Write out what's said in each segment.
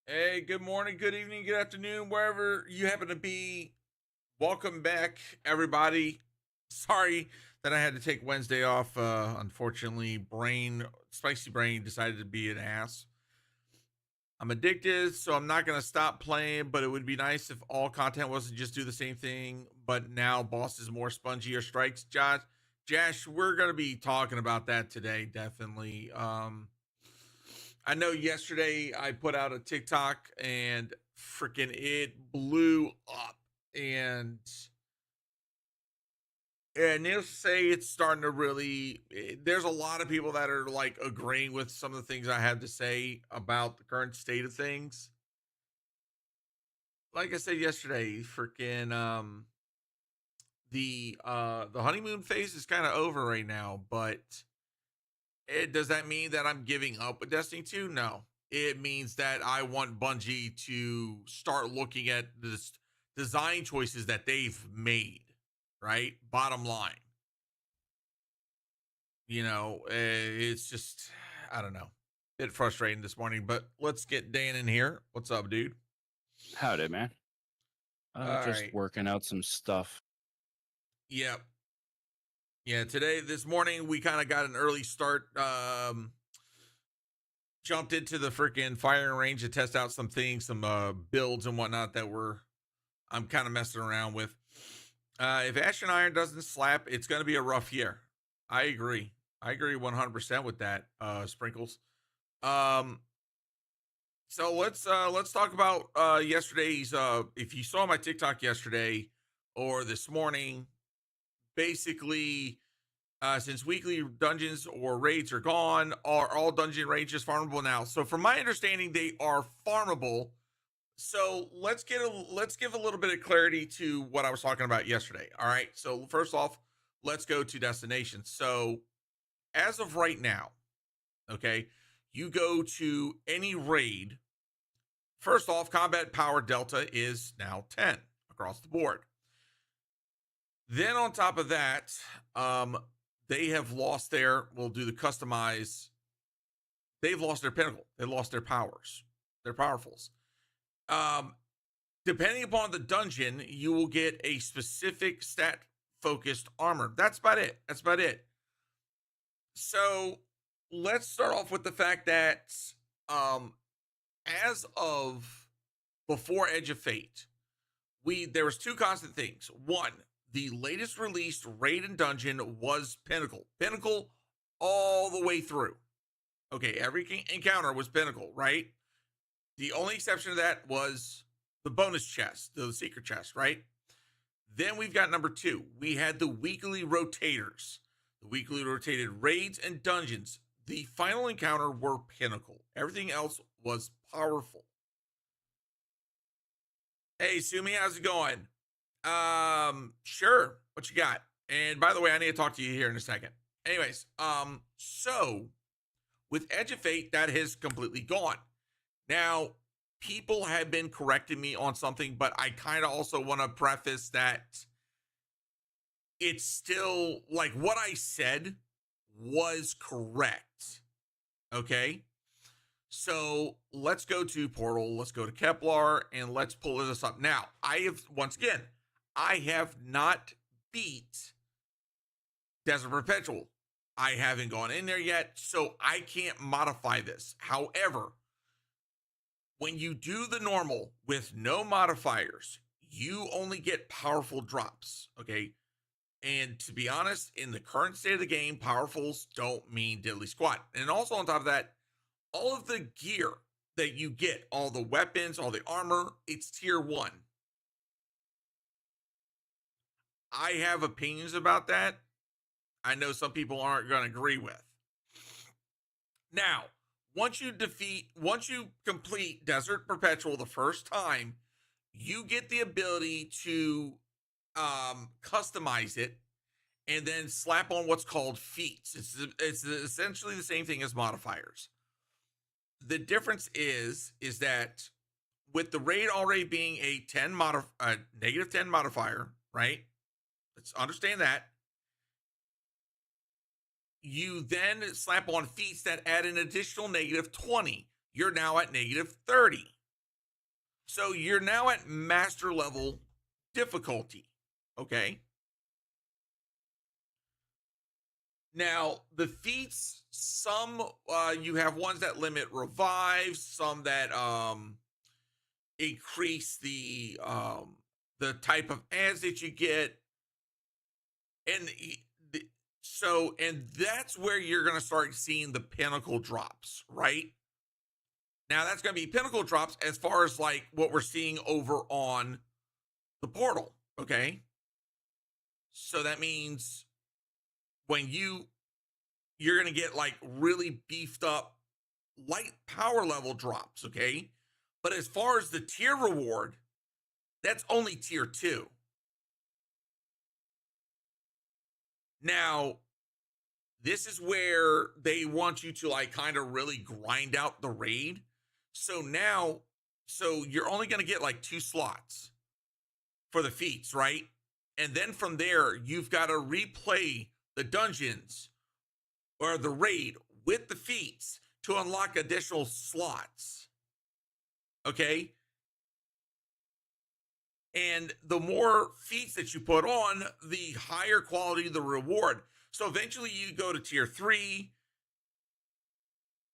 Hey, good morning, good evening, good afternoon, wherever you happen to be. Welcome back, everybody. Sorry that I had to take Wednesday off. Unfortunately, spicy brain decided to be an ass. I'm addicted, so I'm not going to stop playing, but it would be nice if all content wasn't just do the same thing. But now, boss is more spongy or strikes. Josh, we're going to be talking about that today, definitely. I know yesterday I put out a TikTok and freaking it blew up. And and needless to say, it's starting to there's a lot of people that are like agreeing with some of the things I have to say about the current state of things. Like I said yesterday, freaking the honeymoon phase is kind of over right now, but does that mean that I'm giving up with Destiny 2? No. It means that I want Bungie to start looking at this design choices that they've made, right? Bottom line. It's just, I don't know. Bit frustrating this morning, but let's get Dan in here. What's up, dude? Howdy, man. All Just right. working out some stuff. Yep. Yeah, this morning, we kind of got an early start. Jumped into the freaking firing range to test out some things, some builds and whatnot I'm kind of messing around with. If Ash and Iron doesn't slap, it's going to be a rough year. I agree. I agree 100% with that. Sprinkles. Um, so let's talk about yesterday's. If you saw my TikTok yesterday or this morning, basically, since weekly dungeons or raids are gone, are all dungeon ranges farmable now? So, from my understanding, they are farmable. So let's give a little bit of clarity to what I was talking about yesterday. All right. So first off, let's go to destinations. So as of right now, okay, you go to any raid. First off, combat power delta is now 10 across the board. Then on top of that, they have lost we'll do the customize. They've lost their pinnacle. They lost their powers, their powerfuls. Um, Depending upon the dungeon, you will get a specific stat focused armor. That's about it. That's about it. So let's start off with the fact that um as of before Edge of Fate, there was two constant things. One, the latest released raid and dungeon was Pinnacle. Pinnacle all the way through. Okay, every encounter was Pinnacle, right? The only exception to that was the bonus chest, the secret chest, right? Then we've got number two. We had the weekly rotators, the weekly rotated raids and dungeons. The final encounter were Pinnacle. Everything else was powerful. Hey, Sumi, how's it going? Sure. What you got? And by the way, I need to talk to you here in a second. Anyways, so with Edge of Fate, that has completely gone. Now, people have been correcting me on something, but I kind of also want to preface that it's still like what I said was correct. Okay. So let's go to Portal, let's go to Kepler, and let's pull this up. Now, I have not beat Desert Perpetual. I haven't gone in there yet, so I can't modify this. However, when you do the normal with no modifiers, you only get powerful drops. Okay. And to be honest, in the current state of the game, powerfuls don't mean diddly squat. And also on top of that, all of the gear that you get, all the weapons, all the armor, it's tier one. I have opinions about that. I know some people aren't going to agree with. Now, once you complete Desert Perpetual the first time, you get the ability to customize it and then slap on what's called feats. It's essentially the same thing as modifiers. The difference is that with the raid already being a negative 10 modifier, right? Let's understand that. You then slap on feats that add an additional negative 20. You're now at negative 30. So you're now at master level difficulty. Okay. Now the feats, some you have ones that limit revives, some that increase the type of ads that you get, and and that's where you're going to start seeing the pinnacle drops, right? Now that's going to be pinnacle drops as far as like what we're seeing over on the portal, okay? So that means when you're going to get like really beefed up light power level drops, okay? But as far as the tier reward, that's only tier 2. Now, this is where they want you to like kind of really grind out the raid. So now, so you're only going to get like 2 slots for the feats, right? And then from there, you've got to replay the dungeons or the raid with the feats to unlock additional slots. Okay? And the more feats that you put on, the higher quality the reward. So eventually you go to tier 3.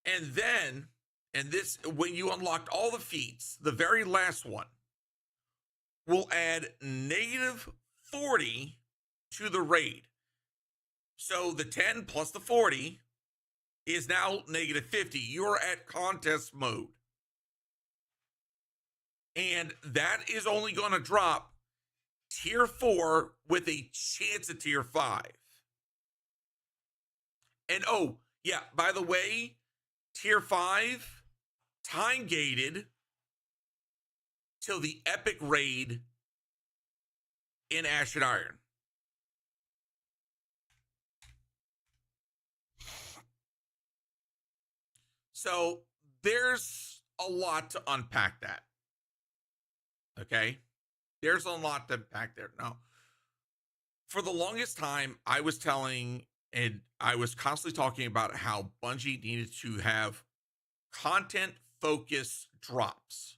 And then, and this, when you unlocked all the feats, the very last one will add -40 to the raid. So the 10 plus the 40 is now -50. You're at contest mode. And that is only going to drop tier 4 with a chance at tier 5. And oh, yeah, by the way, tier 5 time gated till the epic raid in Ash and Iron. So there's a lot to unpack that. Okay. There's a lot to unpack there. Now, for the longest time, I was telling and I was constantly talking about how Bungie needed to have content focused drops.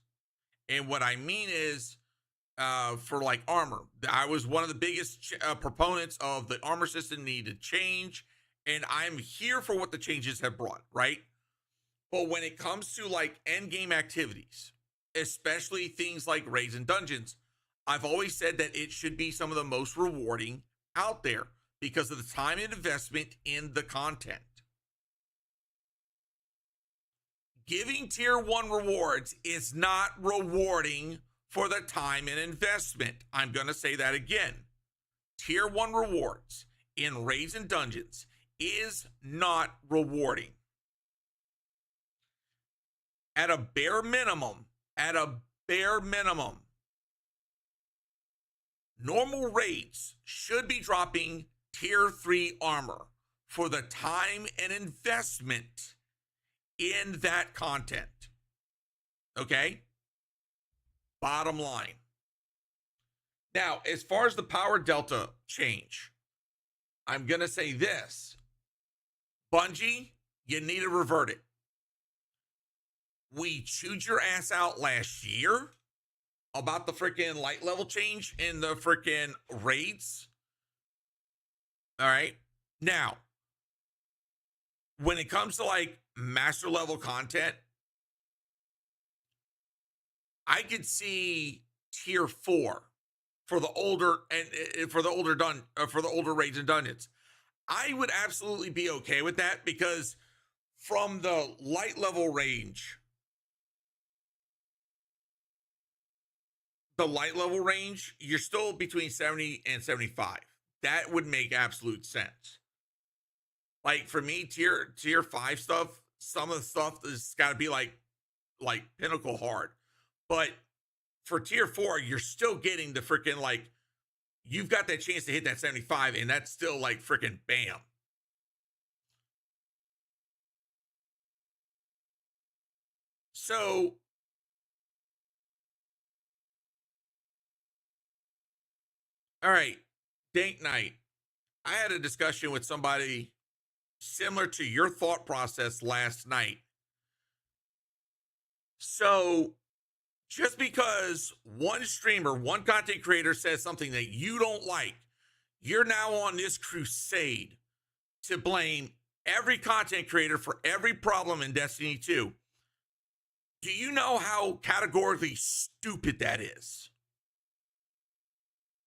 And what I mean is, for like armor, I was one of the biggest proponents of the armor system needed change. And I'm here for what the changes have brought, right? But when it comes to like end game activities, especially things like raids and dungeons, I've always said that it should be some of the most rewarding out there because of the time and investment in the content. Giving tier 1 rewards is not rewarding for the time and investment. I'm going to say that again. Tier 1 rewards in raids and dungeons is not rewarding. At a bare minimum, normal raids should be dropping tier 3 armor for the time and investment in that content. Okay? Bottom line. Now, as far as the power delta change, I'm going to say this. Bungie, you need to revert it. We chewed your ass out last year about the freaking light level change in the freaking raids. All right. Now, when it comes to like master level content, I could see tier 4 for the older and for the older raids and dungeons. I would absolutely be okay with that because from the light level range, you're still between 70 and 75. That would make absolute sense. Like for me, tier 5 stuff, some of the stuff has got to be like Pinnacle hard. But for tier 4, you're still getting the freaking like you've got that chance to hit that 75, and that's still like freaking bam. So all right, date night. I had a discussion with somebody similar to your thought process last night. So Just because one streamer, one content creator says something that you don't like, you're now on this crusade to blame every content creator for every problem in Destiny 2. Do you know how categorically stupid that is?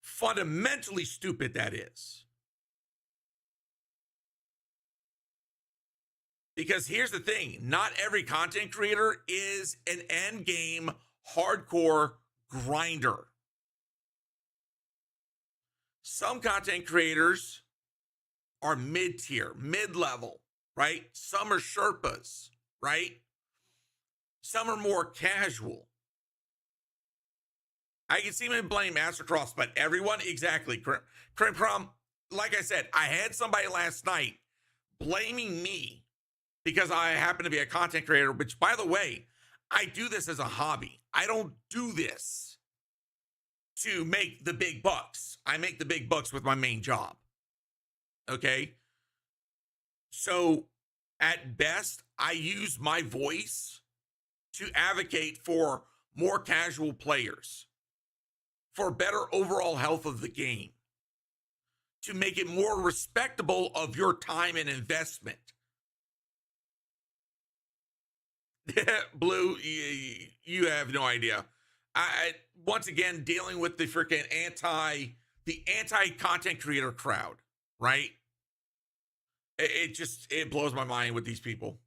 Fundamentally stupid that is. Because here's the thing, not every content creator is an end game hardcore grinder. Some content creators are mid-tier, mid-level, right? Some are Sherpas, right? Some are more casual. I can see me blame Mastercross, but everyone, exactly. Crim Prom, like I said, I had somebody last night blaming me because I happen to be a content creator, which, by the way, I do this as a hobby. I don't do this to make the big bucks. I make the big bucks with my main job. Okay? So, at best, I use my voice to advocate for more casual players, for better overall health of the game, to make it more respectable of your time and investment. Blue, you have no idea. I once again dealing with the freaking anti-content creator crowd, right? It blows my mind with these people.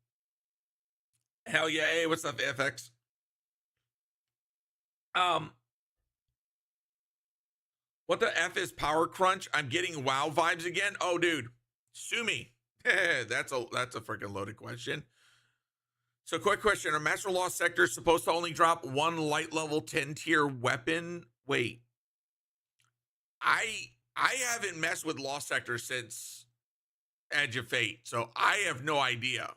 Hell yeah! Hey, what's up, FX? What the F is Power Crunch? I'm getting WoW vibes again. Oh, dude, sue me. that's a freaking loaded question. So, quick question: are Master Lost sectors supposed to only drop one light level 10 tier weapon? Wait, I haven't messed with Lost sectors since Edge of Fate, so I have no idea.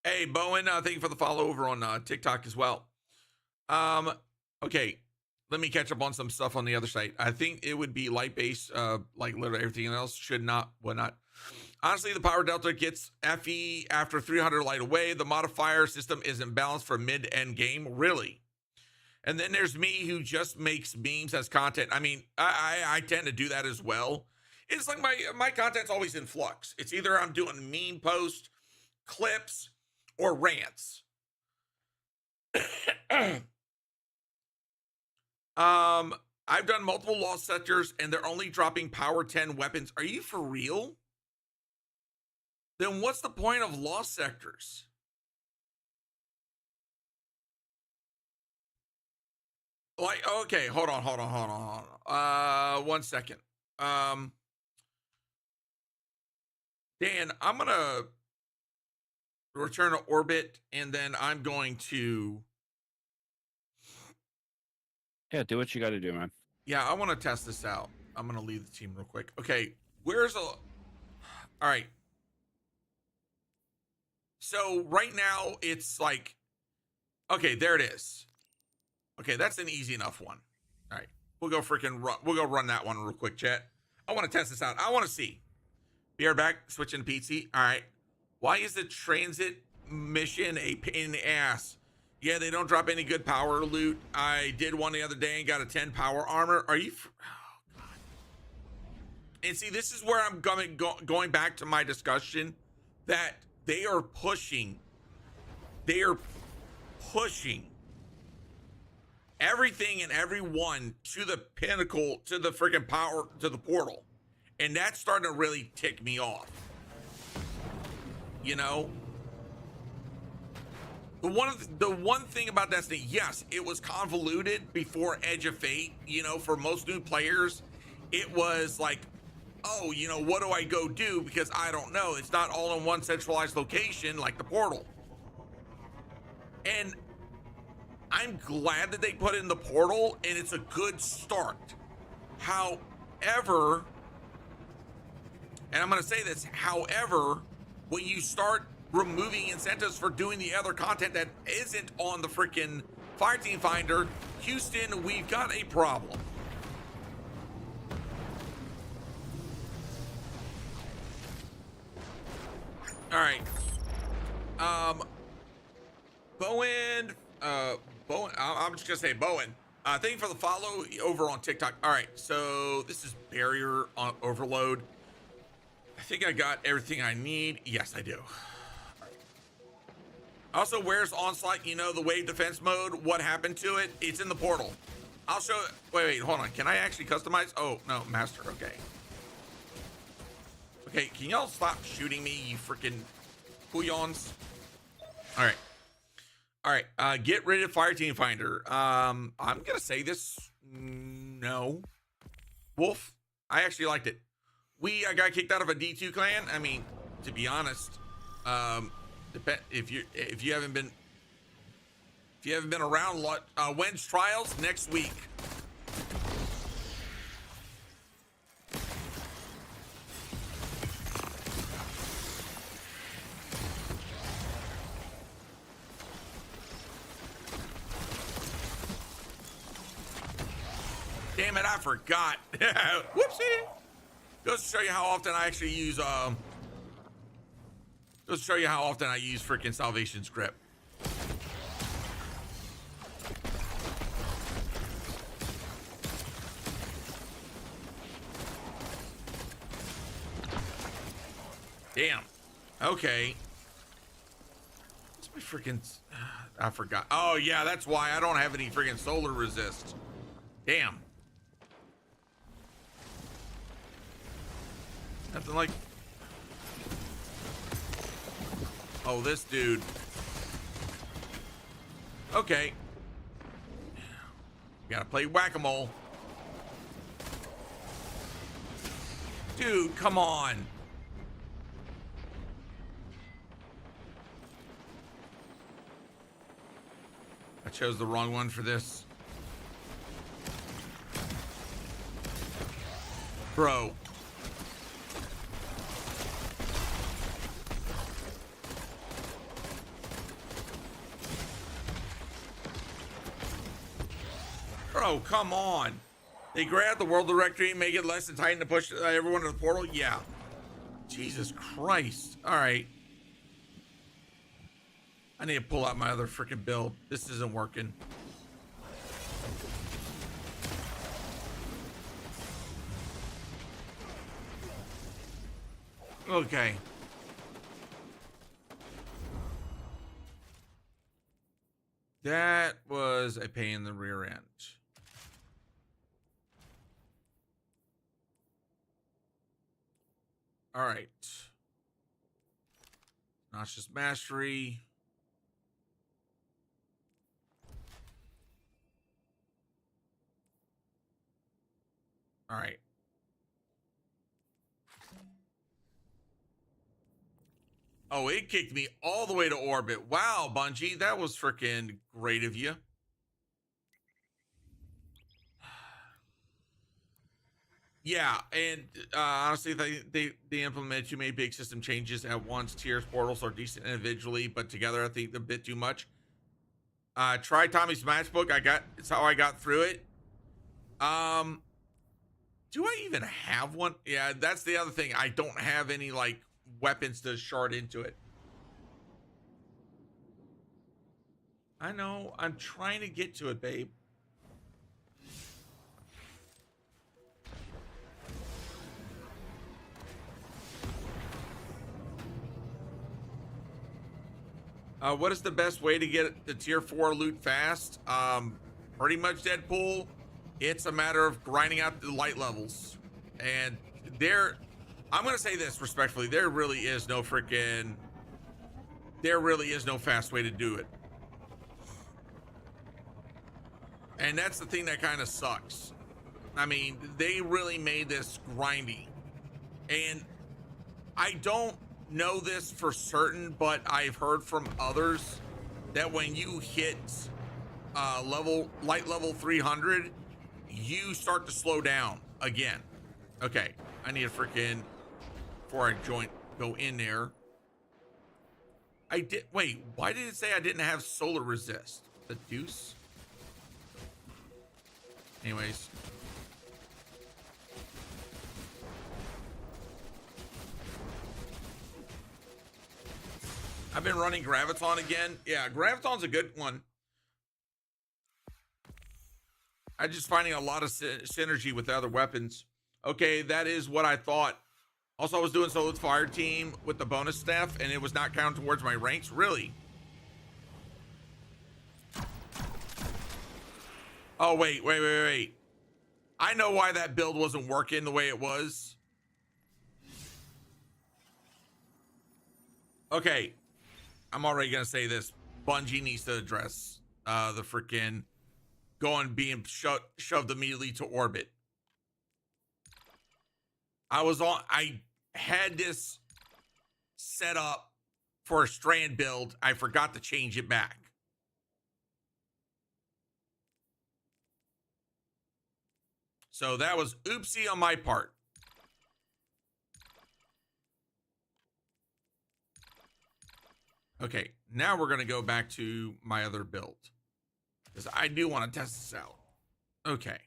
Hey, Bowen, thank you for the follow over on TikTok as well. Okay, let me catch up on some stuff on the other site. I think it would be light base, like literally everything else should not, would not. Honestly, the power delta gets FE after 300 light away. The modifier system isn't balanced for mid-end game, really. And then there's me who just makes memes as content. I mean, I tend to do that as well. It's like my content's always in flux. It's either I'm doing meme posts, clips, or rants. I've done multiple Lost sectors and they're only dropping power 10 weapons. Are you for real? Then what's the point of Lost sectors? Like, okay, hold on. 1 second. Dan, I'm gonna return to orbit and then I'm going to, Yeah, do what you got to do, man. yeah, I want to test this out. I'm gonna leave the team real quick. Okay, all right. So right now it's like, okay, there it is. Okay, that's an easy enough one. All right, we'll go run that one real quick, chat. I want to test this out. I want to see. Be right back. Switching to PC. All right. Why is the transit mission a pain in the ass? Yeah, they don't drop any good power loot. I did one the other day and got a 10 power armor. Are you? Oh God. And see, this is where I'm going back to my discussion that they are pushing everything and everyone to the pinnacle, to the freaking power, to the portal. And that's starting to really tick me off. You know? The one thing about Destiny, yes, it was convoluted before Edge of Fate. You know, for most new players, it was like, oh, you know, what do I go do? Because I don't know. It's not all in one centralized location like the portal. And I'm glad that they put in the portal, and it's a good start. However, and I'm going to say this, however, when you start removing incentives for doing the other content that isn't on the freaking Fireteam Finder, Houston, we've got a problem. All right. Bowen, Bowen. I'm just gonna say Bowen. Thank you for the follow over on TikTok. All right, so this is barrier overload. I think I got everything I need. Yes, I do. Also, where's Onslaught? You know, the wave defense mode. What happened to it? It's in the portal. I'll show it. Wait, hold on. Can I actually customize? Oh, no, master. Okay. Okay, can y'all stop shooting me, you freaking pouillons? All right. All right, get rid of Fire Team Finder. I'm gonna say this. No. Wolf, I actually liked it. I got kicked out of a D2 clan. I mean, to be honest, if you haven't been around, when's trials? Next week. Damn it, I forgot. Whoopsie. Goes to show you how often I actually use goes to show you how often I use freaking Salvation Script. Damn. Okay. What's my freaking I forgot. Oh yeah, that's why I don't have any freaking solar resist. Damn. Nothing like. Oh, this dude. Okay. Gotta play whack-a-mole. Dude, come on. I chose the wrong one for this. Bro. Bro, come on. They grab the world directory, make it less than Titan to push everyone to the portal? Yeah. Jesus Christ. All right. I need to pull out my other freaking build. This isn't working. Okay. That was a pain in the rear end. All right. Notch's mastery. All right. Oh, it kicked me all the way to orbit. Wow, Bungie, that was freaking great of you. Yeah, and honestly, they implemented too many big system changes at once. Tiers portals are decent individually, but together I think a bit too much. Try Tommy's matchbook. It's how I got through it. Do I even have one? Yeah, that's the other thing. I don't have any like weapons to shard into it. I know. I'm trying to get to it, babe. What is the best way to get the tier 4 loot fast? Pretty much Deadpool. It's a matter of grinding out the light levels. And I'm going to say this respectfully. There really is no fast way to do it. And that's the thing that kind of sucks. I mean, they really made this grindy. And I don't know this for certain, but I've heard from others that when you hit light level 300, you start to slow down again. Okay, I need a freaking before I go in there. Wait, why did it say I didn't have solar resist? The deuce. Anyways. I've been running Graviton again. Yeah, Graviton's a good one. I'm just finding a lot of synergy with the other weapons. Okay, that is what I thought. Also, I was doing solo fire team with the bonus staff, and it was not counted towards my ranks. Really? Oh, wait. I know why that build wasn't working the way it was. Okay, I'm already gonna say this. Bungie needs to address the freaking being shoved immediately to orbit. I had this set up for a strand build. I forgot to change it back. So that was oopsie on my part. Okay, now we're going to go back to my other build, because I do want to test this out. Okay.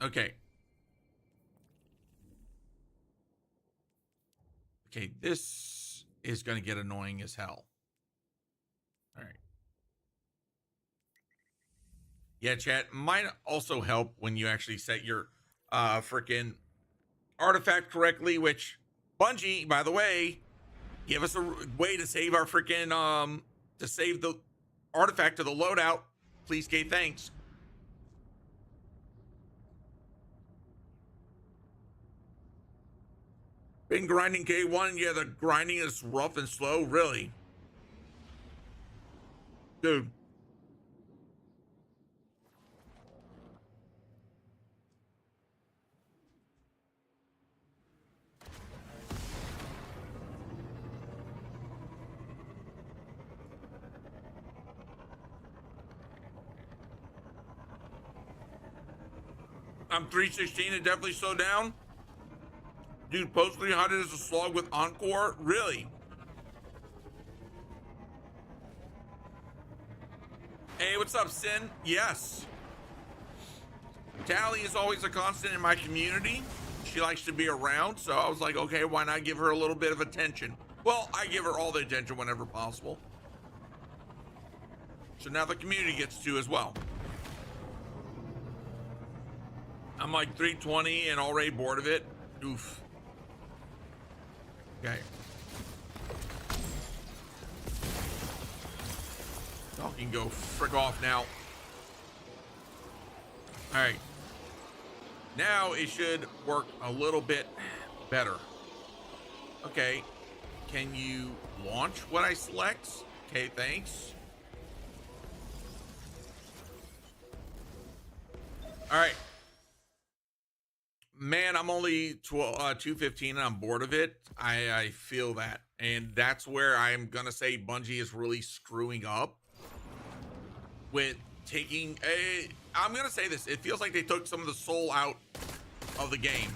Okay. Okay, this is going to get annoying as hell. All right. Yeah, chat might also help when you actually set your freaking artifact correctly, which Bungie, by the way, give us a way to save our freaking to save the artifact to the loadout. Please, Kate, thanks. Been grinding K1. Yeah, the grinding is rough and slow, really. Dude. I'm 316 and definitely slowed down. Dude, post 300 is a slog with Encore? Really? Hey, what's up, Sin? Yes. Tally is always a constant in my community. She likes to be around, so I was like, okay, why not give her a little bit of attention? Well, I give her all the attention whenever possible. So now the community gets to as well. I'm like 320 and already bored of it. Oof. Okay. Y'all can go frick off now. All right. Now it should work a little bit better. Okay. Can you launch what I select? Okay, thanks. All right. Man, I'm only 215 and I'm bored of it. I feel that. And that's where I'm going to say Bungie is really screwing up with taking a... I'm going to say this. It feels like they took some of the soul out of the game.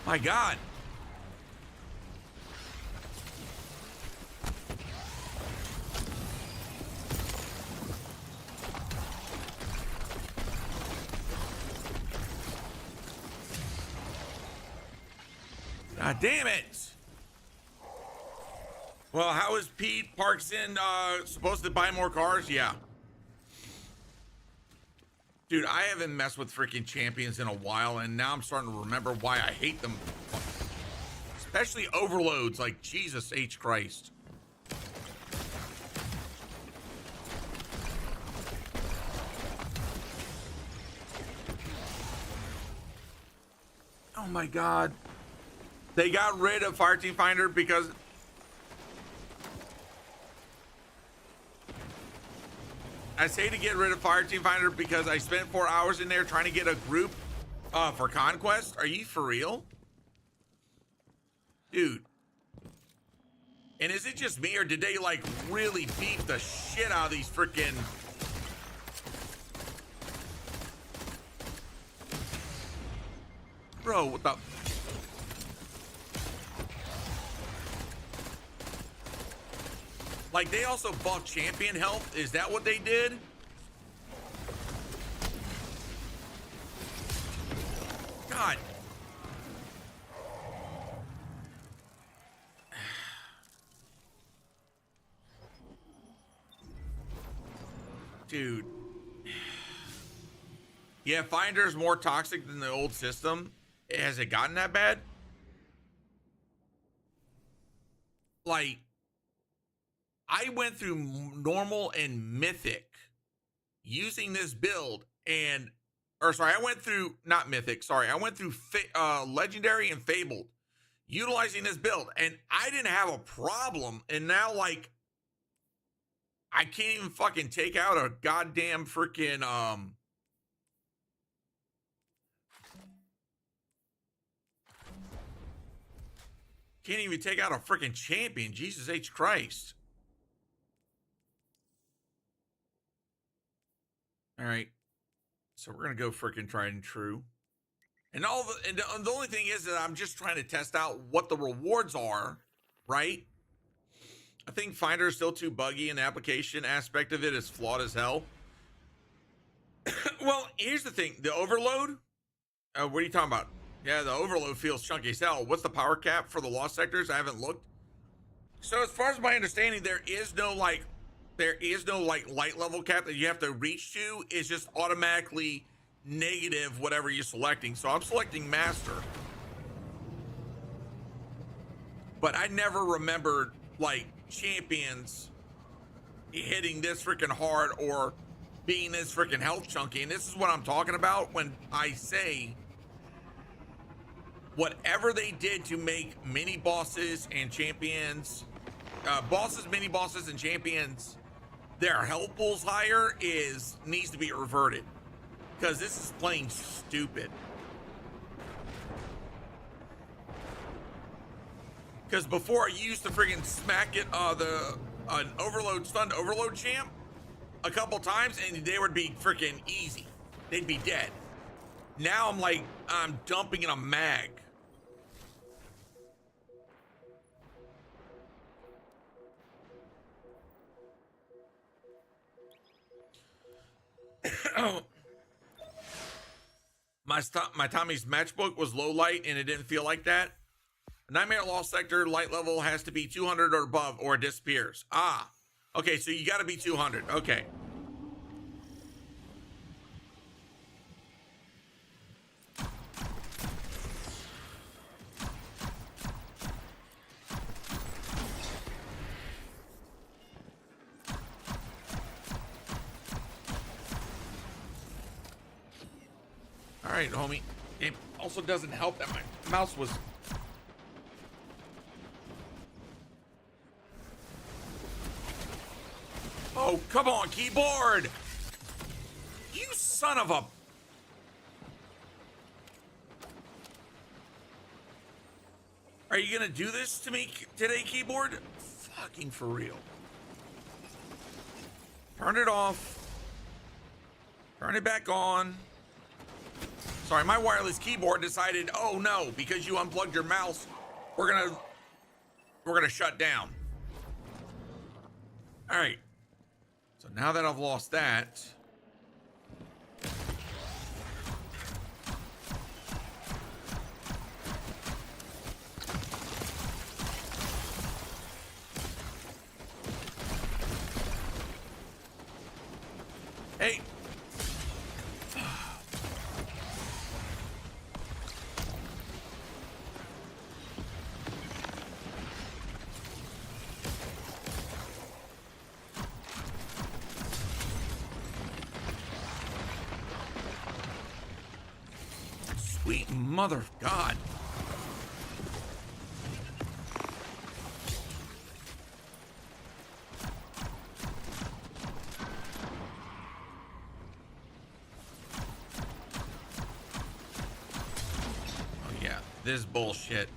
My God. God damn it. Well, how is Pete Parkson supposed to buy more cars? Yeah. Dude, I haven't messed with freaking champions in a while, and now I'm starting to remember why I hate them. Especially overloads, like Jesus H. Christ. Oh my God. They got rid of Fireteam Finder because... I say to get rid of Fireteam Finder because I spent 4 hours in there trying to get a group For Conquest? Are you for real? Dude. And is it just me, or did they, like, really beat the shit out of these freaking... Bro, what the... Like, they also buffed champion health? Is that what they did? God. Dude. Yeah, Finder's more toxic than the old system. Has it gotten that bad? Like, I went through normal and mythic using this build, and I went through not mythic, sorry, I went through legendary and fabled utilizing this build, and I didn't have a problem. And now, like, I can't even fucking take out a goddamn freaking can't even take out a freaking champion. Jesus H Christ. All right, so we're gonna go freaking tried and true, and the only thing is that I'm just trying to test out what the rewards are, right? I think Finder is still too buggy, and the application aspect of it is flawed as hell. Well, here's the thing: the overload. What are you talking about? Yeah, the overload feels chunky as hell. What's the power cap for the lost sectors? I haven't looked. So as far as my understanding, there is no light level cap that you have to reach to. It's just automatically negative whatever you're selecting. So I'm selecting master. But I never remembered like champions hitting this freaking hard or being this freaking health chunky. And this is what I'm talking about when I say whatever they did to make mini bosses and champions, mini bosses and champions, their health pools higher needs to be reverted, because this is plain stupid. Because before, I used to freaking smack it an overload stunned overload champ a couple times, and they would be freaking easy. They'd be dead. Now I'm like, I'm dumping in a mag. My Tommy's matchbook was low light, and it didn't feel like that. Nightmare Lost Sector light level has to be 200 or above, or it disappears. Ah, okay, so you got to be 200. Okay. All right, homie. It also doesn't help that my mouse was... Oh, come on, keyboard! You son of a... Are you gonna do this to me today, keyboard? Fucking for real. Turn it off. Turn it back on. Sorry, my wireless keyboard decided, oh no, because you unplugged your mouse, we're gonna shut down. All right. So now that I've lost that, hey. Sweet mother of God. This is bullshit.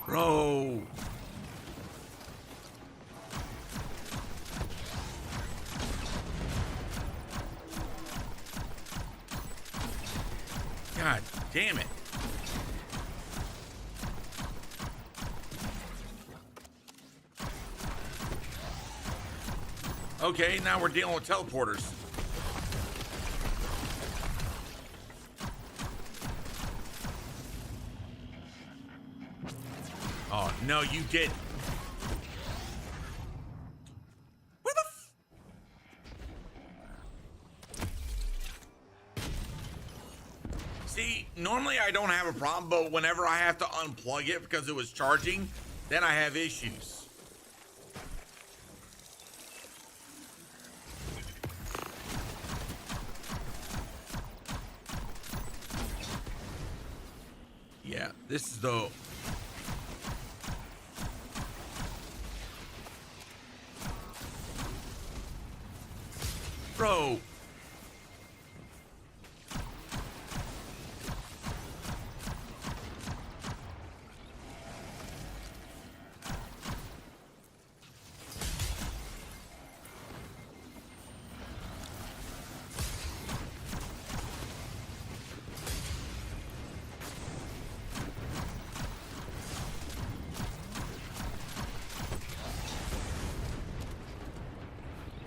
Bro. God damn it. Okay, now we're dealing with teleporters. Oh, no, you didn't. Where the See, normally I don't have a problem, but whenever I have to unplug it because it was charging, then I have issues. Yeah, this is the... Bro.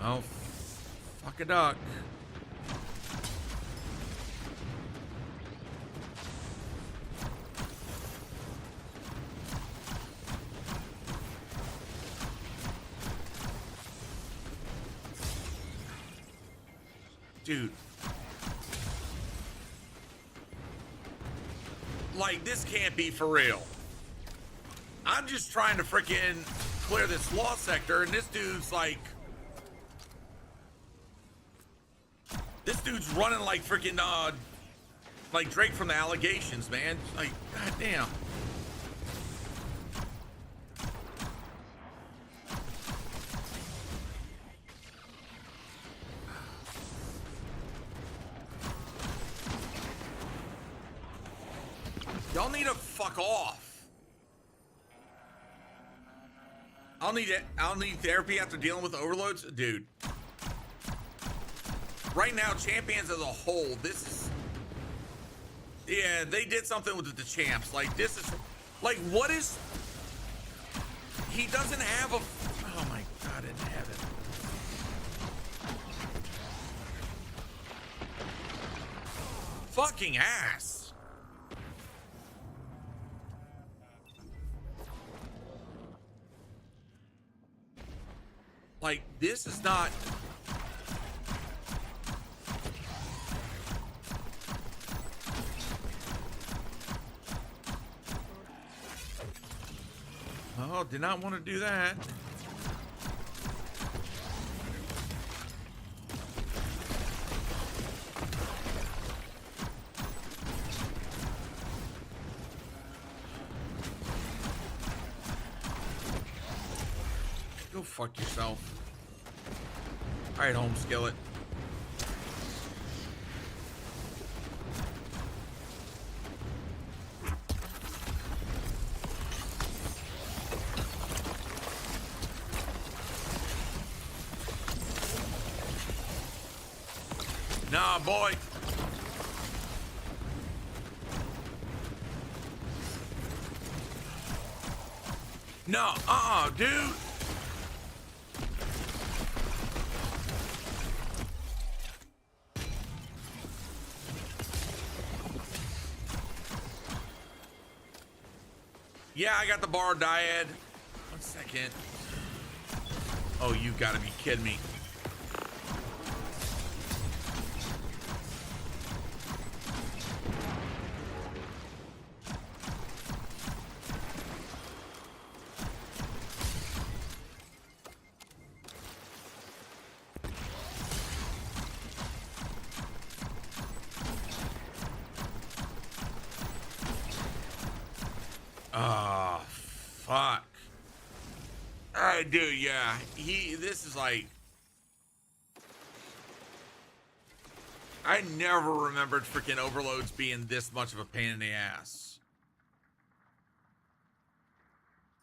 Oh, fuck a duck. Dude. Like, this can't be for real. I'm just trying to freaking clear this law sector, and this dude's like... This dude's running like freaking, like Drake from the Allegations, man. Like, goddamn. Y'all need to fuck off. I'll need therapy after dealing with overloads, dude. Right now, champions as a whole, this is... Yeah, they did something with the champs. Like, this is... Like, what is... He doesn't have a... Oh my God, in heaven. Fucking ass. Like, this is not... Oh, did not want to do that. Go fuck yourself. All right, home skillet. Nah, boy. No, dude. Yeah, I got the bar dyad. 1 second. Oh, you gotta be kidding me. Oh, fuck. Dude, yeah. This is like... I never remembered freaking overloads being this much of a pain in the ass.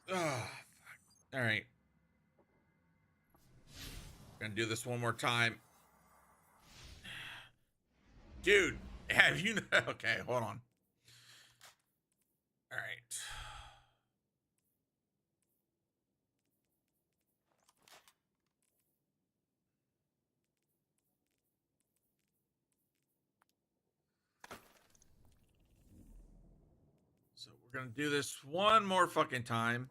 Oh, fuck. All right. Gonna do this one more time. Dude, have you... Okay, hold on. All right. So we're gonna do this one more fucking time.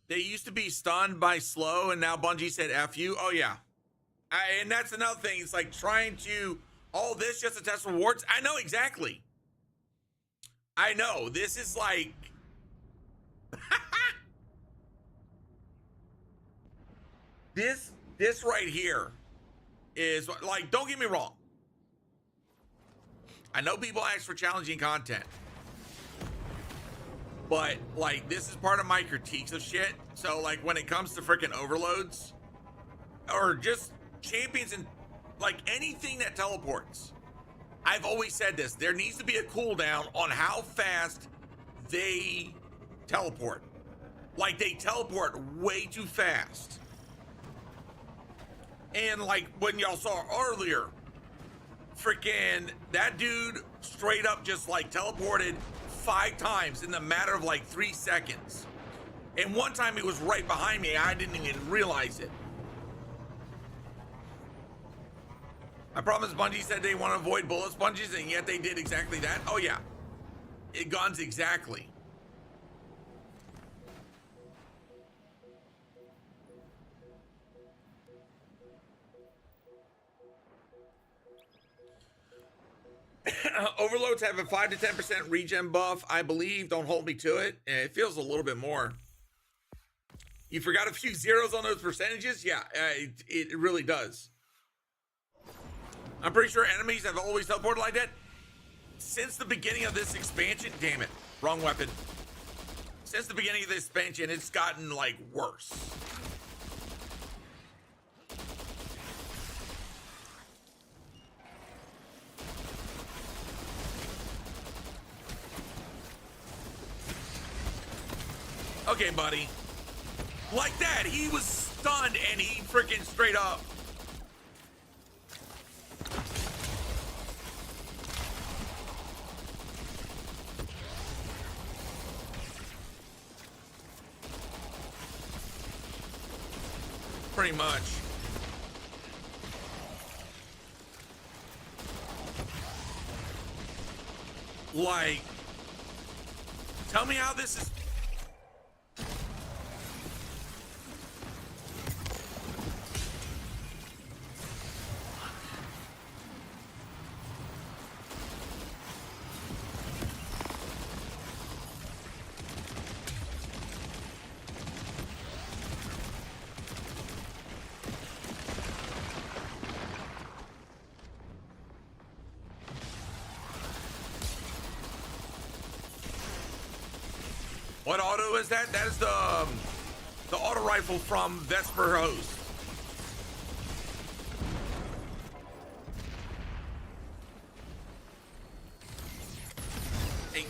They used to be stunned by slow, and now Bungie said F you. Oh, yeah. And that's another thing. It's like trying to... All this just to test rewards? I know exactly. I know. This is like... This right here is... Like, don't get me wrong. I know people ask for challenging content. But, like, this is part of my critiques of shit. So, like, when it comes to freaking overloads, or just champions and, like, anything that teleports, I've always said this. There needs to be a cooldown on how fast they teleport. Like, they teleport way too fast. And, like, when y'all saw earlier, freaking that dude straight up just, like, teleported 5 times in the matter of like 3 seconds. And one time he was right behind me. I didn't even realize it. I promise Bungie said they want to avoid bullet sponges, and yet they did exactly that. Oh yeah. It guns exactly. Overloads have a 5 to 10% regen buff, I believe. Don't hold me to it. It feels a little bit more. You forgot a few zeros on those percentages? Yeah, it really does. I'm pretty sure enemies have always teleported like that. Since the beginning of this expansion, damn it, wrong weapon. Since the beginning of this expansion, it's gotten like worse. Okay, buddy. Like that, he was stunned and he freaking straight up. Pretty much. Like, tell me how this is. What auto is that? That is the auto rifle from Vesper Host. Hey.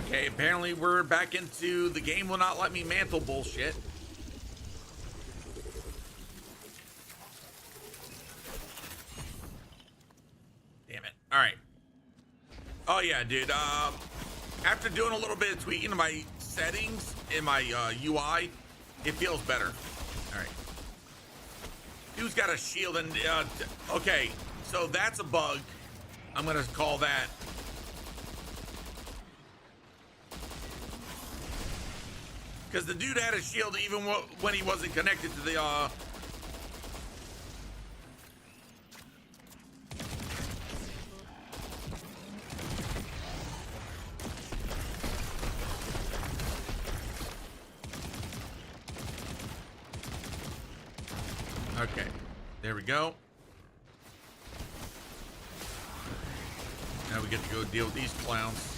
Okay, apparently we're back into the game will not let me mantle bullshit. Damn it. All right. Oh yeah, dude. After doing a little bit of tweaking to my settings in my UI, it feels better. All right. Dude's got a shield and, okay, so that's a bug. I'm gonna call that. Because the dude had a shield even when he wasn't connected to the, Okay, there we go. Now we get to go deal with these clowns.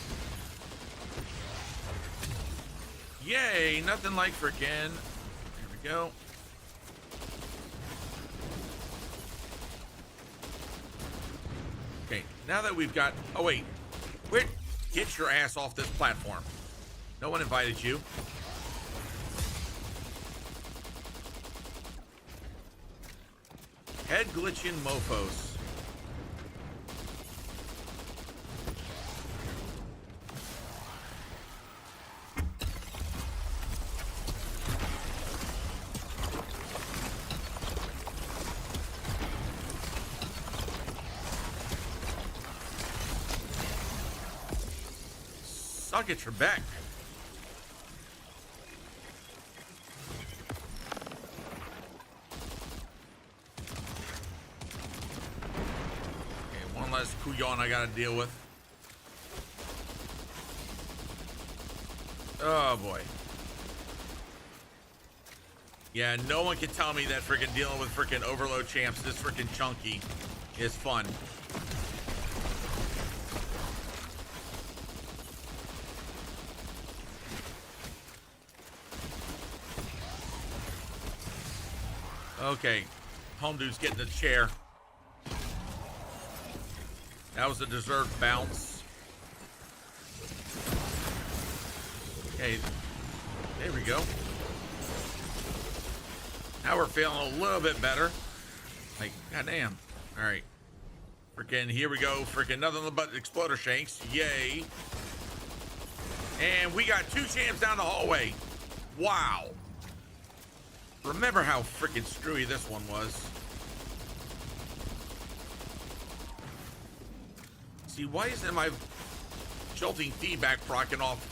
Yay, nothing like freaking. Here we go. Okay, now that we've got... Oh, wait. Wait. Get your ass off this platform. No one invited you. Head glitching mofos. Suck at your back. Okay, one less couillon I gotta deal with. Oh boy. Yeah, no one can tell me that freaking dealing with freaking overload champs this freaking chunky is fun. Okay, home dude's getting the chair. That was a deserved bounce. Okay, there we go. Now we're feeling a little bit better. Like, goddamn. All right, freaking here we go. Freaking nothing but exploder shanks. Yay! And we got 2 champs down the hallway. Wow. Remember how freaking screwy this one was. See, why isn't my jolting feedback procking off?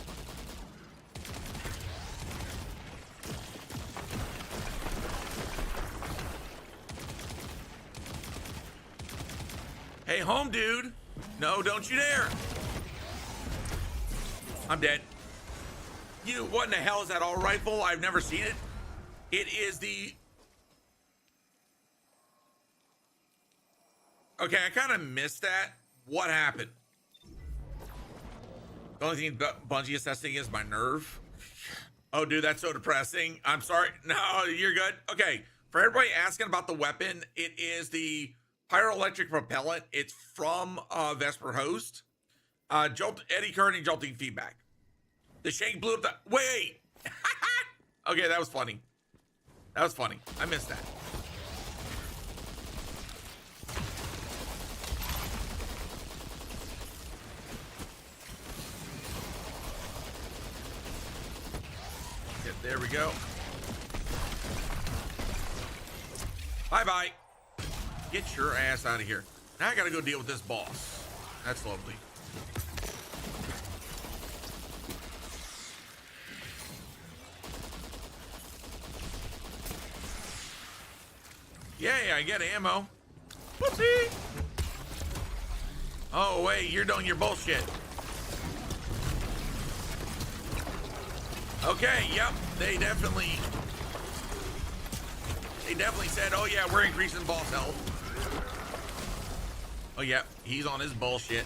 Hey, home dude. No, don't you dare. I'm dead. You, what in the hell is that all rifle? I've never seen it. It is the... Okay, I kind of missed that. What happened? The only thing Bungie is testing is my nerve. Oh, dude, that's so depressing. I'm sorry. No, you're good. Okay, for everybody asking about the weapon, it is the pyroelectric propellant. It's from Vesper Host. Eddy current and jolting feedback. The shank blew up the... Wait! Okay, that was funny. That was funny. I missed that. Yeah, there we go. Bye-bye. Get your ass out of here. Now I gotta go deal with this boss. That's lovely. Yay, I get ammo. Whoopsie! Oh, wait, you're doing your bullshit. Okay, yep, they definitely said, oh yeah, we're increasing boss health. Oh yeah, he's on his bullshit.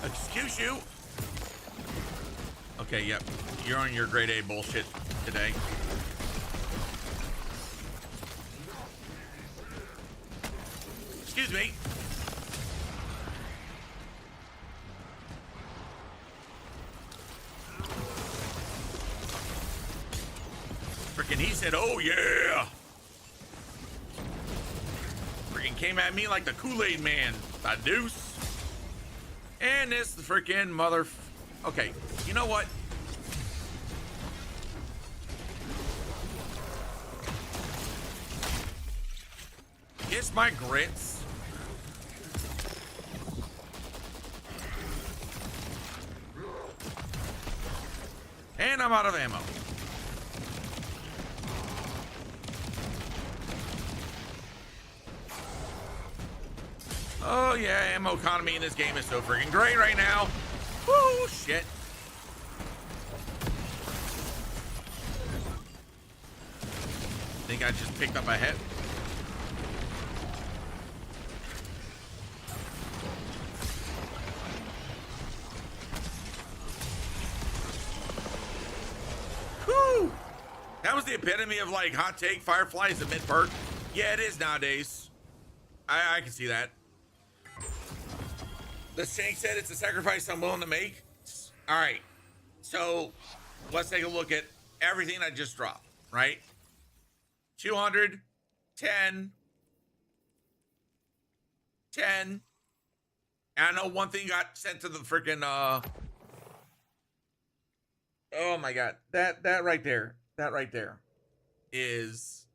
Excuse you. Okay, yep. You're on your grade A bullshit today. Excuse me. Freaking he said, oh yeah. Freaking came at me like the Kool-Aid man. The deuce. And this freaking mother... Okay, you know what? Kiss my grits. And I'm out of ammo. Oh yeah, ammo economy in this game is so freaking great right now. Woo, shit. think I just picked up a hit. Whew! That was the epitome of like hot take. Firefly is a mid perk. Yeah, it is nowadays. I can see that. The Shank said it's a sacrifice I'm willing to make. All right, so let's take a look at everything I just dropped. Right, 200, 10, 10. And I know one thing got sent to the freaking oh my god, that right there, is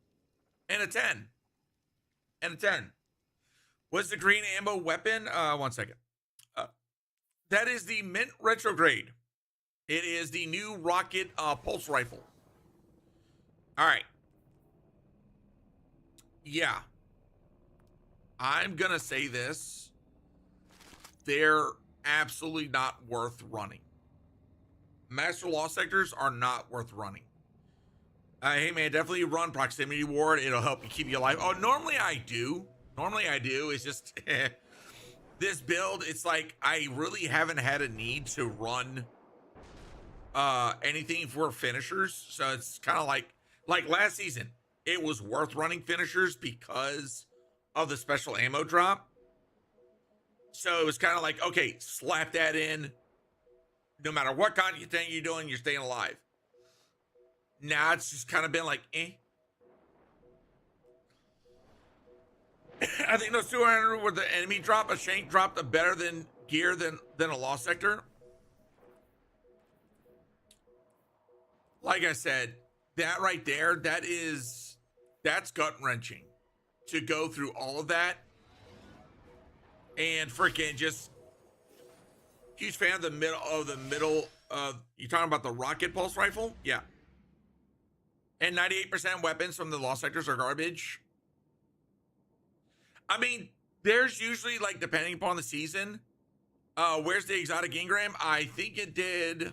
and a 10 and a 10. What's the green ammo weapon? 1 second. That is the Mint Retrograde. It is the new rocket pulse rifle. All right. Yeah. I'm gonna say this. They're absolutely not worth running. Master Law sectors are not worth running. Hey man, definitely run Proximity Ward. It'll help you keep you alive. Oh, normally I do. It's just this build, it's like I really haven't had a need to run anything for finishers. So it's kind of like last season, it was worth running finishers because of the special ammo drop. So it was kind of like, okay, slap that in. No matter what content you're doing, you're staying alive. Now it's just kind of been like, eh. I think those 200 were the enemy drop. A Shank dropped a better than gear than a Lost Sector. Like I said, that right there, that's gut wrenching to go through all of that and freaking just huge fan of the middle. You talking about the rocket pulse rifle? Yeah. And 98% weapons from the Lost Sectors are garbage. I mean, there's usually, like, depending upon the season, where's the exotic engram? I think it did.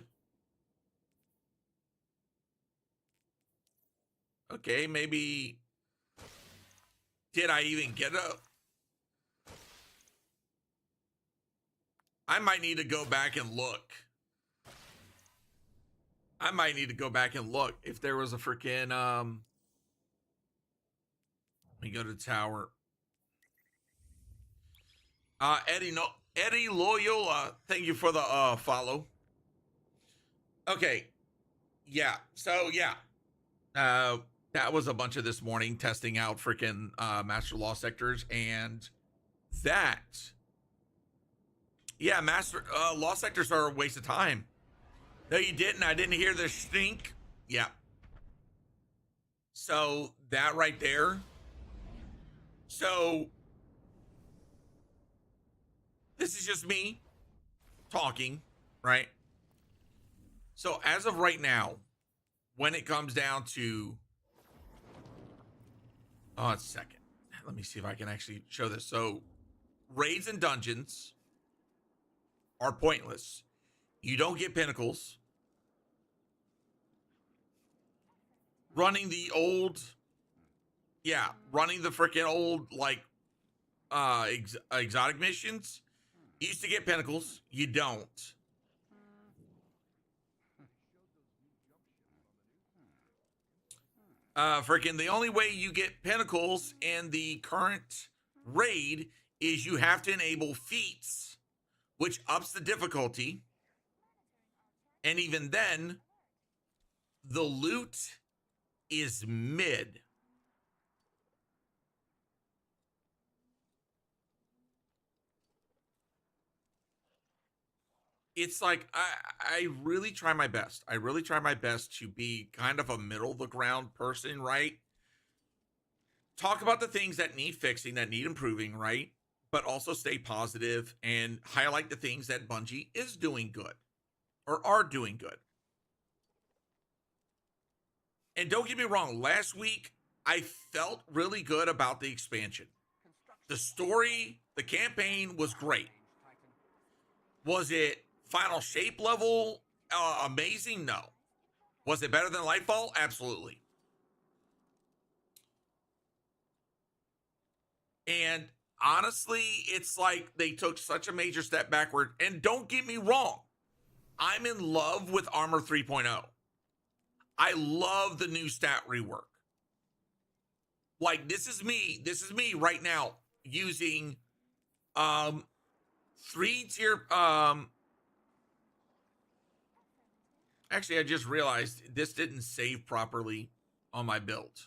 Okay, maybe. Did I even get a? I might need to go back and look. If there was a freaking let me go to tower. Eddie Loyola, thank you for the follow. Okay. Yeah. So yeah. That was a bunch of this morning testing out freaking Master Law sectors, and that Master Law sectors are a waste of time. No, you didn't. I didn't hear the stink. Yeah. So that right there. So this is just me talking, right? So as of right now, when it comes down to, oh, it's a second. Let me see if I can actually show this. So raids and dungeons are pointless. You don't get pinnacles. Running the freaking old, like, exotic missions, you used to get pinnacles. You don't. Freaking the only way you get pinnacles in the current raid is you have to enable feats, which ups the difficulty. And even then, the loot is mid. It's like I really try my best. I really try my best to be kind of a middle of the ground person, right? Talk about the things that need fixing, that need improving, right? But also stay positive and highlight the things that Bungie is doing good or are doing good. And don't get me wrong, last week I felt really good about the expansion. The story, the campaign was great. Was it final shape level amazing? No. Was it better than Lightfall? Absolutely. And honestly, it's like they took such a major step backward. And don't get me wrong, I'm in love with Armor 3.0. I love the new stat rework. Like this is me right now using 3 tier actually I just realized this didn't save properly on my build.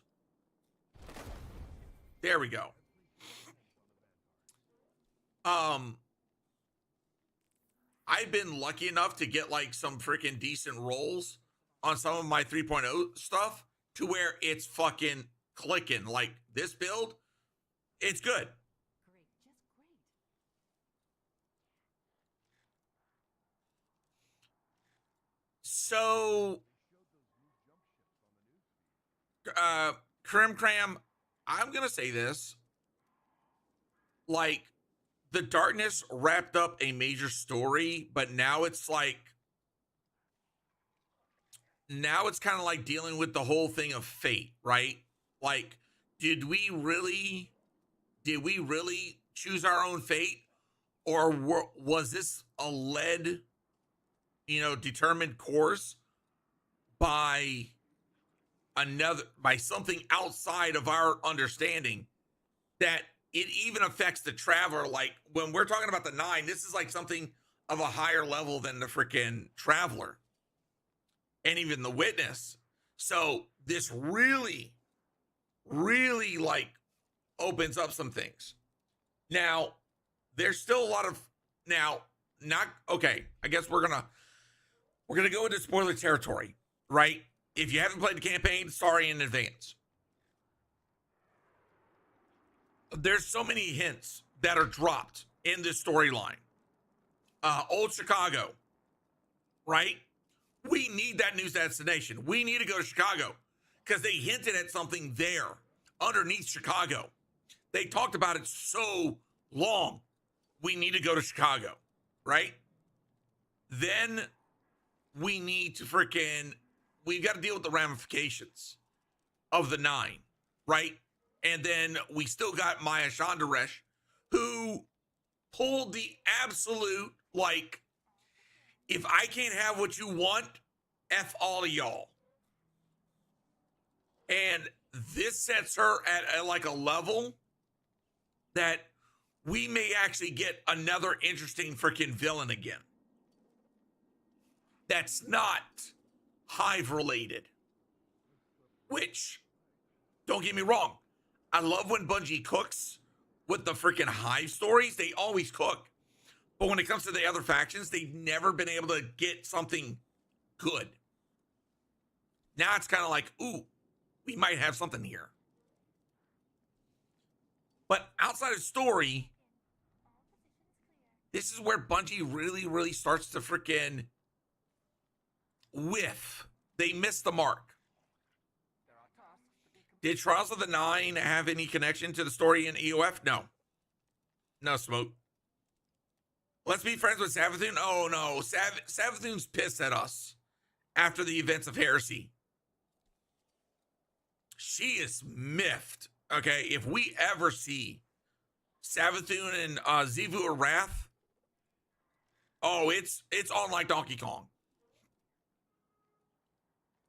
There we go. I've been lucky enough to get like some freaking decent rolls on some of my 3.0 stuff to where it's fucking clicking. Like this build, it's good. So, Crim Cram, I'm gonna say this. Like, the darkness wrapped up a major story, but now it's like, now it's kind of like dealing with the whole thing of fate, right? Like, did we really choose our own fate, or was this a led, determined course by by something outside of our understanding that it even affects the traveler? Like when we're talking about the 9, this is like something of a higher level than the freaking traveler and even the witness. So this really like opens up some things. Now, there's still a lot of not okay. I guess we're gonna go into spoiler territory, right? If you haven't played the campaign, sorry in advance. There's so many hints that are dropped in this storyline. Old Chicago, right? We need that news destination. We need to go to Chicago because they hinted at something there underneath Chicago. They talked about it so long. We need to go to Chicago, right? Then we need to we've got to deal with the ramifications of the 9, right? And then we still got Maya Shandaresh, who pulled the absolute, like, if I can't have what you want, F all of y'all. And this sets her at like a level that we may actually get another interesting freaking villain again. That's not Hive related. Which, don't get me wrong, I love when Bungie cooks with the freaking Hive stories. They always cook. But when it comes to the other factions, they've never been able to get something good. Now it's kind of like, ooh, we might have something here. But outside of story, this is where Bungie really starts to freaking whiff. They missed the mark. Did Trials of the 9 have any connection to the story in EOF? No. No smoke. Let's be friends with Savathun. Oh no, Savathun's pissed at us after the events of Heresy. She is miffed. Okay, if we ever see Savathun and Xivu or Wrath, oh, it's on like Donkey Kong.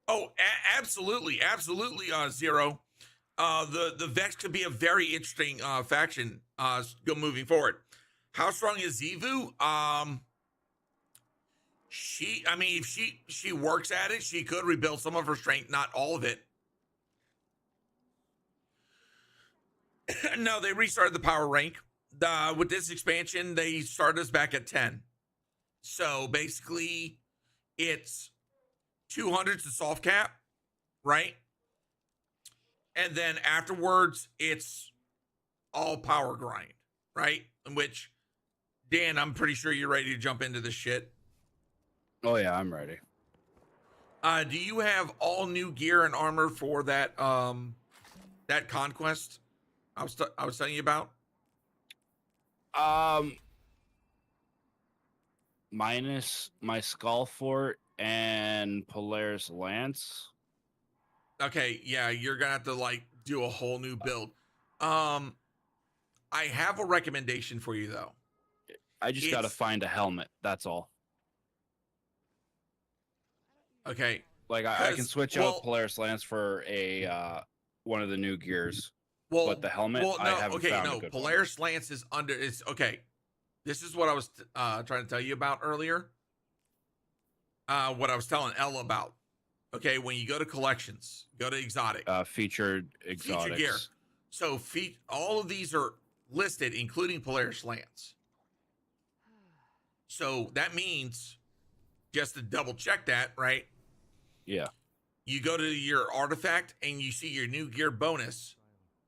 Oh, absolutely, Zero. The Vex could be a very interesting faction go moving forward. How strong is Xivu? If she works at it, she could rebuild some of her strength, not all of it. No, they restarted the power rank. With this expansion, they started us back at 10. So basically, it's 200 to soft cap, right? And then afterwards, it's all power grind, right? In which, Dan, I'm pretty sure you're ready to jump into this shit. Oh yeah, I'm ready. Do you have all new gear and armor for that that conquest I was telling you about? Minus my Skull Fort and Polaris Lance. Okay, yeah, you're gonna have to like do a whole new build. I have a recommendation for you though. I just got to find a helmet. That's all. Okay. Like I can switch out Polaris Lance for a one of the new gears. Well, but the helmet, well, no, I haven't found a good Polaris Lance is under. It's okay. This is what I was trying to tell you about earlier. What I was telling Ella about. Okay, when you go to collections, go to exotic. Featured exotics. Featured gear. So all of these are listed, including Polaris Lance. So that means, just to double check that, right? Yeah. You go to your artifact and you see your new gear bonus.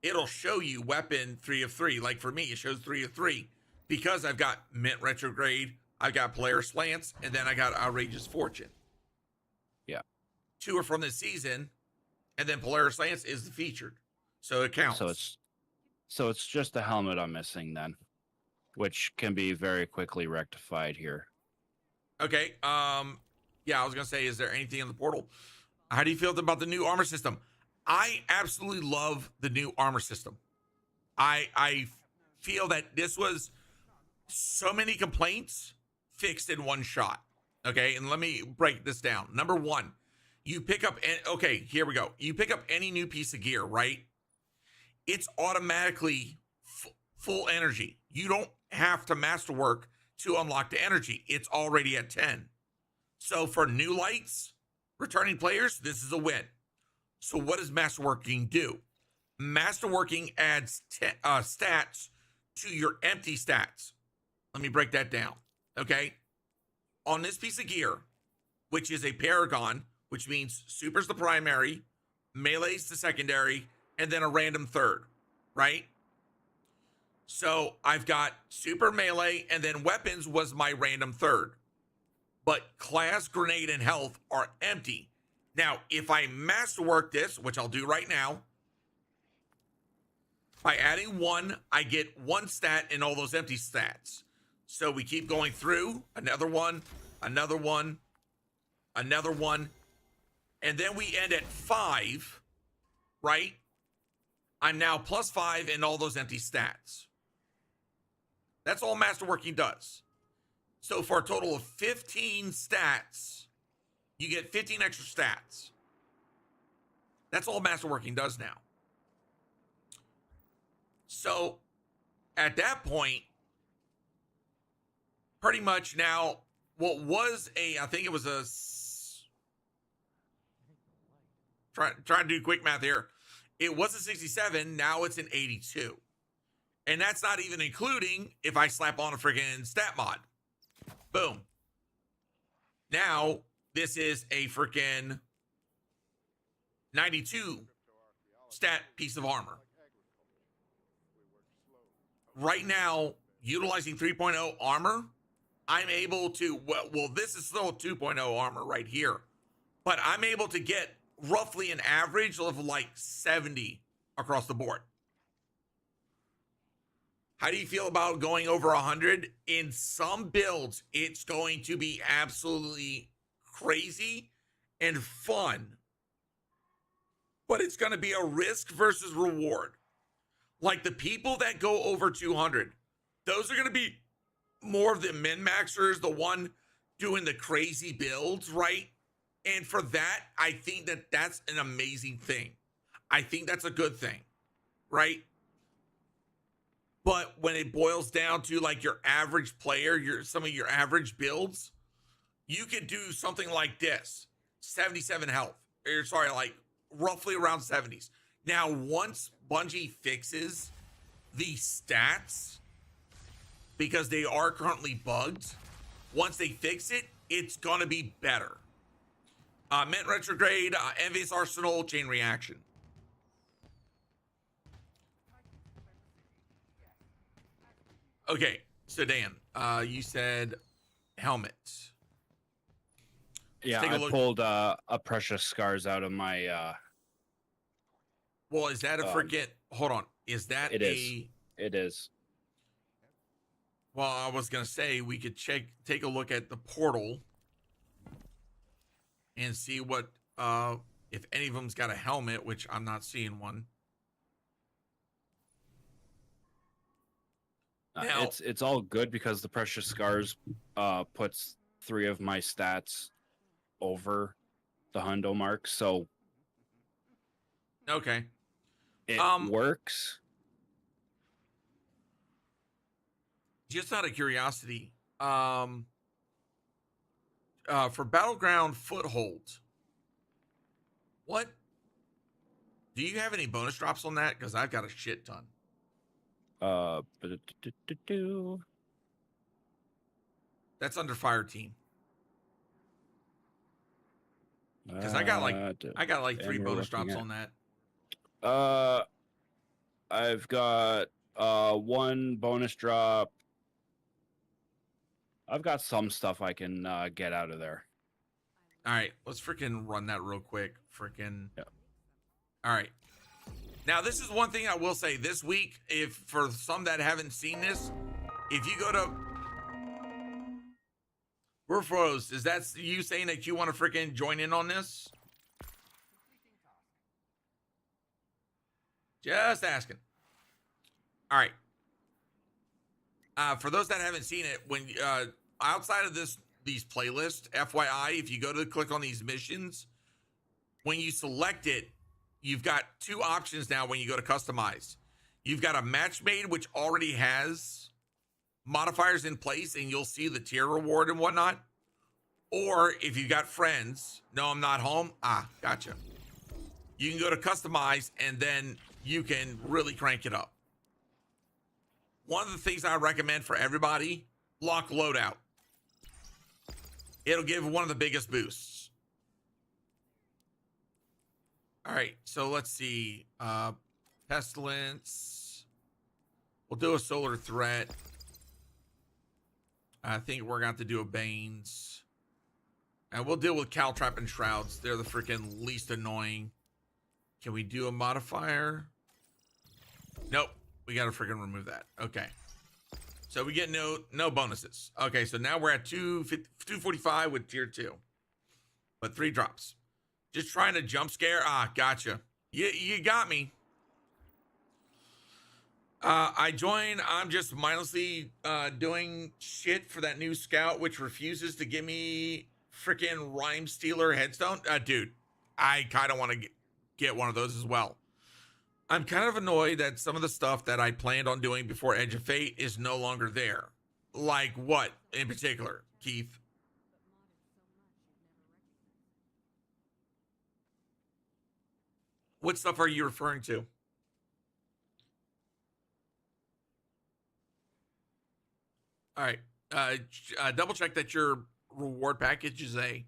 It'll show you weapon 3 of 3. Like for me, it shows 3 of 3 because I've got Mint Retrograde, I've got Polaris Lance, and then I got Outrageous Fortune. Yeah. 2 are from this season, and then Polaris Lance is the featured. So it counts. So it's just the helmet I'm missing then, which can be very quickly rectified here. Okay. Yeah, I was gonna say, is there anything in the portal? How do you feel about the new armor system? I absolutely love the new armor system. I feel that this was so many complaints fixed in one shot. Okay, and let me break this down. Number one, you pick up, okay, here we go. You pick up any new piece of gear, right? It's automatically full energy. You don't have to masterwork to unlock the energy. It's already at 10. So for new lights, returning players, this is a win. So what does masterworking do? Masterworking adds stats to your empty stats. Let me break that down. Okay. On this piece of gear, which is a paragon, which means super's the primary, melee's the secondary, and then a random third, right? So I've got super melee, and then weapons was my random third. But class, grenade, and health are empty. Now, if I masterwork this, which I'll do right now, by adding 1, I get 1 stat in all those empty stats. So we keep going through, another one, another one, another one, and then we end at 5, right? I'm now plus 5 in all those empty stats. That's all masterworking does. So for a total of 15 stats, you get 15 extra stats. That's all masterworking does now. So at that point, pretty much now, what was I think it was trying to do quick math here. It was a 67, now it's an 82. And that's not even including if I slap on a freaking stat mod. Boom. Now, this is a freaking 92 stat piece of armor. Right now, utilizing 3.0 armor, I'm able to, well, this is still a 2.0 armor right here, but I'm able to get roughly an average of like 70 across the board. How do you feel about going over 100? In some builds, it's going to be absolutely crazy and fun, but it's going to be a risk versus reward. Like the people that go over 200, those are going to be more of the min-maxers, the one doing the crazy builds, right? And for that, I think that that's an amazing thing. I think that's a good thing, right? But when it boils down to like your average player, some of your average builds, you can do something like this, 77 health, or sorry, like roughly around 70s. Now, once Bungie fixes the stats, because they are currently bugged, once they fix it, it's going to be better. Mint Retrograde, Envious Arsenal, Chain Reaction. Okay, so Dan, you said helmets. Yeah, I pulled a Precious Scars out of my... well, is that a forget? Hold on. Is that It is. Well, I was going to say we could take a look at the portal and see what, if any of them's got a helmet, which I'm not seeing one. Now, It's all good because the precious scars puts 3 of my stats over the hundo mark, so okay. it works. Just out of curiosity, for Battleground Foothold, what do you have any bonus drops on that? Because I've got a shit ton. That's under Fire Team. Because I got like 3 bonus drops on that. I've got 1 bonus drop. I've got some stuff I can get out of there. All right, let's freaking run that real quick. Freaking. Yeah. All right. Now, this is one thing I will say this week. If for some that haven't seen this, if you go to. We're froze. Is that you saying that you want to freaking join in on this? Just asking. All right. For those that haven't seen it, when outside of these playlists, FYI, if you go to click on these missions, when you select it, you've got 2 options now when you go to customize. You've got a match made, which already has modifiers in place, and you'll see the tier reward and whatnot. Or if you got friends, no, I'm not home. Gotcha. You can go to customize, and then you can really crank it up. One of the things I recommend for everybody, lock loadout. It'll give one of the biggest boosts. All right, so let's see. Pestilence. We'll do a solar threat. I think we're going to have to do a Banes. And we'll deal with Caltrap and Shrouds. They're the freaking least annoying. Can we do a modifier? Nope. We got to freaking remove that. Okay. So we get no bonuses. Okay, so now we're at 245 with tier 2. But 3 drops. Just trying to jump scare. Gotcha. You got me. I joined. I'm just mindlessly doing shit for that new scout, which refuses to give me freaking Rhyme Stealer headstone. Dude, I kind of want to get one of those as well. I'm kind of annoyed that some of the stuff that I planned on doing before Edge of Fate is no longer there. Like what in particular, Keith? What stuff are you referring to? All right. Double check that your reward package is I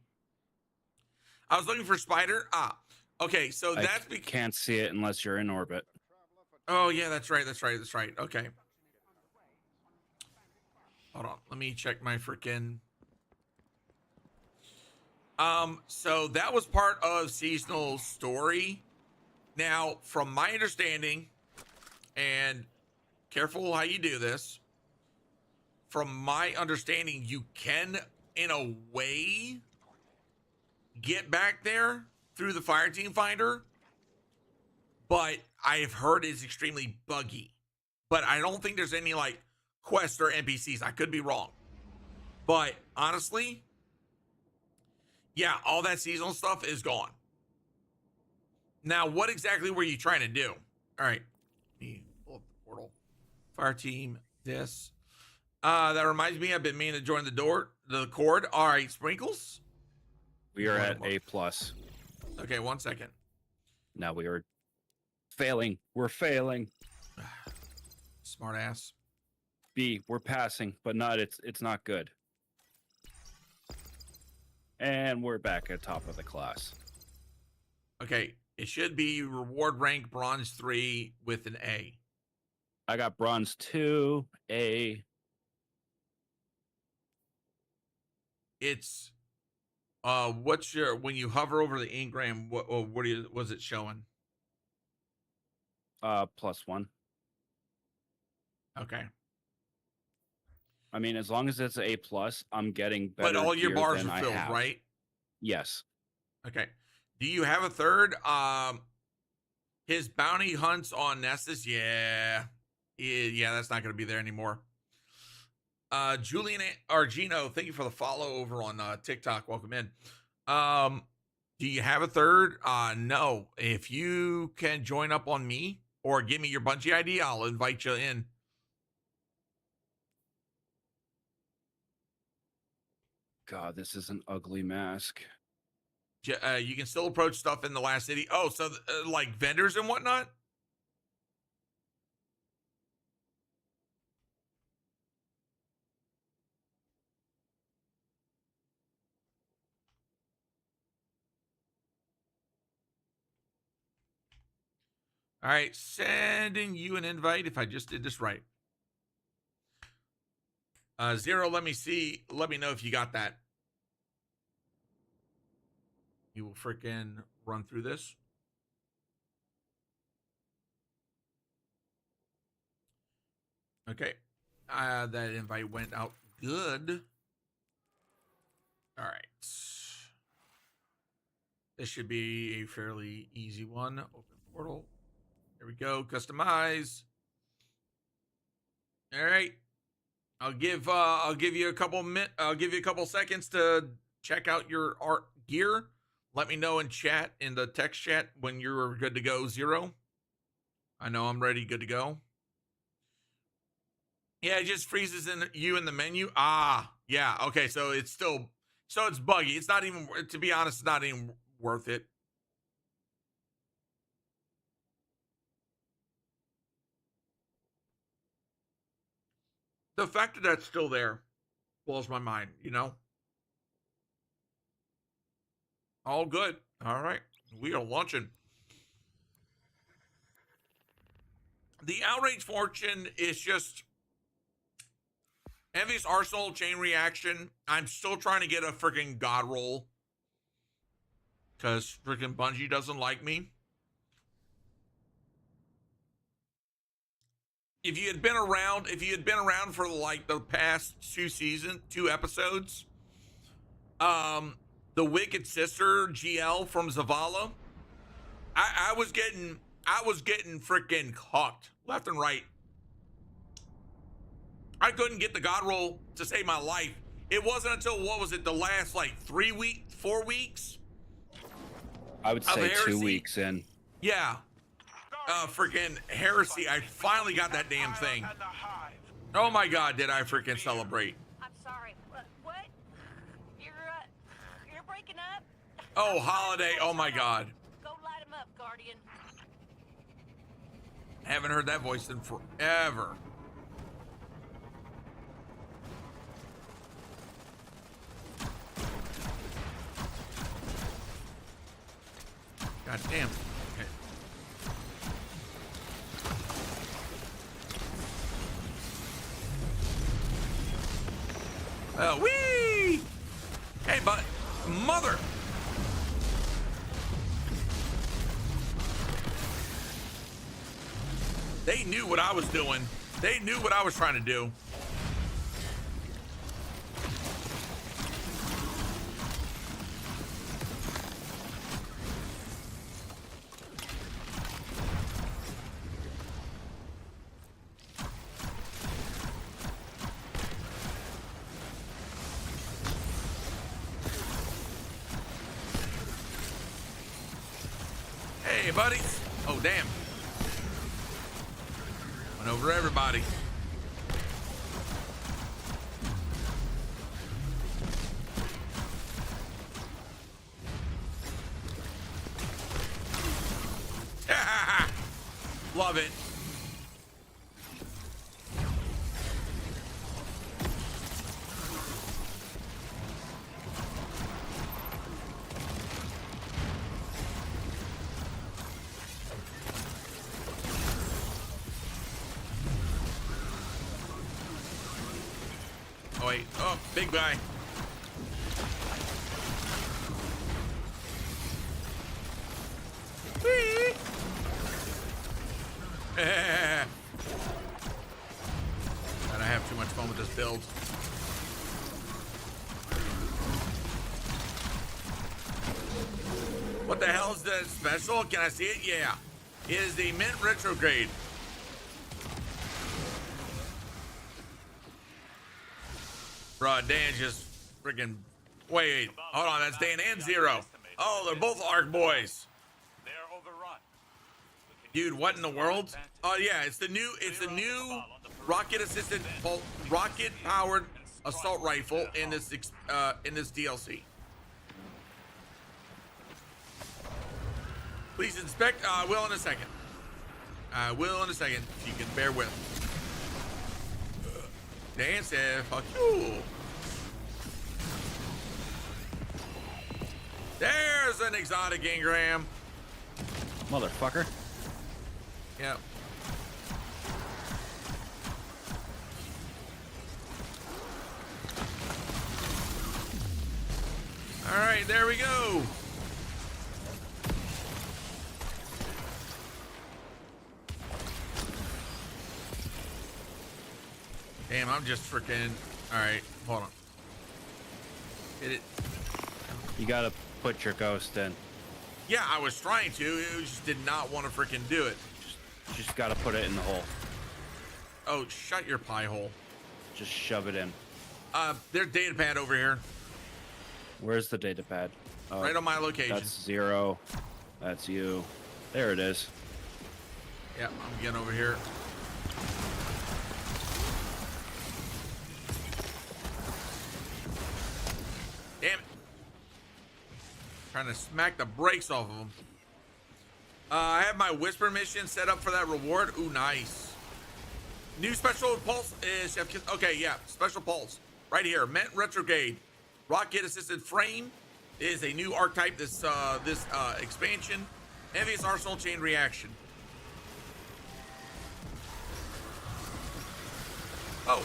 was looking for Spider. Okay, so that's because can't see it unless you're in orbit. Oh yeah, that's right. Okay. Hold on. Let me check my freaking. So that was part of seasonal story. Now, from my understanding, and careful how you do this. From my understanding, you can, in a way, get back there through the fire team finder, but I've heard it's extremely buggy. But I don't think there's any like quests or NPCs. I could be wrong. But honestly, yeah, all that seasonal stuff is gone. Now, what exactly were you trying to do? All right. Let me pull up the portal. Fire team, this. That reminds me, I've been meaning to join the cord. All right, Sprinkles. We are at A+. Okay, 1 second. Now we are failing. We're failing. Smart ass. B, we're passing, but it's not good. And we're back at top of the class. Okay, it should be reward rank bronze 3 with an A. I got bronze 2, A. It's what's your when you hover over the engram, what was it showing? +1. Okay. I mean, as long as it's A+, I'm getting better. But all your gear bars than are filled, I have. right? Yes. Okay. Do you have a third? His bounty hunts on Nessus. Yeah, that's not going to be there anymore. Julian Argino, thank you for the follow over on TikTok. Welcome in. Do you have a third? No. If you can join up on me or give me your Bungie ID, I'll invite you in. God, this is an ugly mask. You can still approach stuff in the last city. Oh, so like vendors and whatnot? All right, sending you an invite if I just did this right. Zero, let me see. Let me know if you got that. You will freaking run through this. Okay. That invite went out good. All right. This should be a fairly easy one. Open portal. There we go. Customize. All right. I'll give you a couple seconds to check out your art gear. Let me know in chat, in the text chat, when you're good to go, Zero. I know I'm ready, good to go. Yeah, it just freezes in the menu. Yeah. Okay, so it's buggy. It's not even, to be honest, it's not even worth it. The fact that that's still there blows my mind, you know? All good. All right. We are launching. The outrage fortune is just Envious Arsenal chain reaction. I'm still trying to get a freaking god roll because freaking Bungie doesn't like me. If you had been around for like the past two episodes, the Wicked Sister GL from Zavala, I was getting freaking cucked left and right. I couldn't get the god roll to save my life. It wasn't until, what was it, the last like 4 weeks? I would say 2 weeks in. Yeah. Freaking heresy. I finally got that damn thing. Oh my god, did I freaking celebrate. I'm sorry. What? You're breaking up? Oh, holiday. Oh my god. Go light him up, Guardian. Haven't heard that voice in forever. God damn. Okay. Whee! Hey, but mother. They knew what I was doing. They knew what I was trying to do. Hey, buddy. Oh, damn. Went over everybody. Love it. Oh, wait. Oh, big guy. Whee! God, I have too much fun with this build. What the hell is that special? Can I see it? Yeah. It is the Mint Retrograde. Bro, Dan just freaking. Wait, hold on. That's Dan and Zero. Oh, they're both ARC boys. They're overrun. Dude, what in the world? Oh yeah, it's the new rocket-assisted, rocket-powered assault rifle in this DLC. Please inspect. I will in a second. I will in a second. If you can bear with. Dan said, "Fuck you." There's an exotic engram. Motherfucker. Yeah. All right, there we go. Damn, I'm just freaking. All right, hold on. Hit it. You gotta put your ghost in. Yeah, I was trying to. It just did not want to freaking do it. Just gotta put it in the hole. Oh, shut your pie hole. Just shove it in. There's data pad over here, Where's the data pad? Oh, right on my location. that's Zero. That's you. There it is. Yeah, I'm getting over here. Damn it. Trying to smack the brakes off of them. I have my whisper mission set up for that reward. Ooh, nice. New special pulse is okay. Yeah, special pulse right here. Ment retrograde, rocket assisted frame is a new archetype. This expansion, envious arsenal chain reaction. Oh.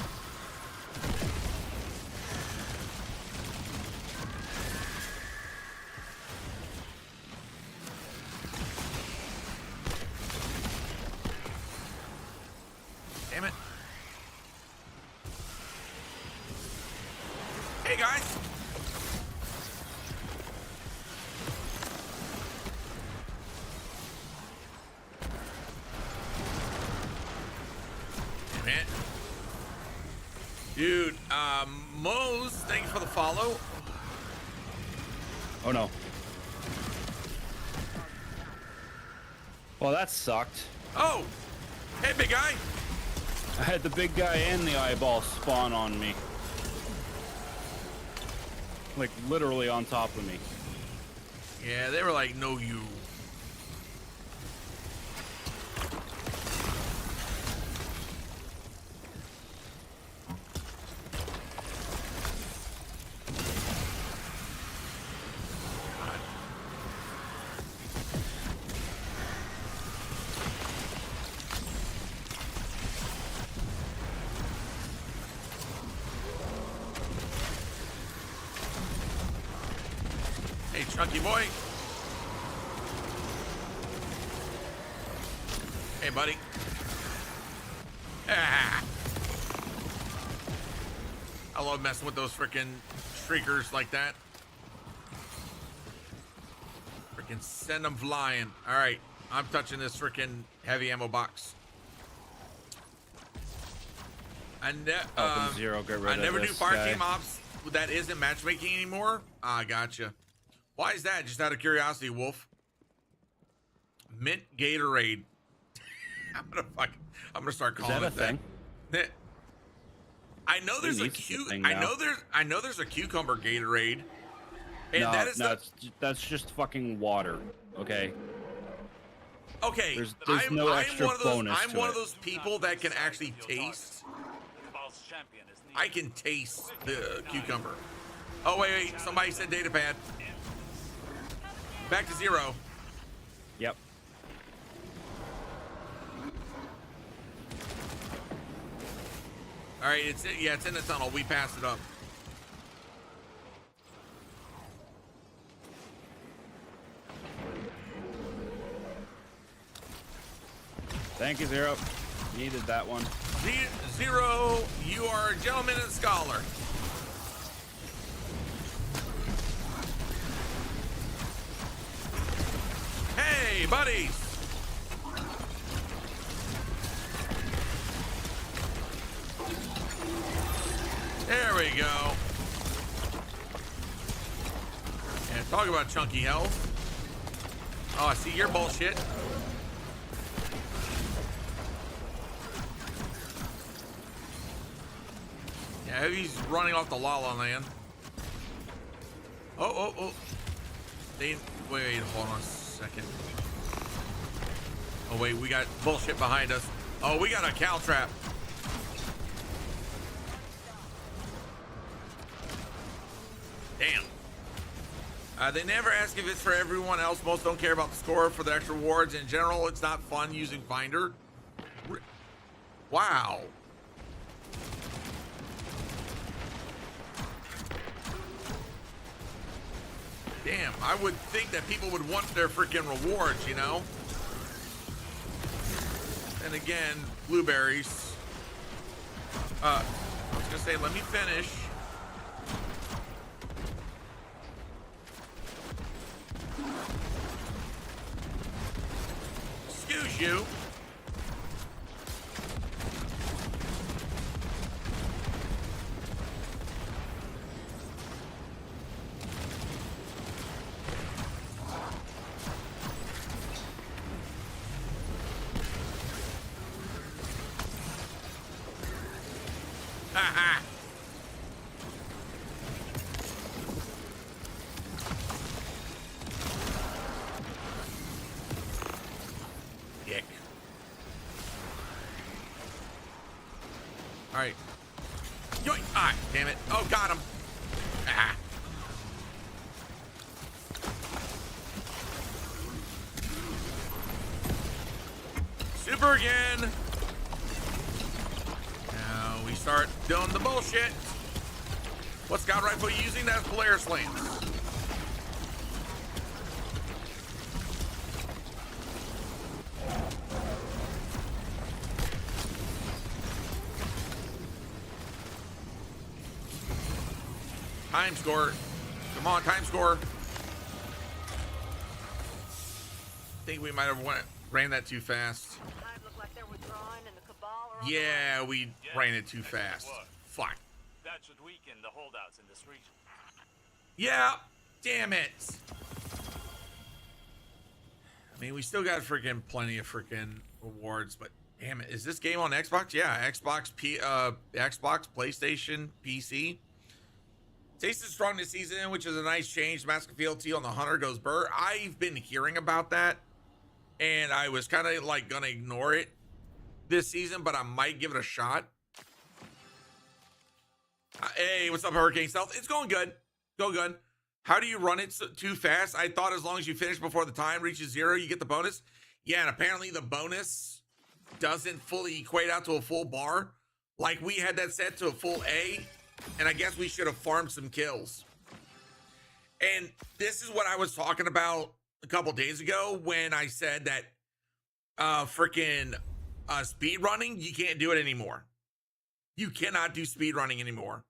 Damn it. Hey guys. Damn it. Dude, Mose, thanks for the follow. Oh no. Well, that sucked. Oh, hey big guy. I had the big guy and the eyeball spawn on me. Like literally on top of me. Yeah, they were like, no you. Hey, chunky boy. Hey, buddy. Ah. I love messing with those freaking shriekers like that. Freaking send them flying. All right, I'm touching this freaking heavy ammo box. Zero, get rid I of never do this fire guy. team ops that isn't matchmaking anymore. Ah, gotcha. Why is that? Just out of curiosity, Wolf. Mint Gatorade. I'm gonna start Is calling that a it thing? that. I know there's a needs a thing I now? know there's a cucumber Gatorade. And No, that is that's just fucking water. Okay. okay. there's I'm, no I'm extra one of those. bonus I'm to one it. of those people that can actually taste. False champion is needed. I can taste the cucumber. Oh wait, somebody said data pad. Back to zero. Yep. All right, it's in the tunnel. We passed it up. Thank you, Zero. Needed that one. Zero, you are a gentleman and scholar. Hey, buddies. There we we go. Yeah, talk about chunky health. Oh, I see your bullshit. Yeah, Heavy's running off the La-La Land. Oh. Wait, hold on a second. Oh, wait, we got bullshit behind us. Oh, we got a cow trap. Damn. They never ask if it's for everyone else. Most don't care about the score for the extra rewards. In general, it's not fun using Finder. Wow. Damn, I would think that people would want their freaking rewards, you know? And again, blueberries. I was gonna say, let me finish. Excuse you. Haha. Dick. All right. Yoink. Ah, damn it. Oh, got him. Ah. Super again. Now we start doing the bullshit. What's Scout Rifle using? That's Polaris Lance. Time score. Come on, time score. I think we might have ran that too fast. Looked like they're withdrawing and the Cabal are on the Yeah, we ran it too fast. Fuck. That should weaken the holdouts in this region. Yeah, damn it. I mean, we still got freaking plenty of freaking rewards, but damn it. Is this game on Xbox? Yeah, Xbox, Xbox, PlayStation, PC. Taste is strong this season, which is a nice change. Mask of Fealty on the Hunter goes burr. I've been hearing about that, and I was kind of like gonna ignore it this season, but I might give it a shot. Hey, what's up, Hurricane Stealth? It's going good. Go good. How do you run it too fast? I thought as long as you finish before the time reaches 0, you get the bonus. Yeah, and apparently the bonus doesn't fully equate out to a full bar. Like, we had that set to a full A, and I guess we should have farmed some kills. And this is what I was talking about a couple days ago when I said that freaking speed running, you can't do it anymore. You cannot do speed running anymore.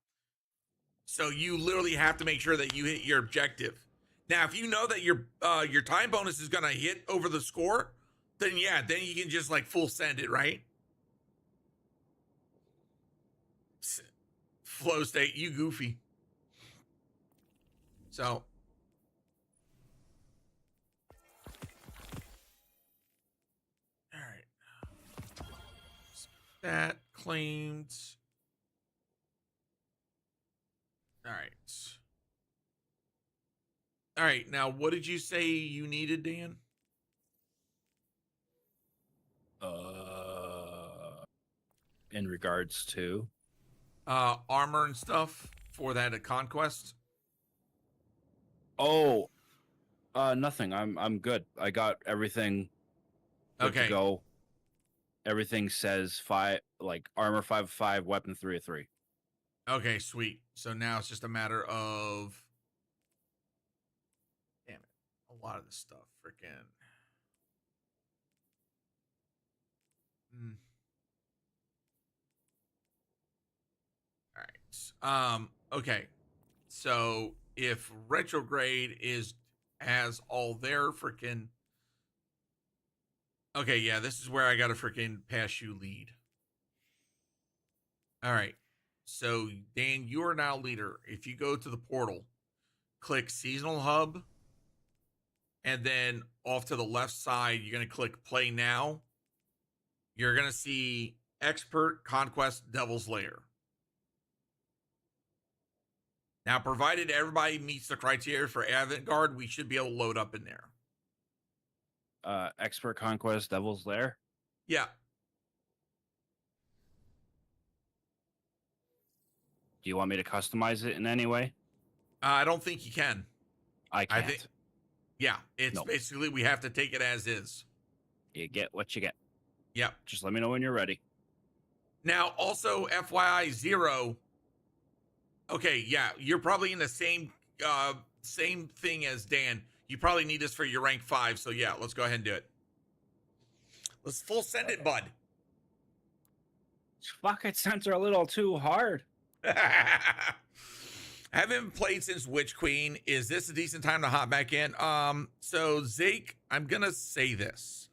So you literally have to make sure that you hit your objective. Now, if you know that your time bonus is gonna hit over the score, then yeah, then you can just like full send it, right? Flow state, you goofy. So all right. That claimed. All right. All right. Now, what did you say you needed, Dan? In regards to Armor and stuff for that conquest. Oh, nothing. I'm good. I got everything good to go. Everything says 5, like armor 5/5, weapon 3/3. Okay, sweet. So now it's just a matter of, damn it, a lot of this stuff freaking. All right. Okay. So if retrograde has all their freaking. Okay, yeah, this is where I gotta freaking pass you lead. All right. So Dan, you are now leader. If you go to the portal, click seasonal hub, and then off to the left side, you're going to click play now. You're going to see expert, conquest, devil's lair. Now, provided everybody meets the criteria for avant-garde, we should be able to load up in there. Expert, conquest, devil's lair. Yeah. Do you want me to customize it in any way? I don't think you can. I can't. Yeah, it's basically we have to take it as is. You get what you get. Yep. Just let me know when you're ready. Now, also, FYI, Zero. Okay, yeah, you're probably in the same thing as Dan. You probably need this for your rank 5, so yeah, let's go ahead and do it. Let's full send it, bud. Fuck, it sends her a little too hard. Haven't played since Witch Queen. Is this a decent time to hop back in? So Zeke, I'm gonna say this.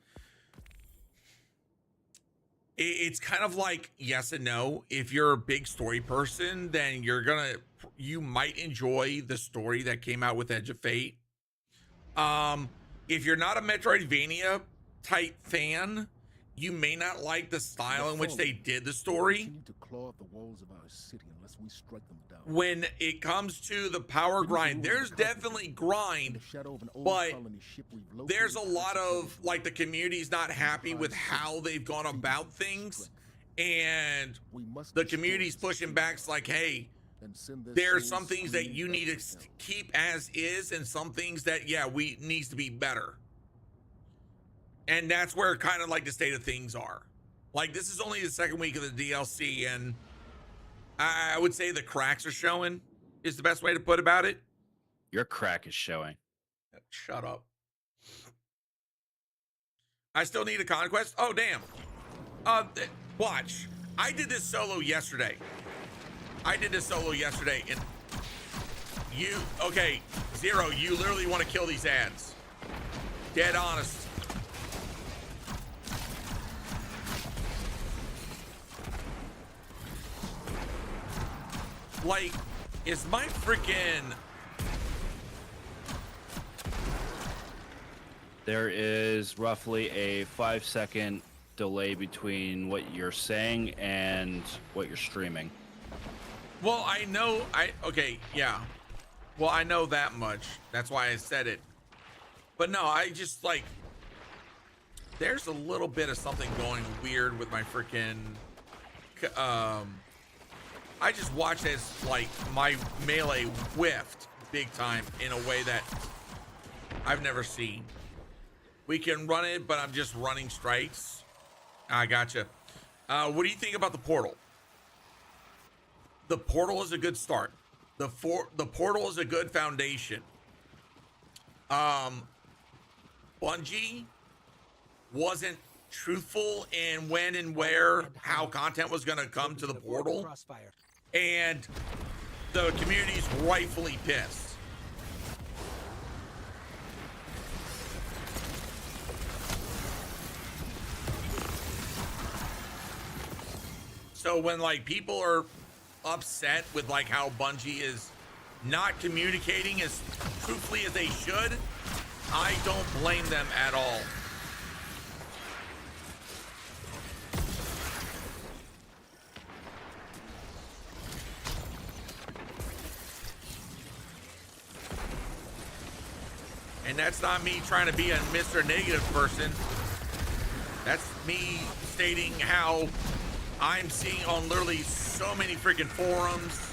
It's kind of like yes and no. If you're a big story person, then you might enjoy the story that came out with Edge of Fate. If you're not a Metroidvania type fan, you may not like the style in which they did the story. When it comes to the power grind, there's definitely grind, but there's a lot of, like, the community's not happy with how they've gone about things, and the community's pushing back. It's like, hey, there's some things that you need to keep as is, and some things that, yeah, needs to be better. And that's where kind of like the state of things are. Like, this is only the second week of the DLC, and I would say the cracks are showing is the best way to put about it. Your crack is showing. Shut up. I still need a conquest. Oh, damn. Watch. I did this solo yesterday. And okay, Zero, you literally want to kill these ads. Dead honest. Like, is my freaking... There is roughly a 5-second delay between what you're saying and what you're streaming. Well, I know, okay, yeah. Well, I know that much. That's why I said it. But no, I just, like, there's a little bit of something going weird with my freaking, I just watched as, like, my melee whiffed big time in a way that I've never seen. We can run it, but I'm just running strikes. I gotcha. What do you think about the portal? The portal is a good start. The portal is a good foundation. Bungie wasn't truthful in when and where, how content was going to come to the portal. And the community's rightfully pissed. So when, like, people are upset with, like, how Bungie is not communicating as truthfully as they should, I don't blame them at all. And that's not me trying to be a Mr. Negative person. That's me stating how I'm seeing on literally so many freaking forums,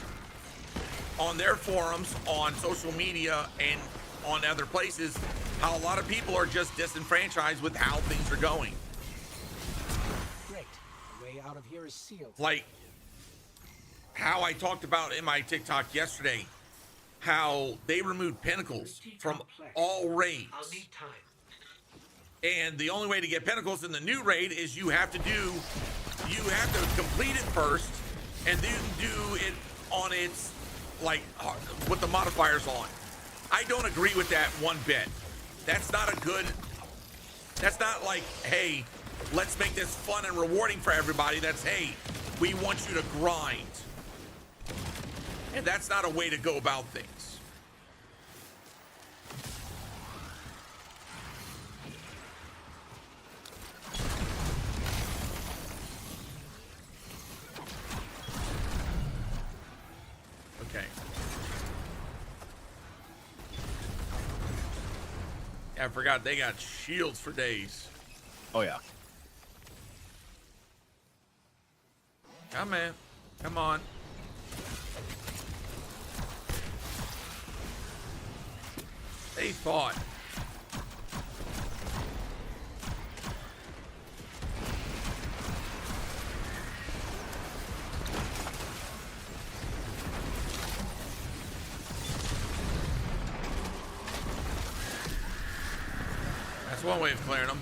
on their forums, on social media, and on other places, how a lot of people are just disenfranchised with how things are going. Great. The way out of here is sealed. Like how I talked about in my TikTok yesterday, how they removed Pinnacles from all raids. I'll need time. And the only way to get Pinnacles in the new raid is you have to complete it first, and then do it on its, like, with the modifiers on. I don't agree with that one bit. That's not like, hey, let's make this fun and rewarding for everybody. That's, hey, we want you to grind. And that's not a way to go about things. Okay. Yeah, I forgot they got shields for days. Oh yeah. Come on. Come on. They fought. That's one way of clearing them.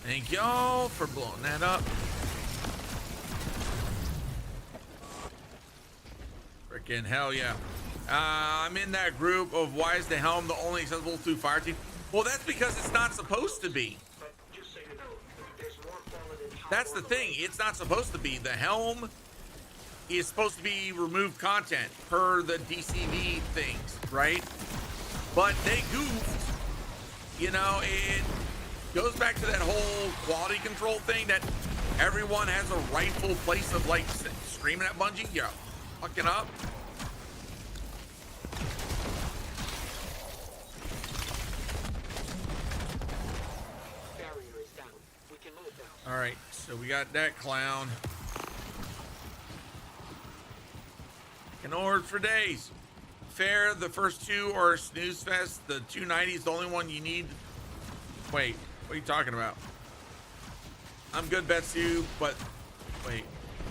Thank y'all for blowing that up. Freaking hell yeah. I'm in that group of why is the helm the only accessible to fire team? Well, that's because it's not supposed to be. That's the thing. It's not supposed to be. The helm is supposed to be removed content per the DCV things, right? But they goofed. You know, it goes back to that whole quality control thing that everyone has a rightful place of like screaming at Bungie. Yeah, fucking up. Barrier is down. We can move now. All right, so we got that clown. Taking orders for days. Fair, the first two are snooze fest. The 290 is the only one you need. Wait, what are you talking about? I'm good, Betsu, but wait,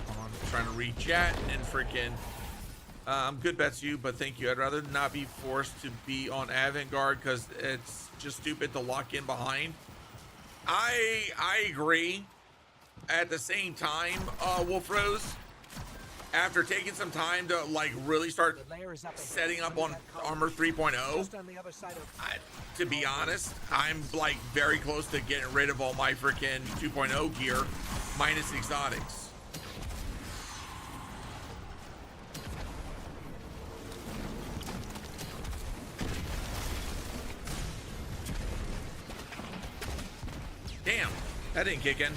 hold on, I'm trying to read chat and freaking. I'm good, Betsu, but thank you. I'd rather not be forced to be on avant-garde because it's just stupid to lock in behind. I agree. At the same time, Wolf Rose, after taking some time to like really start setting up on Armor 3.0, Just on the other side of to be honest, I'm like very close to getting rid of all my freaking 2.0 gear minus exotics. Damn, that didn't kick in.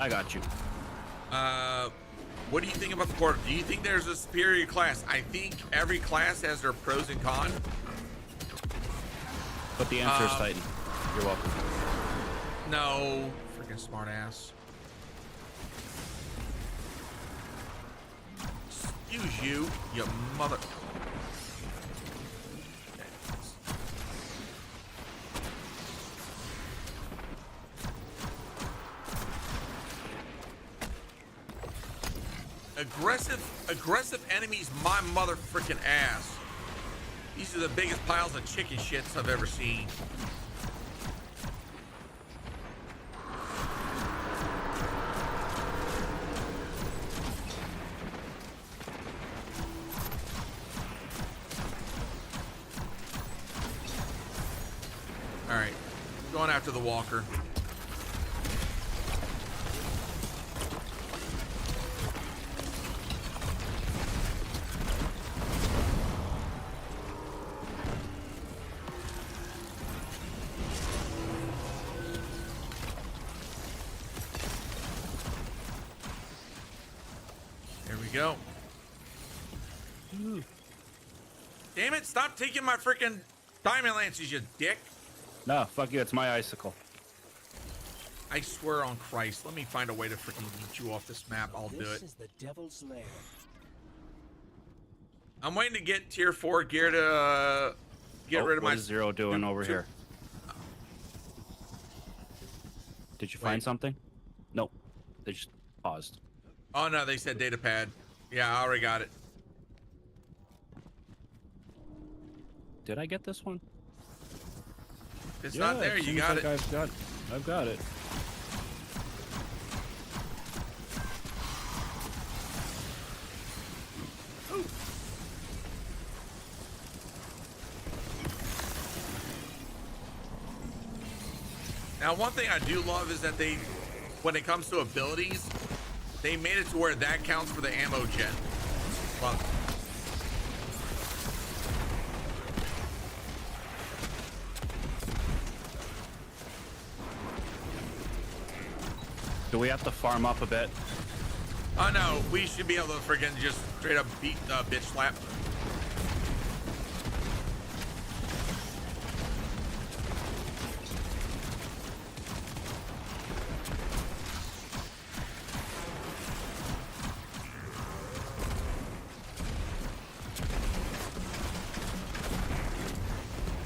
I got you. What do you think about the quarter? Do you think there's a superior class? I think every class has their pros and cons. But the answer is Titan. You're welcome. No, freaking smart ass. Excuse you, you mother. Aggressive enemies, my mother freaking ass. These are the biggest piles of chicken shits I've ever seen. All right, going after the walker. Go. Damn it, stop taking my freaking diamond lances, you dick. No, fuck you, it's my icicle. I swear on Christ, let me find a way to freaking get you off this map. I'll do it. This is the devil's lair. I'm waiting to get tier 4 gear to get rid of my... What is Zero doing over here? Did you find something? Nope. They just paused. Oh no, they said data pad. Yeah, I already got it. Did I get this one? If it's not there, you got it. I've got it. Now, one thing I do love is that they, when it comes to abilities, they made it to where that counts for the ammo gen. Love it. Do we have to farm up a bit? Oh no, we should be able to freaking just straight up beat bitch slap.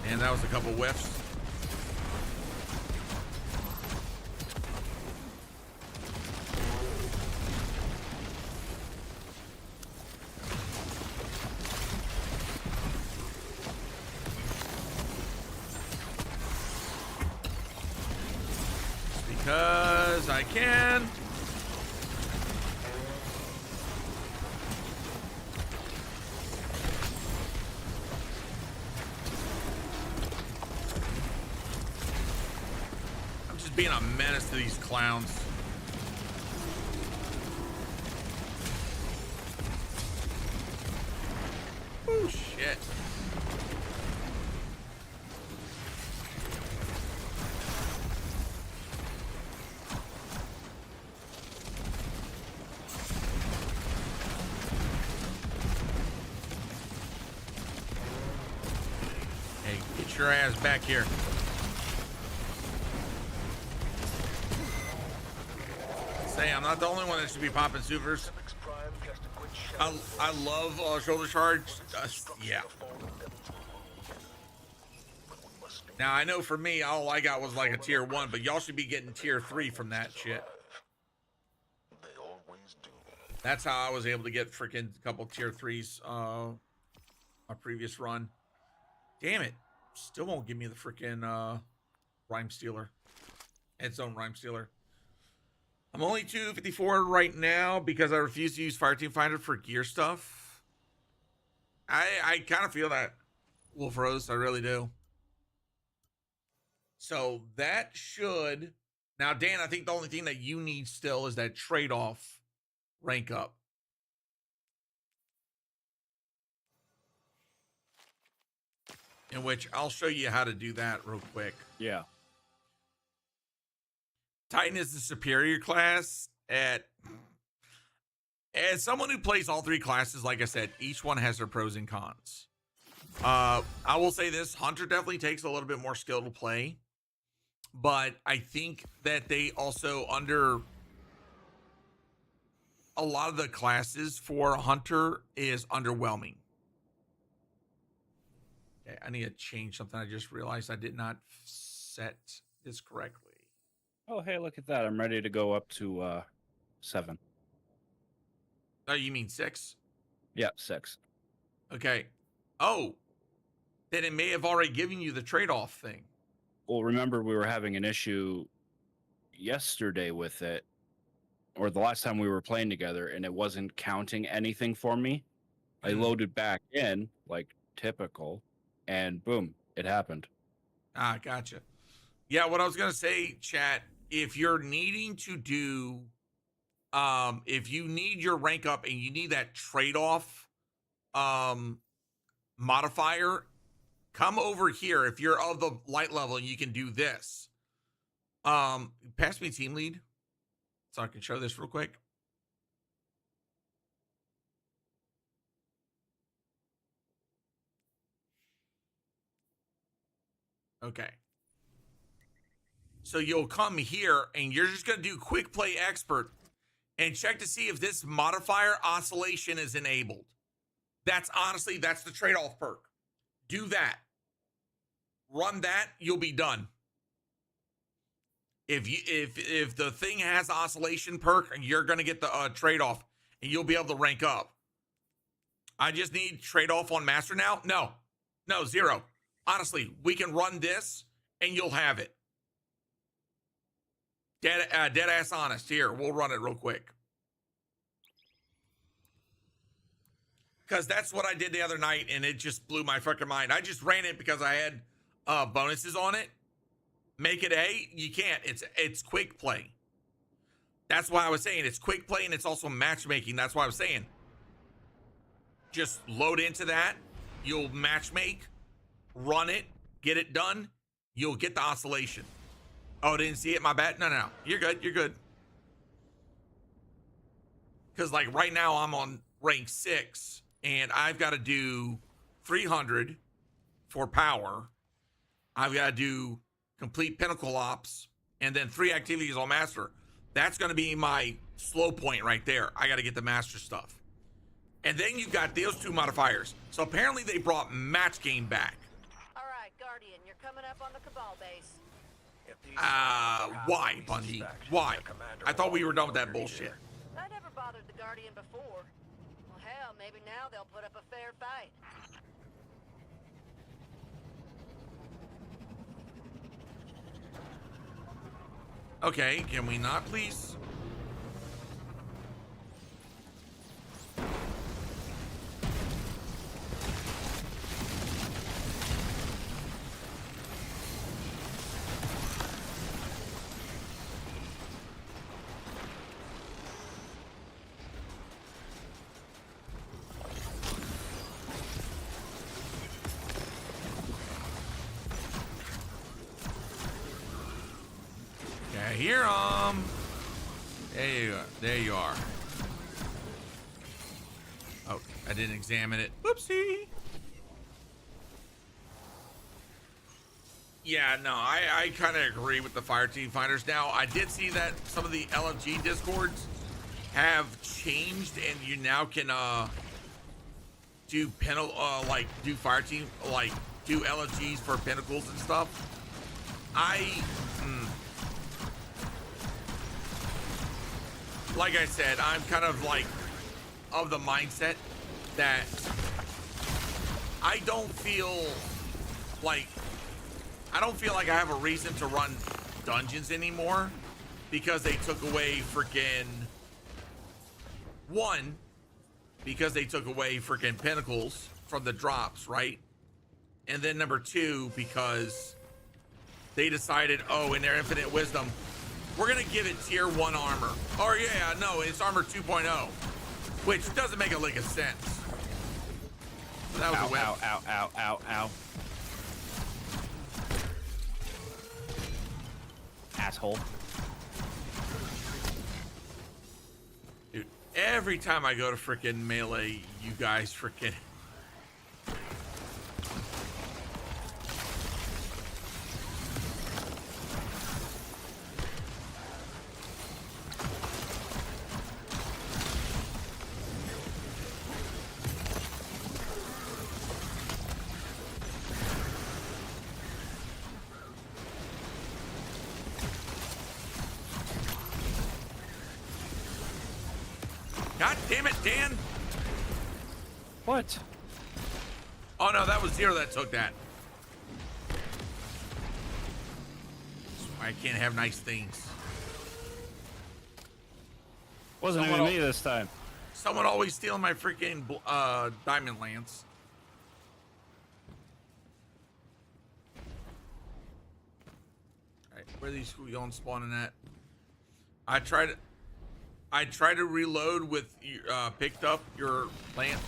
And that was a couple whiffs. Because I can. I'm just being a menace to these clowns. Oh shit. Your ass back here. Say, I'm not the only one that should be popping supers. I love shoulder charge. Yeah. Now I know for me, all I got was like a tier 1, but y'all should be getting tier 3 from that shit. That's how I was able to get freaking couple tier 3s a previous run. Damn it. Still won't give me the freaking rhyme stealer. Its own rhyme stealer. I'm only 254 right now because I refuse to use Fireteam Finder for gear stuff. I kind of feel that, Wolf Rose. I really do. So that should... Now, Dan, I think the only thing that you need still is that trade-off rank up. In which I'll show you how to do that real quick. Yeah. Titan is the superior class as someone who plays all 3 classes. Like I said, each one has their pros and cons. I will say this: Hunter definitely takes a little bit more skill to play, but I think that they also under a lot of the classes for Hunter is underwhelming. Okay, I need to change something. I just realized I did not set this correctly. Oh, hey, look at that. I'm ready to go up to 7. Oh, you mean 6? Yeah, 6. Okay. Oh, then it may have already given you the trade-off thing. Well, remember we were having an issue yesterday with it, or the last time we were playing together, and it wasn't counting anything for me. I loaded back in, like typical, and boom, it happened. Ah, gotcha. Yeah, what I was going to say, chat, if you're needing to do, if you need your rank up and you need that trade-off modifier, come over here. If you're of the light level and you can do this. Pass me team lead so I can show this real quick. Okay. So you'll come here and you're just going to do quick play expert and check to see if this modifier oscillation is enabled. That's honestly, that's the trade-off perk. Do that. Run that, you'll be done. If the thing has oscillation perk, you're going to get the trade-off and you'll be able to rank up. I just need trade-off on master now? No, 0. Honestly, we can run this and you'll have it. Dead ass honest. Here, we'll run it real quick. Because that's what I did the other night and it just blew my fucking mind. I just ran it because I had bonuses on it. Make it A? You can't. It's quick play. That's why I was saying it's quick play and it's also matchmaking. That's why I was saying. Just load into that. You'll matchmake, run it, get it done. You'll get the oscillation. Oh, didn't see it? My bad. No. You're good. You're good. Because like right now I'm on rank 6 and I've got to do 300 for power. I've got to do complete Pinnacle ops and then 3 activities on master. That's going to be my slow point right there. I got to get the master stuff. And then you've got those 2 modifiers. So apparently they brought match game back. All right, Guardian, you're coming up on the Cabal base. Why, Bundy? Why? I thought we were done with that bullshit. I never bothered the Guardian before. Well, hell, maybe now they'll put up a fair fight. Okay, can we not, please? I hear 'em. There you are. Oh, I didn't examine it. Whoopsie. Yeah, no, I kind of agree with the fire team finders. Now, I did see that some of the LFG discords have changed, and you now can do do fire team, like do LFGs for pinnacles and stuff. Like I said, I'm kind of like of the mindset that I don't feel like I have a reason to run dungeons anymore because they took away freaking pinnacles from the drops, right? And then number 2, because they decided, oh, in their infinite wisdom, we're gonna give it tier 1 armor. Or yeah, no, it's armor 2.0, which doesn't make a lick of sense. So that was a win. Ow. Asshole. Dude, every time I go to freaking melee, you guys freaking... God damn it, Dan! What? Oh no, that was Zero that took that. I can't have nice things. Wasn't even me this time. Someone always stealing my freaking diamond lance. Alright, where are these squeon spawning at? I tried to reload with picked up your lance.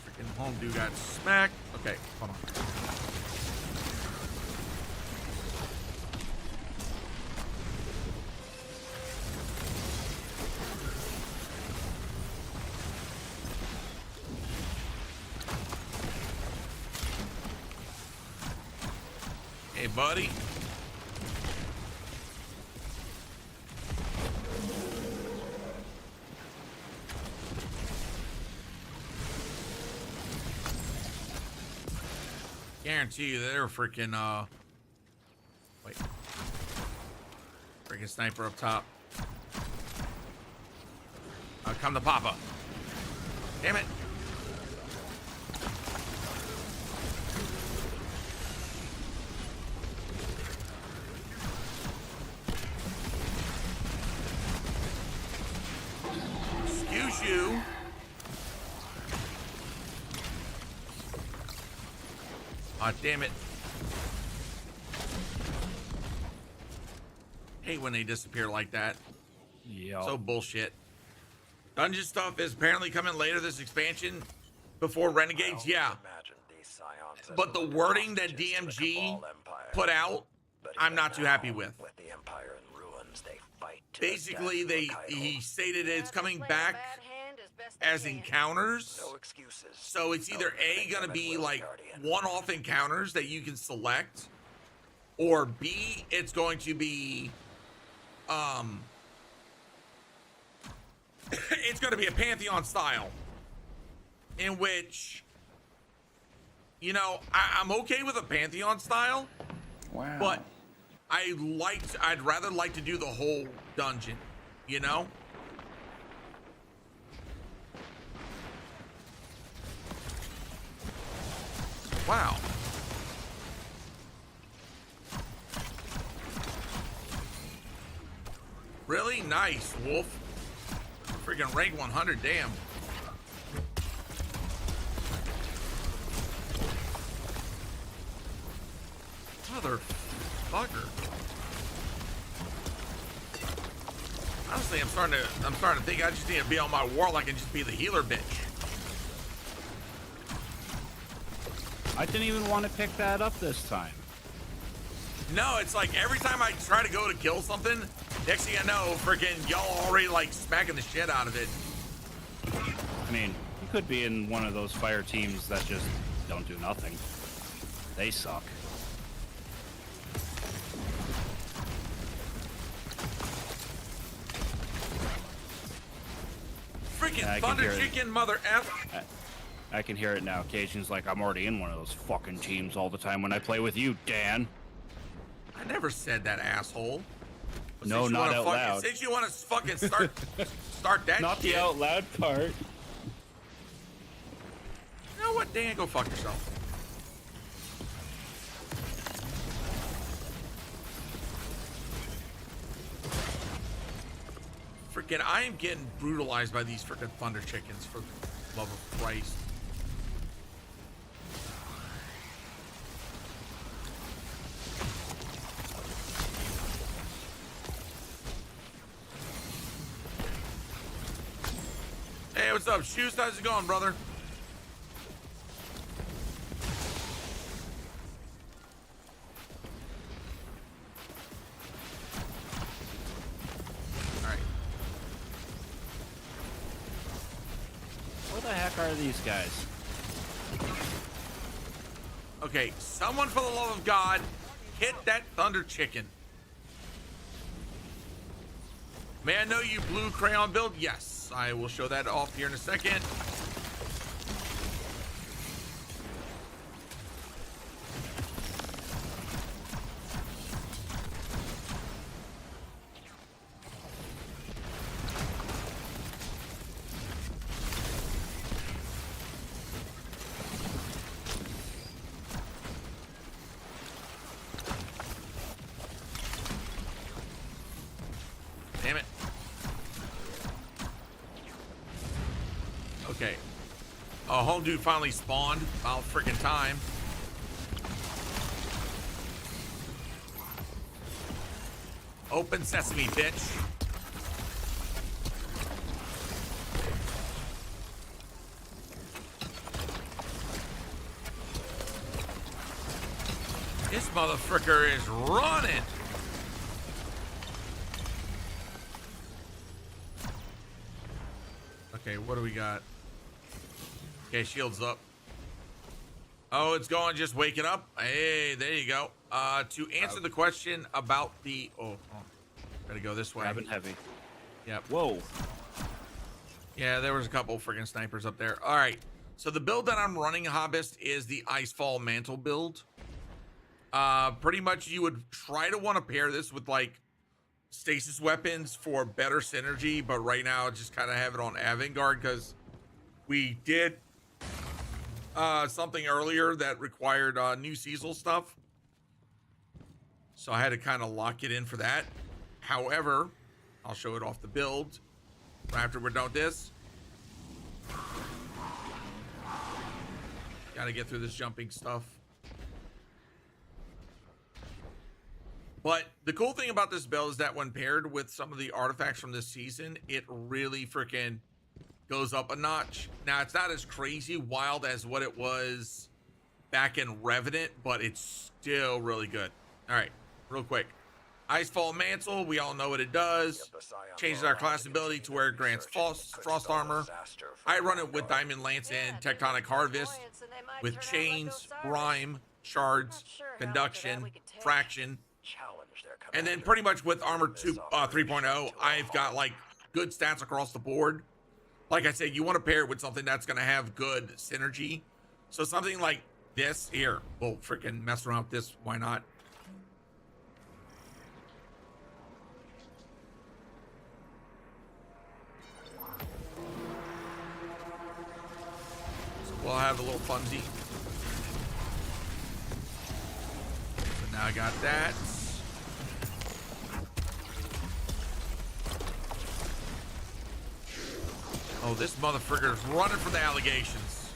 Freaking home dude got smacked. Okay, hold on. Hey, buddy. Guarantee you they're freaking, wait. Freaking sniper up top. Come to Papa. Damn it. shoe. Aw, damn it. Hate when they disappear like that. Yeah. So bullshit. Dungeon stuff is apparently coming later this expansion before Renegades. Yeah. But the wording that DMG put out, I'm not too happy with. the Empire in ruins, they fight to Basically, the death for he Pinnacle. stated it's coming Play a back bad hand as best they as can. encounters. No excuses. So it's either A, gonna be like one-off encounters that you can select, or B, it's going to be it's going to be a Pantheon style, in which, you know, I'm okay with a Pantheon style, Wow. but I'd rather like to do the whole dungeon, you know? Wow. Really nice, Wolf. Freaking rank 100, damn. Motherfucker. Honestly, I'm starting to think I just need to be on my warlock and just be the healer bitch. I didn't even want to pick that up this time. No, it's like every time I try to go to kill something, next thing I know, freaking y'all already like smacking the shit out of it. I mean, you could be in one of those fire teams that just don't do nothing. They suck. Freaking Yeah, I can Thunder hear it. Chicken mother F. I can hear it now. Cajun's like, I'm already in one of those fucking teams all the time when I play with you, Dan. I never said that, asshole. But No, since you not wanna out fucking- loud. Since you want to fucking start that Not shit. the out loud part. You know what, Dan? Go fuck yourself. Freaking, I am getting brutalized by these freaking Thunder Chickens, for the love of Christ. Hey, what's up, Shoes? How's it going, brother? All right. Where the heck are these guys? Okay, someone for the love of God, hit that Thunder Chicken. May I know you blue crayon build? Yes, I will show that off here in a second. Damn it. Okay. Home dude finally spawned. About freaking time. Open sesame, bitch. This motherfucker is running. Okay, what do we got? Okay, shields up. Oh, it's going, just waking up. Hey, there you go. To answer the question about the... Oh, gotta go this way. Grabbing heavy. Yep. Whoa. Yeah, there was a couple freaking snipers up there. All right. So the build that I'm running, Hobbist, is the Icefall Mantle build. Pretty much you would try to want to pair this with like stasis weapons for better synergy, but right now just kind of have it on Avangard because we did something earlier that required new Cecil stuff. So I had to kind of lock it in for that. However, I'll show it off the build right after we're done with this. Gotta get through this jumping stuff. But the cool thing about this build is that when paired with some of the artifacts from this season, it really freaking goes up a notch. Now, it's not as crazy wild as what it was back in Revenant, but it's still really good. All right, real quick. Icefall Mantle, we all know what it does. Changes our class ability to where it grants frost armor. I run it with Diamond Lance and Tectonic Harvest with chains, rhyme, shards, conduction, fraction. And then pretty much with Armor 3.0, I've got like good stats across the board. Like I said, you want to pair it with something that's going to have good synergy. So something like this here, we'll freaking mess around with this. Why not? So we'll have a little funsy. So now I got that. Oh, this motherfucker is running from the allegations.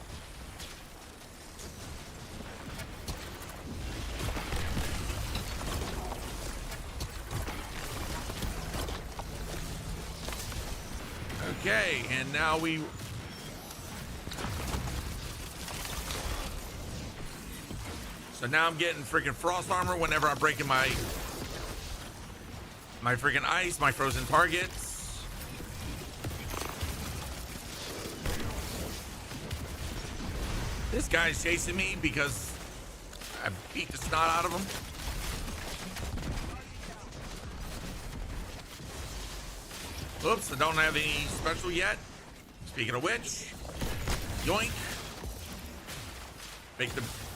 Okay, and now we... So now I'm getting freaking frost armor whenever I'm breaking my freaking ice, my frozen targets. This guy's chasing me because I beat the snot out of him. Oops, I don't have any special yet. Speaking of which, yoink.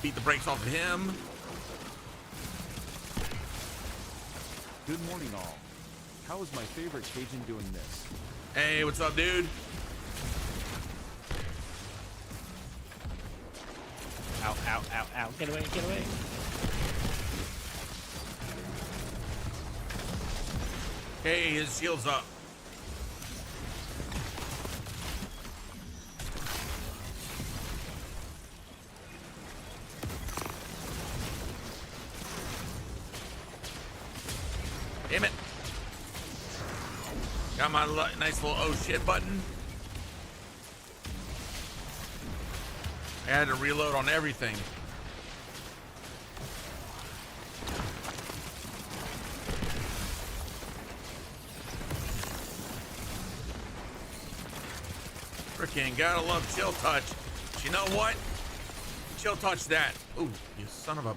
Beat the brakes off of him. Good morning, all. How is my favorite Cajun doing this? Hey, what's up, dude? Ow, ow, ow, ow. Get away, get away. Hey, his shield's up. Damn it. Got my nice little oh shit button. I had to reload on everything. Freaking gotta love chill touch. But you know what? Chill touch that. Ooh, you son of a...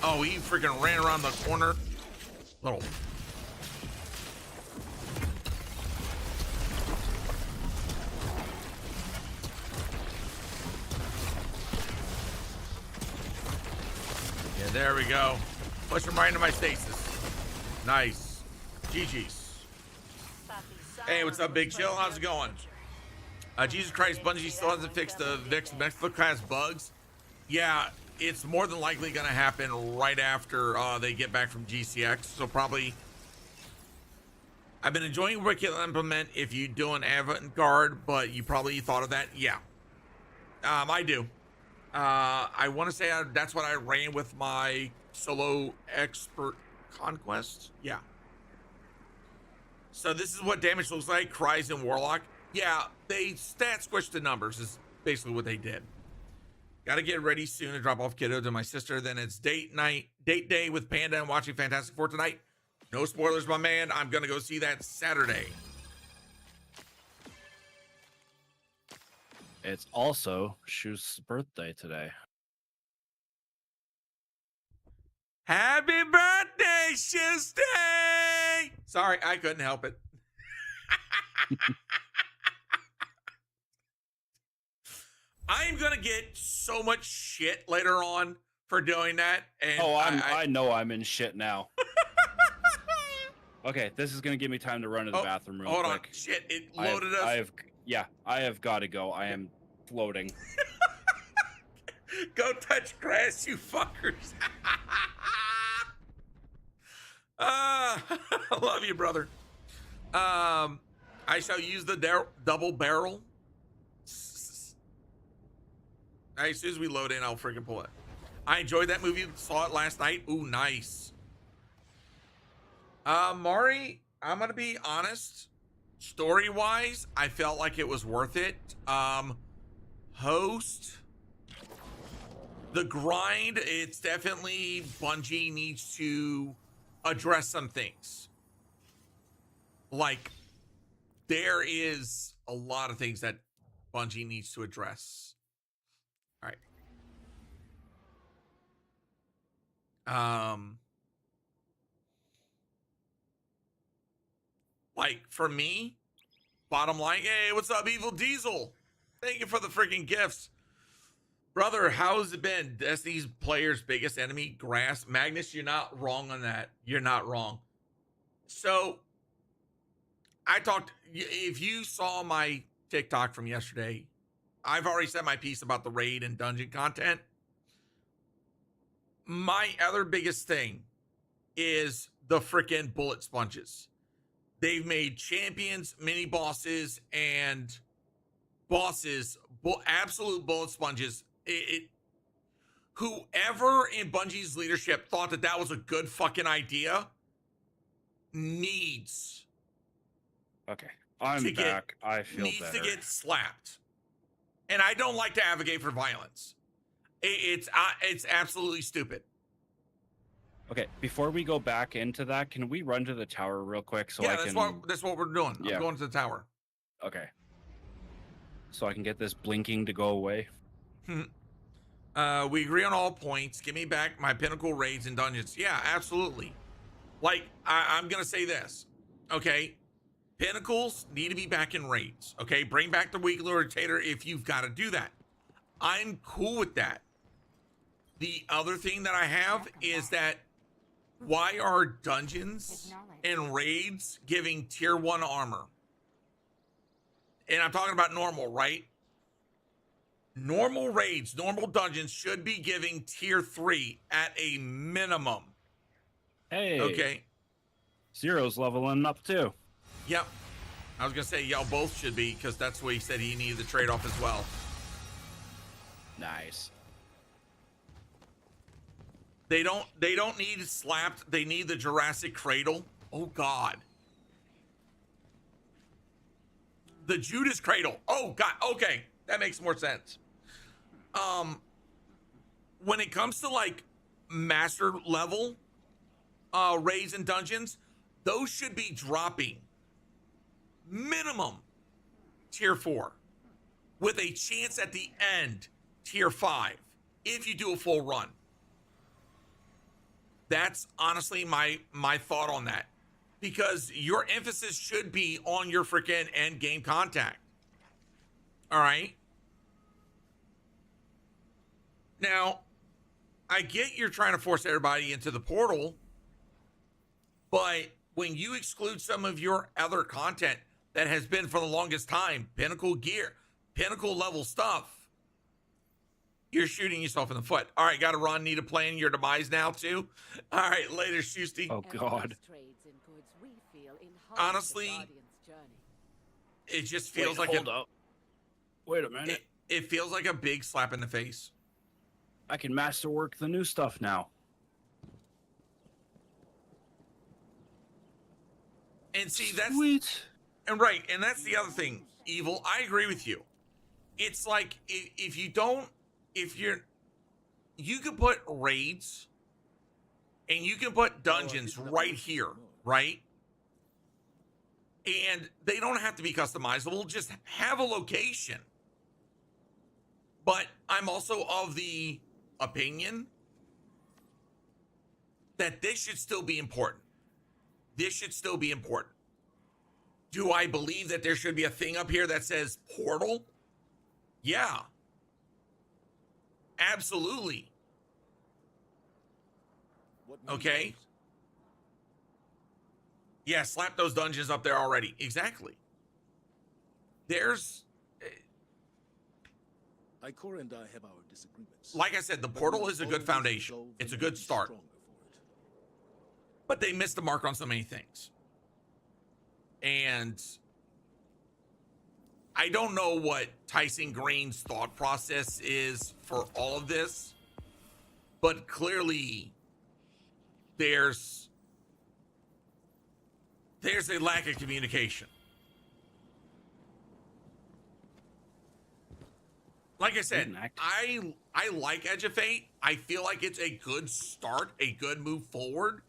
Oh, he freaking ran around the corner. Little. Yeah, there we go. Push him right into my stasis. Nice. GG's. Hey, what's up, Big Chill? How's it going? Jesus Christ, Bungie still hasn't fixed the Vix Mexico class bugs. Yeah, it's more than likely going to happen right after they get back from GCX. So probably, I've been enjoying what you'll implement if you do an avant-garde, but you probably thought of that. Yeah, I do. I want to say that's what I ran with my solo expert conquest. Yeah. So this is what damage looks like. Cries and Warlock. Yeah, they stat squished the numbers is basically what they did. Got to get ready soon to drop off kiddo to my sister. Then it's date day with Panda and watching Fantastic Four tonight. No spoilers, my man. I'm going to go see that Saturday. It's also Shu's birthday today. Happy birthday, Shustay! Sorry, I couldn't help it. I am gonna get so much shit later on for doing that. And I know I'm in shit now. Okay, this is gonna give me time to run to the bathroom real hold quick. on. Shit, it loaded us. I have got to go. I am floating. Go touch grass, you fuckers. I love you, brother. I shall use the double barrel. As soon as we load in, I'll freaking pull it. I enjoyed that movie. Saw it last night. Ooh, nice. Mari, I'm gonna be honest. Story-wise, I felt like it was worth it. Host, the grind, it's definitely Bungie needs to address some things. Like, there is a lot of things that Bungie needs to address. All right. Like, for me, bottom line, hey, what's up, Evil Diesel? Thank you for the freaking gifts. Brother, how's it been? Destiny's player's biggest enemy, grass. Magnus, you're not wrong on that. You're not wrong. So, if you saw my TikTok from yesterday, I've already said my piece about the raid and dungeon content. My other biggest thing is the freaking bullet sponges. They've made champions, mini bosses, and bosses, absolute bullet sponges. Whoever in Bungie's leadership thought that that was a good fucking idea needs. Okay, I'm back. I feel better. Needs to get slapped. And I don't like to advocate for violence. It's absolutely stupid. Okay, before we go back into that, can we run to the tower real quick so I can... that's what we're doing. I'm going to the tower. Okay. So I can get this blinking to go away. We agree on all points. Give me back my Pinnacle raids and dungeons. Yeah, absolutely. Like, I'm going to say this. Okay? Pinnacles need to be back in raids. Okay? Bring back the weekly rotator if you've got to do that. I'm cool with that. The other thing that I have is that why are dungeons and raids giving tier 1 armor? And I'm talking about normal, right? Normal raids, normal dungeons should be giving tier 3 at a minimum. Hey. Okay. Zero's leveling up too. Yep. I was going to say y'all both should be because that's what he said he needed the trade-off as well. Nice. They don't need slapped. They need the Jurassic Cradle. Oh God. The Judas Cradle. Oh God. Okay. That makes more sense. When it comes to like master level raids and dungeons, those should be dropping minimum tier 4 with a chance at the end tier 5 if you do a full run. That's honestly my thought on that, because your emphasis should be on your freaking end game contact. All right. Now, I get you're trying to force everybody into the portal, but when you exclude some of your other content that has been for the longest time, Pinnacle gear, Pinnacle level stuff, you're shooting yourself in the foot. All right, got to run. Need to plan your demise now, too. All right, later, Shusty. Oh, God. Honestly, it just feels like hold up. Wait a minute. It feels like a big slap in the face. I can masterwork the new stuff now. And see, that's... Sweet. And right, and that's the other thing, Evil. I agree with you. It's like, if you don't... You can put raids and you can put dungeons right here, right? And they don't have to be customizable. Just have a location. But I'm also of the opinion that this should still be important. This should still be important. Do I believe that there should be a thing up here that says portal? Yeah. Absolutely. Okay. Yeah, slap those dungeons up there already. Exactly. There's, Ikora and I have our disagreements. like I said, the but portal we'll is a good always foundation. resolve It's a them good and be start. stronger for it. But they missed the mark on so many things. And I don't know what Tyson Green's thought process is for all of this, but clearly there's a lack of communication. Like I said, I like Edge of Fate. I feel like it's a good start, a good move forward.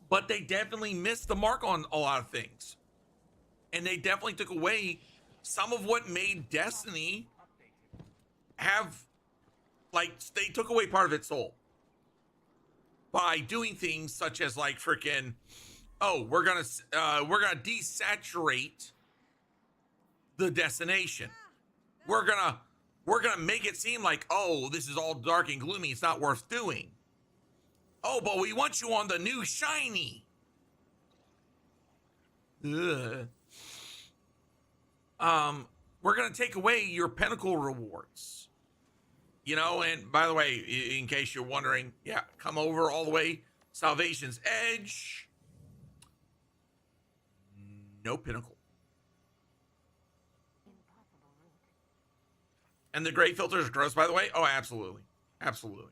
But they definitely missed the mark on a lot of things. And they definitely took away some of what made Destiny have, like, they took away part of its soul by doing things such as, like, freaking, oh, we're gonna desaturate the destination. We're gonna make it seem like, oh, this is all dark and gloomy, it's not worth doing. Oh, but we want you on the new shiny. Ugh. We're gonna take away your Pinnacle rewards. You know, and by the way, in case you're wondering, yeah, come over all the way. Salvation's Edge. No Pinnacle. And the gray filter is gross, by the way. Oh, absolutely. Absolutely.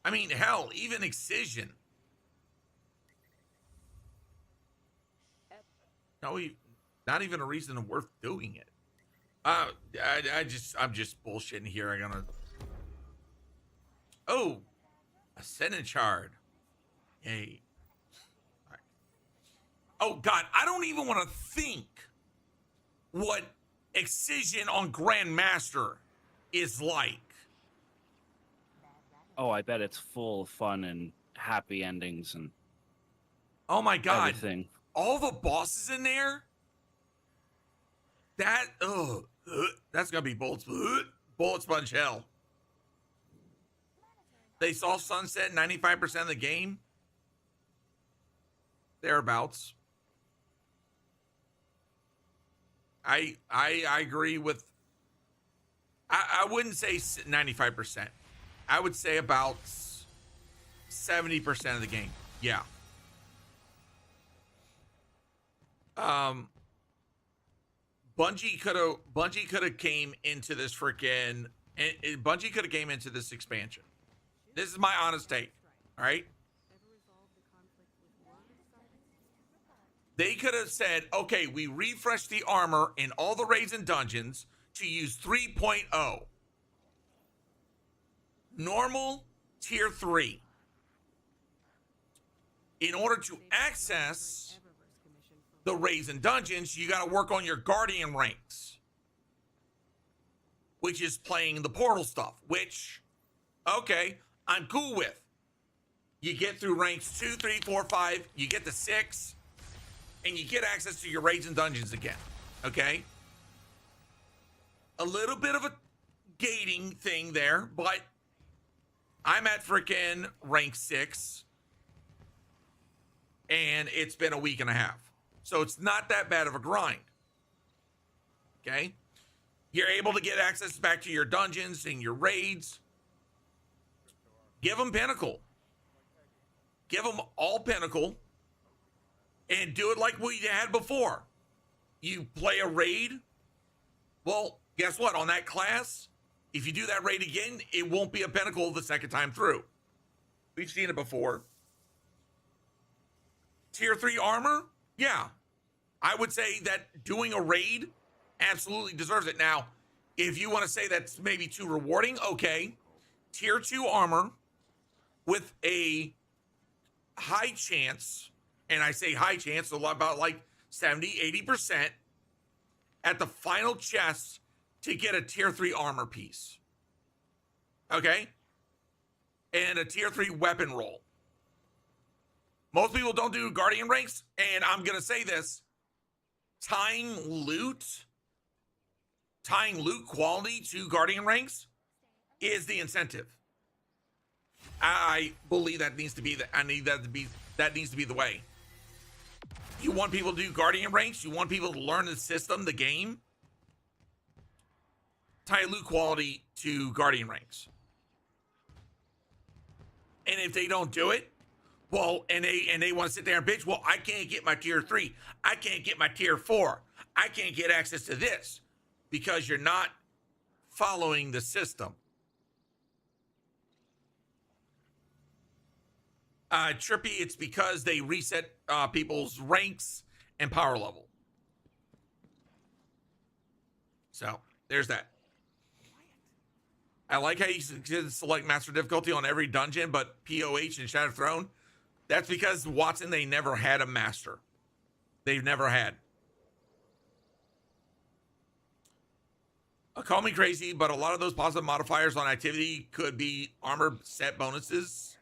I mean, hell, even Excision. No, not even a reason worth doing it. I'm just bullshitting here. I'm gonna. Oh, Ascendant Shard. Yay. All right. Oh God, I don't even want to think what Excision on Grandmaster is like. Oh, I bet it's full of fun and happy endings and oh my God, everything. All the bosses in there. That that's gonna be bullet sponge hell. They saw sunset 95% of the game. Thereabouts. I agree with. I wouldn't say 95%. I would say about 70% of the game. Yeah. Bungie could have came into this freaking Bungie could have came into this expansion. This is my honest take. All right. They could have said, okay, we refreshed the armor in all the raids and dungeons to use 3.0. Normal tier 3. In order to access the raids and dungeons, you got to work on your guardian ranks, which is playing the portal stuff, which, okay, I'm cool with. You get through ranks 2, 3, 4, 5, you get to 6, and you get access to your raids and dungeons again, okay? A little bit of a gating thing there, but I'm at freaking rank 6, and it's been a week and a half. So it's not that bad of a grind, okay? You're able to get access back to your dungeons and your raids. Give them Pinnacle. Give them all Pinnacle. And do it like we had before. You play a raid. Well, guess what? On that class, if you do that raid again, it won't be a Pinnacle the second time through. We've seen it before. Tier 3 armor? Yeah. I would say that doing a raid absolutely deserves it. Now, if you want to say that's maybe too rewarding, okay. Tier 2 armor with a high chance, and I say high chance, about like 70, 80% at the final chest to get a tier 3 armor piece. Okay? And a tier 3 weapon roll. Most people don't do guardian ranks, and I'm going to say this. Tying loot quality to guardian ranks is the incentive. I believe that needs to be that needs to be the way. You want people to do Guardian ranks, you want people to learn the system, the game. Tie loot quality to Guardian ranks. And if they don't do it, well, and they want to sit there and bitch, well, I can't get my tier 3. I can't get my tier 4. I can't get access to this because you're not following the system. Trippy, it's because they reset people's ranks and power level. So there's that. I like how you can select master difficulty on every dungeon, but POH and Shattered Throne, that's because Watson, they never had a master. They've never had. Call me crazy, but a lot of those positive modifiers on activity could be armor set bonuses.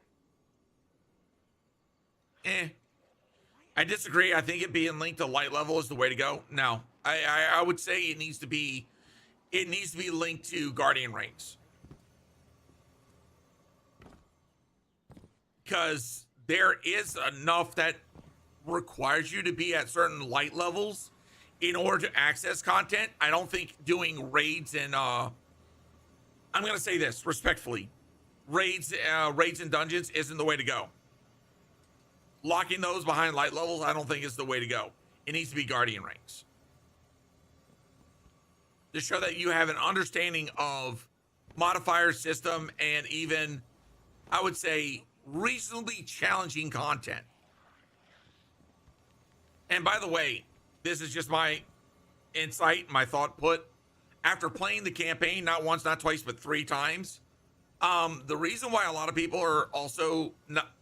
I disagree. I think it being linked to light level is the way to go. No, I would say it needs to be linked to Guardian ranks. Because there is enough that requires you to be at certain light levels in order to access content. I don't think doing raids and I'm gonna say this respectfully, raids and dungeons isn't the way to go. Locking those behind light levels, I don't think is the way to go. It needs to be Guardian ranks to show that you have an understanding of modifier system and even, I would say, reasonably challenging content. And by the way, this is just my insight, my thought put. After playing the campaign, not once, not twice, but 3 times, the reason why a lot of people are also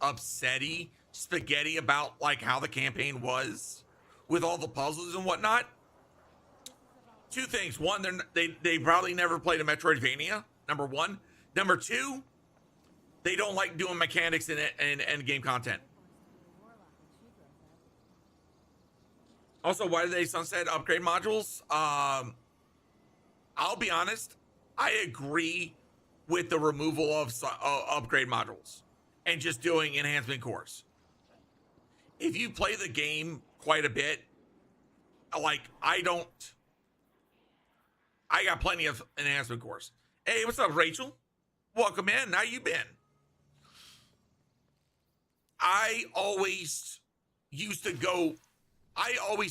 upsetty, spaghetti about like how the campaign was with all the puzzles and whatnot. 2 things. One, they probably never played a Metroidvania, number 1. Number 2, they don't like doing mechanics and end game content. Also, why do they sunset upgrade modules? I'll be honest, I agree with the removal of upgrade modules and just doing enhancement cores. If you play the game quite a bit, like I got plenty of enhancement cores. Hey, what's up, Rachel? Welcome in. How you been? I always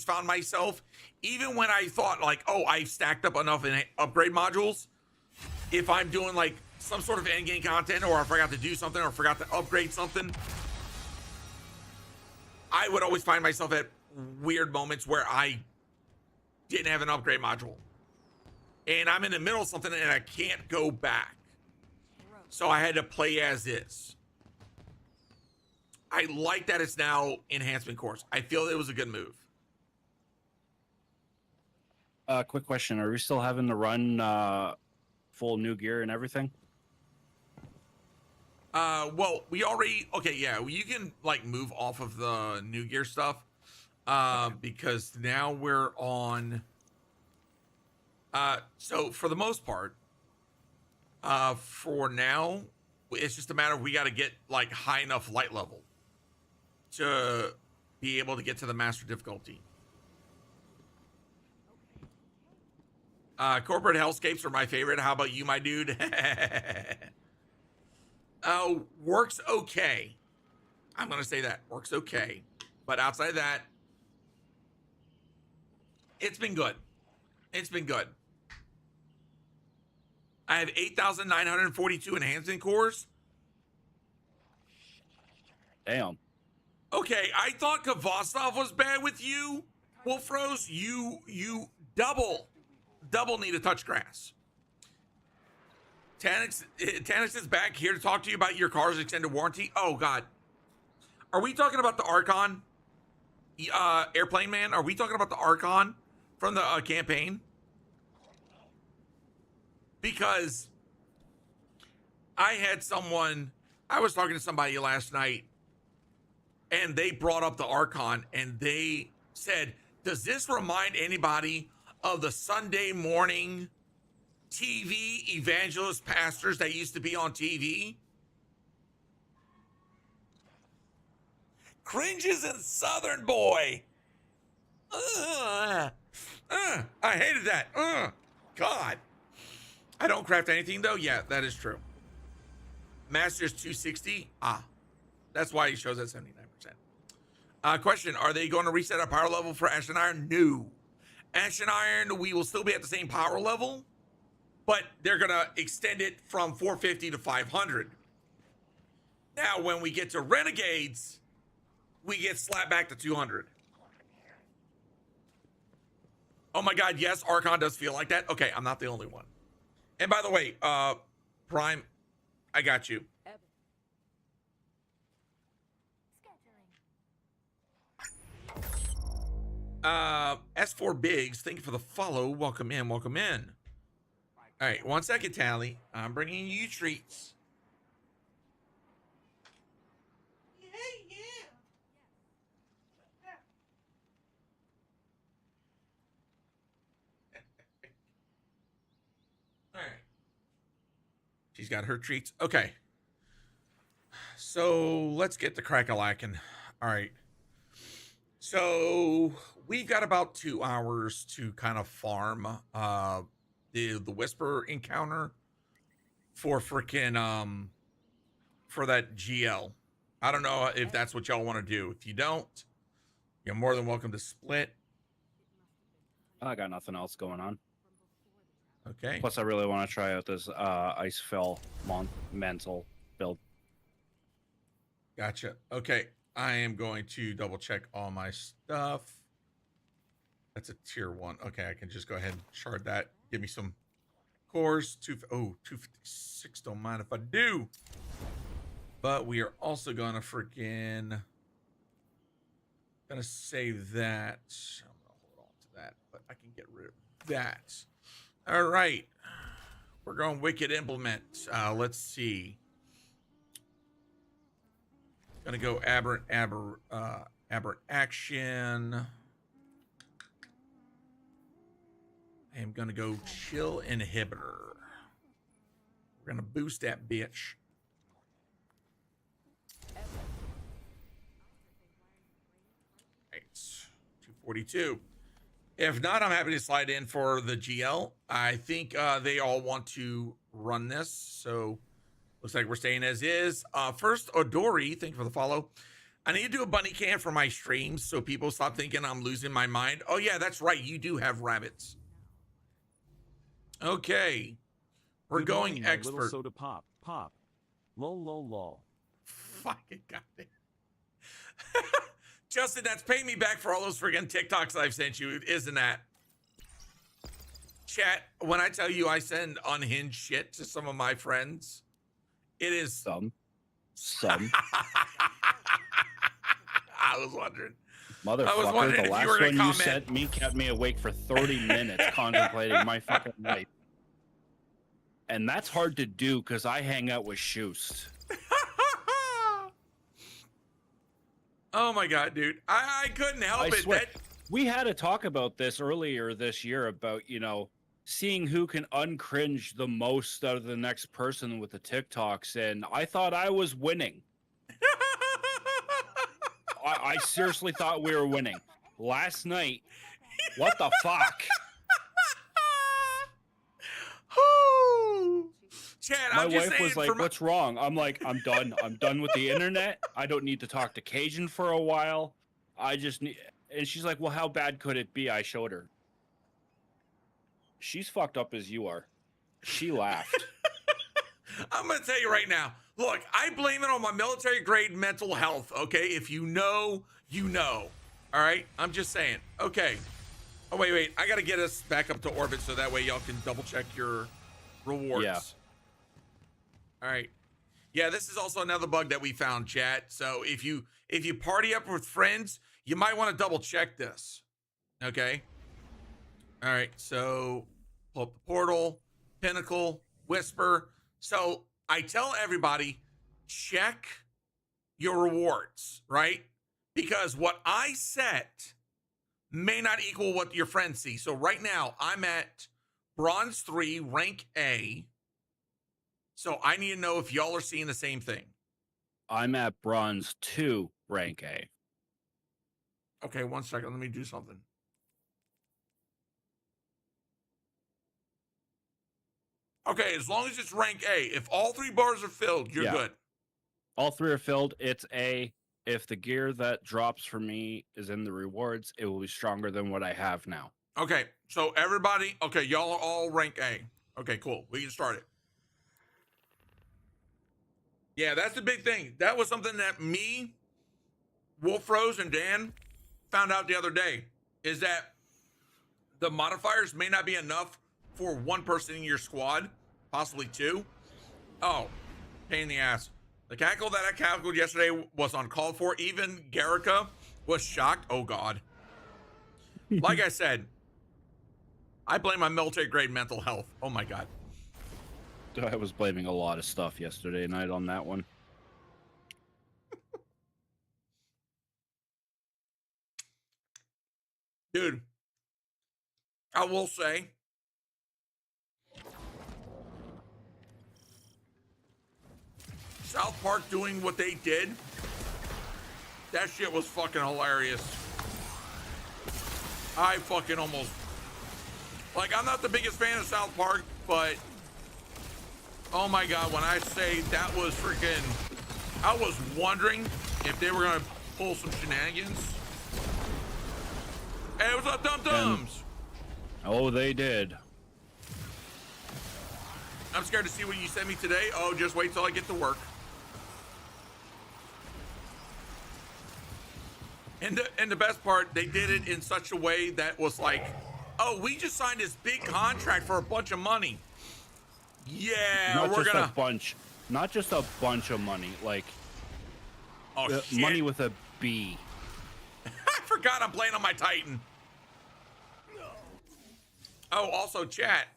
found myself, even when I thought like, oh, I've stacked up enough in upgrade modules, if I'm doing like some sort of endgame content, or I forgot to do something, or forgot to upgrade something, I would always find myself at weird moments where I didn't have an upgrade module. And I'm in the middle of something and I can't go back. So I had to play as is. I like that it's now enhancement cores. I feel it was a good move. Quick question. Are we still having to run full new gear and everything? Well, we already, okay, yeah, you can like move off of the new gear stuff, because now we're on, so for the most part, for now, it's just a matter of we got to get like high enough light level to be able to get to the master difficulty. Corporate hellscapes are my favorite. How about you, my dude? Works okay. I'm gonna say that works okay, but outside of that, it's been good. It's been good. I have 8,942 enhancement cores. Damn. Okay, I thought Kvostov was bad with you, Wolfrose. You double need to touch grass. Tanix is back here to talk to you about your car's extended warranty. Oh God, are we talking about the Archon, airplane man? Are we talking about the Archon from the campaign? Because I was talking to somebody last night, and they brought up the Archon, and they said, "Does this remind anybody of the Sunday morning TV evangelist pastors that used to be on TV?" Cringes and Southern boy. I hated that. God. I don't craft anything though. Yeah, that is true. Masters 260. That's why he shows at 79%. Question: are they going to reset our power level for Ash and Iron? No. Ash and Iron, we will still be at the same power level, but they're going to extend it from 450 to 500. Now, when we get to Renegades, we get slapped back to 200. Oh my God, yes, Archon does feel like that. Okay, I'm not the only one. And by the way, Prime, I got you. S4 Biggs, thank you for the follow. Welcome in, welcome in. All right, 1 second, Tally. I'm bringing you treats. All right. She's got her treats. Okay. So let's get the crack-a-lackin'. All right. So we've got about 2 hours to kind of farm the Whisper encounter for freaking for that GL. I don't know if that's what y'all want to do. If you don't, you're more than welcome to split. I got nothing else going on. Okay. Plus, I really want to try out this Icefell mental build. Gotcha. Okay. I am going to double check all my stuff. That's a tier 1. Okay, I can just go ahead and shard that. Give me some cores. 256. Don't mind if I do. But we are also gonna freaking save that. I'm gonna hold on to that, but I can get rid of that. All right. We're going Wicked Implement. Let's see. Gonna go aberrant action. I am gonna go chill inhibitor. We're gonna boost that bitch. Right, 242. If not, I'm happy to slide in for the GL. I think they all want to run this, so looks like we're staying as is. First, Odori, thank you for the follow. I need to do a bunny can for my streams so people stop thinking I'm losing my mind. Oh yeah, that's right. You do have rabbits. Okay. We're Good going morning, my little expert. soda pop. Pop. Lol, lol, lol. Fucking goddamn. Justin, that's paying me back for all those friggin' TikToks I've sent you, isn't that? Chat, when I tell you I send unhinged shit to some of my friends, it is Some. I was wondering. Motherfucker, if the you last were gonna one you comment. sent me kept me awake for 30 minutes contemplating my fucking life. And that's hard to do because I hang out with Schust. Oh my God, dude. I couldn't help I it. swear. We had a talk about this earlier this year about, seeing who can uncringe the most out of the next person with the TikToks, and I thought I was winning. I seriously thought we were winning. Last night, what the fuck? Chad, My I'm just wife saying was like, what's wrong? I'm like, I'm done. I'm done with the internet. I don't need to talk to Cajun for a while. I just need... And she's like, well, how bad could it be? I showed her. She's fucked up as you are. She laughed. I'm going to tell you right now. Look, I blame it on my military grade mental health, okay? If you know, you know. All right? I'm just saying. Okay. Oh, wait. I got to get us back up to orbit so that way y'all can double check your rewards. Yeah. All right. Yeah, this is also another bug that we found, chat. So if you party up with friends, you might want to double check this. Okay? All right. So pull up the portal, Pinnacle, Whisper. So I tell everybody, check your rewards, right? Because what I set may not equal what your friends see. So right now, I'm at Bronze 3, rank A. So I need to know if y'all are seeing the same thing. I'm at Bronze 2, rank A. Okay, 1 second. Let me do something. Okay, as long as it's rank A, if all 3 bars are filled, you're good. All 3 are filled. It's A. If the gear that drops for me is in the rewards, it will be stronger than what I have now. Okay, so everybody, okay, y'all are all rank A. Okay, cool. We can start it. Yeah, that's the big thing. That was something that me, Wolf Rose, and Dan found out the other day, is that the modifiers may not be enough for 1 person in your squad, possibly 2. Oh, pain in the ass. The cackle that I cackled yesterday was uncalled for. Even Garrica was shocked. Oh, God. Like I said, I blame my military grade mental health. Oh, my God. I was blaming a lot of stuff yesterday night on that one. Dude, I will say, South Park doing what they did, that shit was fucking hilarious. I fucking almost, like, I'm not the biggest fan of South Park, but oh my God, when I say that was freaking, I was wondering if they were gonna pull some shenanigans. Hey, what's up, dum-dums? Oh, they did. I'm scared to see what you sent me today. Oh, just wait till I get to work. And the best part, they did it in such a way that was like, oh, we just signed this big contract for a bunch of money. Yeah, Not we're just gonna a bunch, not just a bunch of money, like shit. money with a B. I forgot I'm playing on my Titan. Oh, also chat.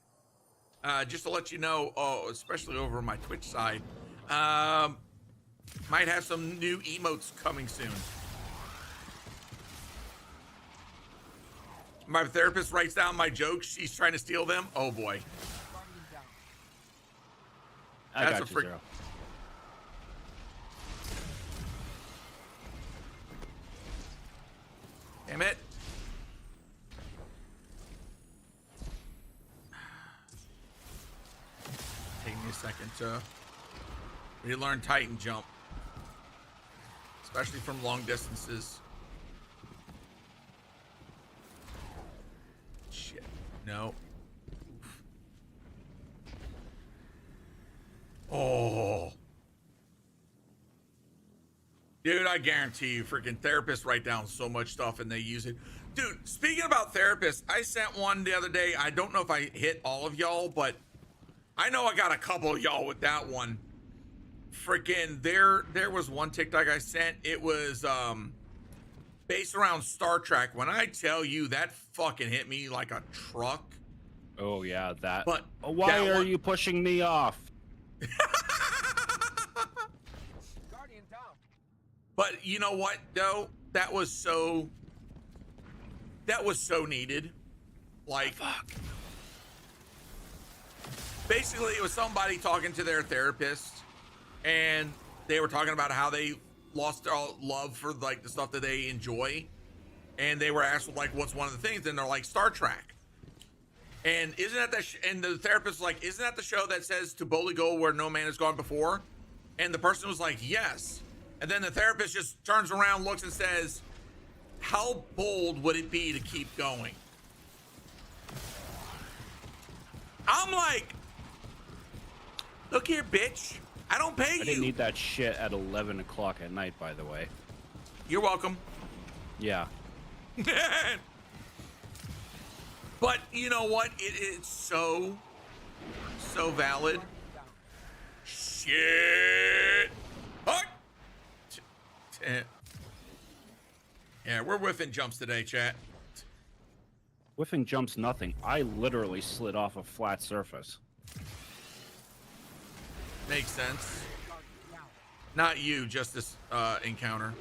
Just to let you know, especially over on my Twitch side, might have some new emotes coming soon. My therapist writes down my jokes. She's trying to steal them. Oh boy. I That's got a you, Zero. Damn it. Take me a second to relearn Titan jump, especially from long distances. Shit. No. Oh. Dude, I guarantee you, freaking therapists write down so much stuff and they use it. Dude, speaking about therapists, I sent one the other day. I don't know if I hit all of y'all, but I know I got a couple of y'all with that one. Freaking, there was one TikTok I sent. It was based around Star Trek. When I tell you that fucking hit me like a truck. Oh yeah, that. But why that are one- you pushing me off? Guardian down. But you know what, though? That was so needed. Like, fuck. Basically, it was somebody talking to their therapist, and they were talking about how they lost their love for like the stuff that they enjoy, and they were asked like, "What's one of the things?" And they're like, "Star Trek." And isn't that and the therapist was like, "Isn't that the show that says to boldly go where no man has gone before?" And the person was like, "Yes." And then the therapist just turns around, looks, and says, "How bold would it be to keep going?" I'm like, look here, bitch. I don't pay you. I didn't need that shit at 11 o'clock at night, by the way. You're welcome. Yeah. But you know what? It's so valid. Shit. Fuck. Yeah, we're whiffing jumps today, chat. Whiffing jumps nothing. I literally slid off a flat surface. Makes sense. Not you, just this encounter.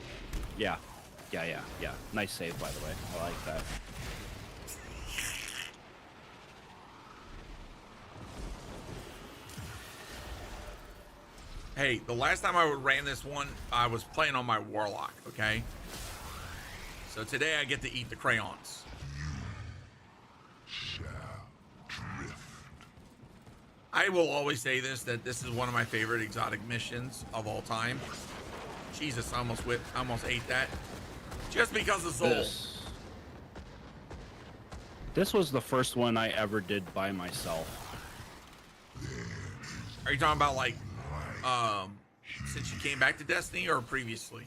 Yeah. Yeah. Nice save, by the way. I like that. Hey, the last time I ran this one, I was playing on my Warlock, okay? So today I get to eat the crayons. I will always say this, that this is one of my favorite exotic missions of all time. Jesus, I almost ate that. Just because of Soul. This was the first one I ever did by myself. Are you talking about like, since you came back to Destiny or previously?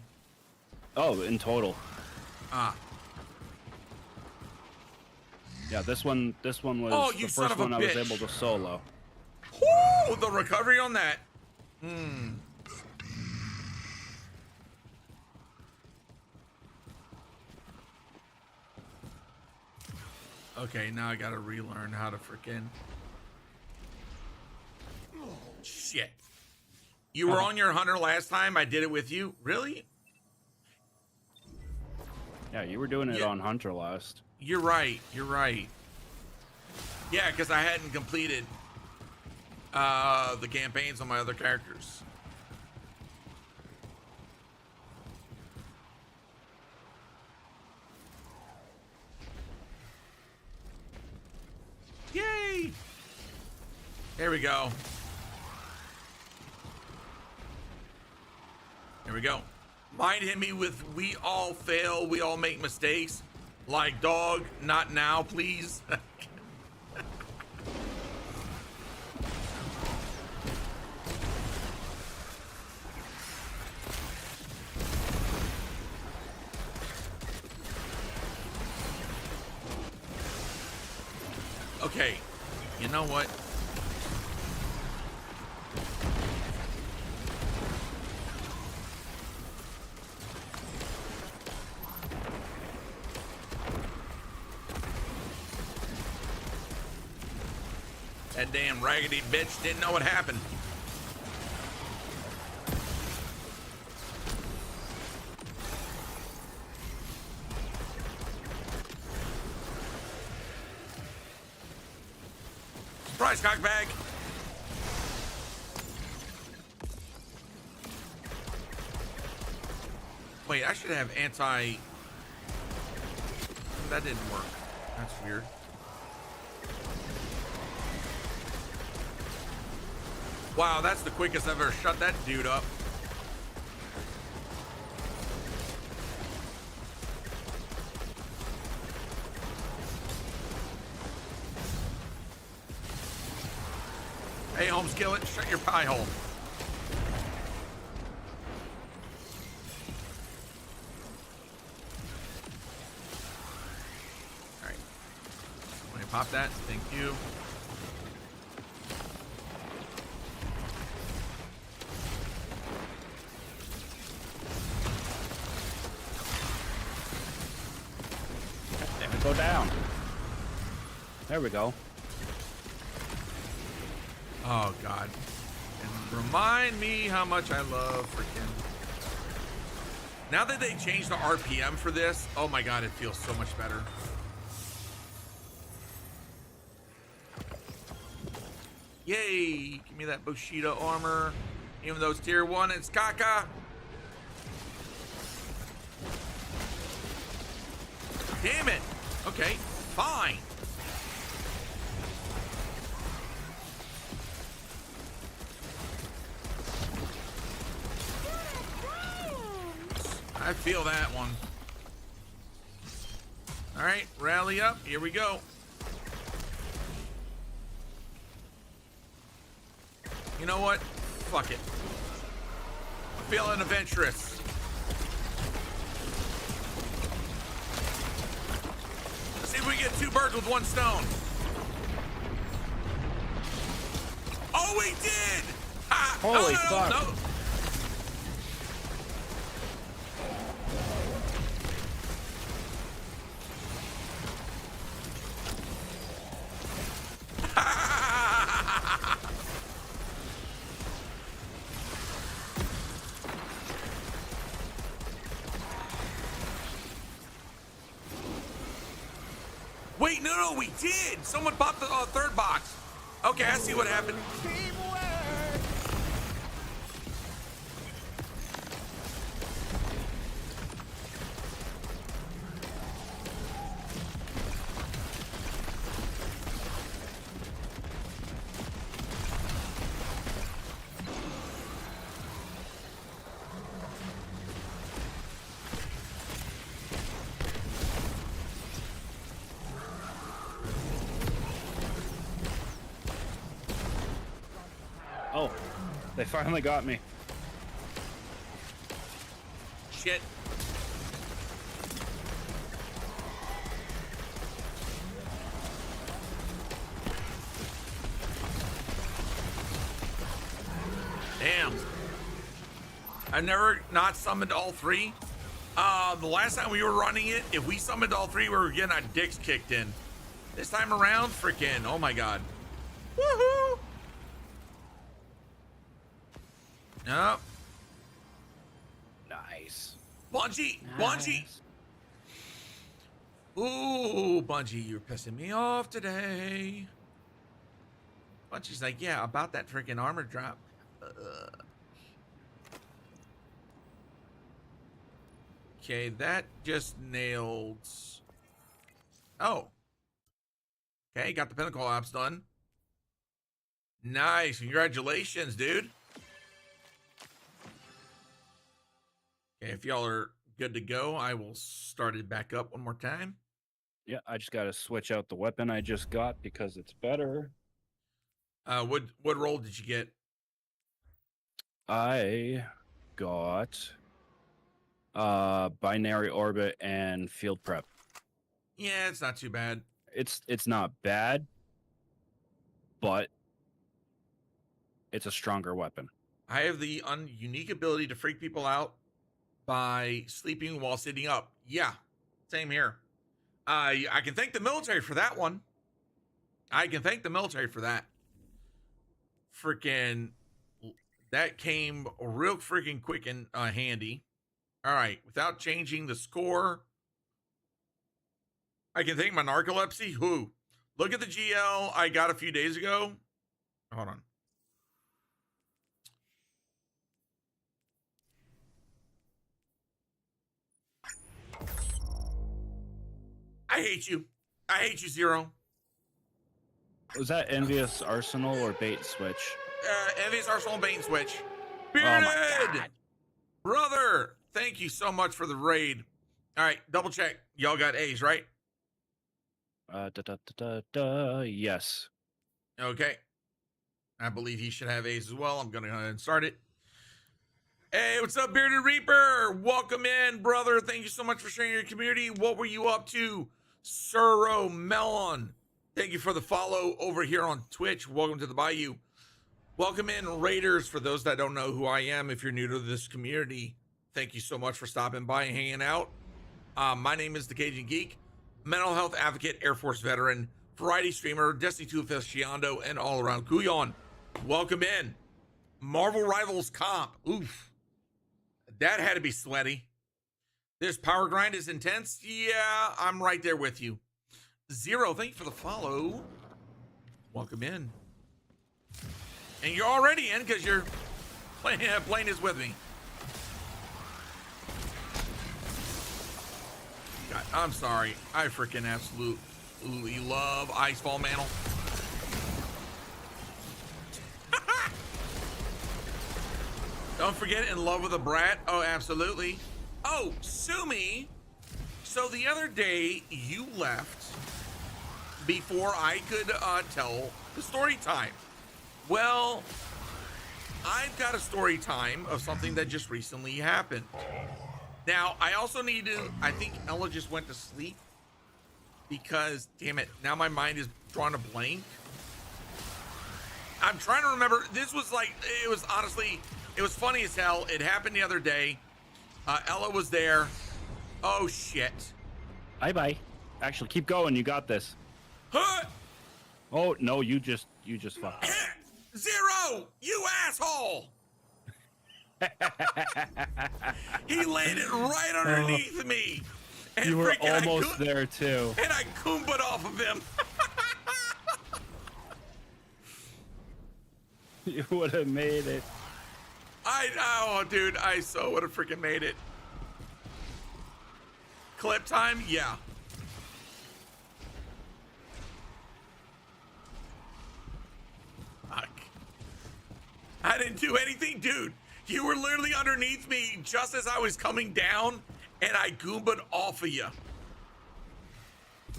Oh, in total. Ah. Yeah, this one was you the son first of a one I was bitch. able to solo. Whoo, the recovery on that. Okay, now I gotta relearn how to freaking. Shit. You were on your hunter last time. I did it with you. Really? Yeah, you were doing it Yeah. on Hunter last. You're right. You're right. Yeah, because I hadn't completed the campaigns on my other characters. Yay! There we go. There we go. Might hit me with "we all fail, we all make mistakes." Like, dog, not now, please. Okay, you know what? That damn raggedy bitch didn't know what happened. Surprise, cockbag. Wait, I should have anti... That didn't work. That's weird. Wow, that's the quickest I've ever shut that dude up. Hey, Holmes, kill it. Shut your pie hole. All right. Want to pop that? Thank you. Go down. There we go. Oh, God. And remind me how much I love freaking... Now that they changed the RPM for this, oh my God, it feels so much better. Yay! Give me that Bushido armor. Even though it's tier 1, it's caca. Damn it! Okay, fine. I feel that one. All right, rally up. Here we go. You know what? Fuck it. I'm feeling adventurous. Let's see if we get 2 birds with 1 stone. Oh, we did! Ha! Holy no, fuck. No. Wait, no, we did. Someone popped the 3rd box. Okay, I see what happened. They finally got me. Shit. Damn. I've never not summoned all three. The last time we were running it, if we summoned all three, we were getting our dicks kicked in. This time around, freaking, oh my god. Woohoo! No. Nice. Bungie! Bungie! Ooh, Bungie, you're pissing me off today. Bungie's like, yeah, about that freaking armor drop. Okay, that just nailed. Oh. Okay, got the Pinnacle ops done. Nice. Congratulations, dude. Okay, if y'all are good to go, I will start it back up one more time. Yeah, I just got to switch out the weapon I just got because it's better. What role did you get? I got binary orbit and field prep. Yeah, it's not too bad. It's not bad, but it's a stronger weapon. I have the unique ability to freak people out by sleeping while sitting up. Yeah, same here. I can thank the military for that one. I can thank the military for that. Freaking, that came real freaking quick and handy. All right, without changing the score, I can thank my narcolepsy. Who? Look at the GL I got a few days ago. Hold on. I hate you. I hate you, Zero. Was that Envious Arsenal or Bait Switch? Envious Arsenal Bait and Switch. Oh Bearded! my God. Brother, thank you so much for the raid. All right, double check. Y'all got A's, right? Yes. Okay. I believe he should have A's as well. I'm going to go ahead and start it. Hey, what's up, Bearded Reaper? Welcome in, brother. Thank you so much for sharing your community. What were you up to? Suro Melon. Thank you for the follow over here on Twitch. Welcome to the Bayou. Welcome in, Raiders. For those that don't know who I am, if you're new to this community, thank you so much for stopping by and hanging out. My name is the Cajun Geek, mental health advocate, Air Force veteran, variety streamer, Destiny 2 aficionado, and all-around Kuyon. Welcome in. Marvel Rivals comp. Oof. That had to be sweaty. This power grind is intense. Yeah, I'm right there with you. Zero, thank you for the follow. Welcome in. And you're already in because you're playing this with me. God, I'm sorry. I freaking absolutely love Icefall Mantle. Don't forget In Love with a Brat. Oh, absolutely. Oh, Sumi. So the other day you left before I could tell the story time. Well, I've got a story time of something that just recently happened. Now, I also need to, I think Ella just went to sleep because, damn it, now my mind is drawn a blank. I'm trying to remember. This was like, it was honestly, it was funny as hell. It happened the other day. Ella was there. Oh, shit. Bye-bye. Actually, keep going. You got this. Huh? Oh, no, you just fucked. Zero, you asshole. He landed right underneath me. And You were freaking almost there, too. And I Goomba'd off of him. You would have made it. Oh, dude, I so would have freaking made it. Clip time? Yeah. Fuck. I didn't do anything, dude. You were literally underneath me just as I was coming down, and I Goomba'd off of you.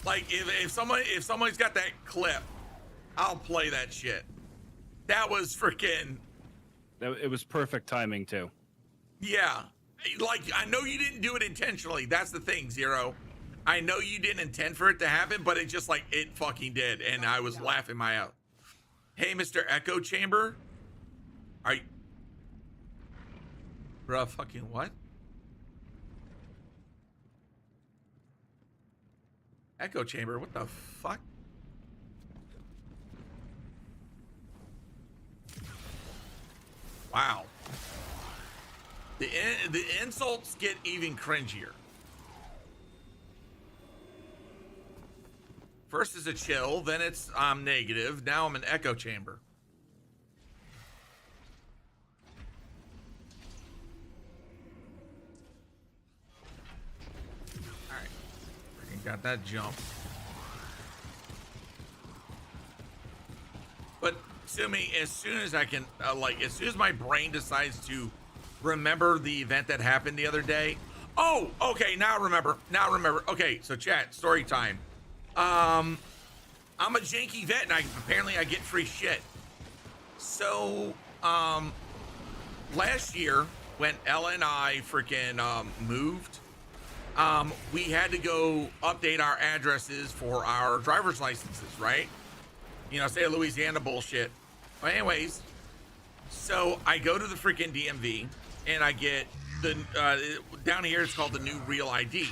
Like, if somebody's got that clip, I'll play that shit. That was freaking It was perfect timing too. Yeah. Like, I know you didn't do it intentionally. That's the thing, Zero. I know you didn't intend for it to happen, but it just like, it fucking did. And I was laughing my out. Hey, Mr. Echo Chamber. Are you... Bruh, fucking what? Echo Chamber, what the fuck? Wow. The insults get even cringier. First is a chill, then it's negative. Now I'm an echo chamber. All right, freaking got that jump. But to me, as soon as I can, as soon as my brain decides to remember the event that happened the other day. Oh, okay, now I remember. Okay, so chat, story time. I'm a janky vet and apparently I get free shit. So, last year when Ella and I freaking moved, we had to go update our addresses for our driver's licenses, right? You know, state of Louisiana bullshit. But anyways, so I go to the freaking DMV and I get the, down here it's called the new Real ID.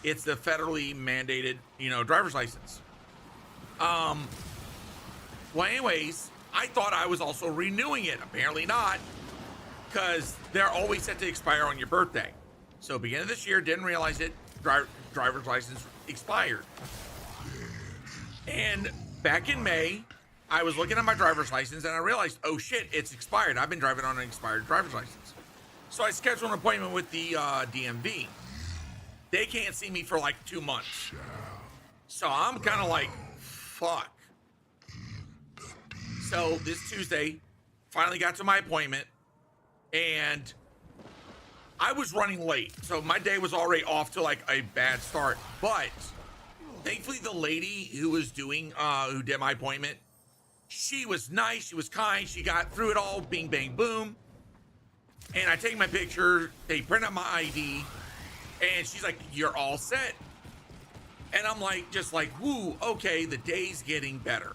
It's the federally mandated, you know, driver's license. Well, anyways, I thought I was also renewing it. Apparently not, because they're always set to expire on your birthday. So beginning of this year, didn't realize it, driver's license expired. And back in May, I was looking at my driver's license and I realized, oh shit, it's expired. I've been driving on an expired driver's license. So I scheduled an appointment with the DMV. They can't see me for like 2 months. So I'm kind of like, fuck. So this Tuesday, finally got to my appointment and I was running late. So my day was already off to like a bad start. But thankfully the lady who was doing, who did my appointment, she was nice, she was kind, she got through it all, bing, bang, boom. And I take my picture, they print out my ID, and she's like, you're all set. And I'm like, just like, whoo, okay, the day's getting better.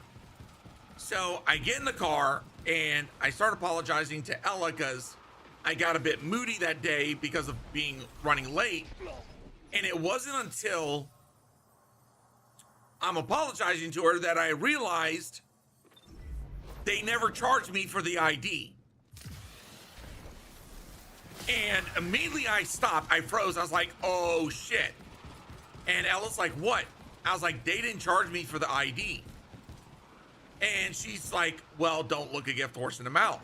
So I get in the car and I start apologizing to Ella because I got a bit moody that day because of running late. And it wasn't until I'm apologizing to her that I realized they never charged me for the ID. And immediately I stopped, I froze, I was like, oh shit. And Ella's like, what? I was like, they didn't charge me for the ID. And she's like, well, don't look a gift horse in the mouth.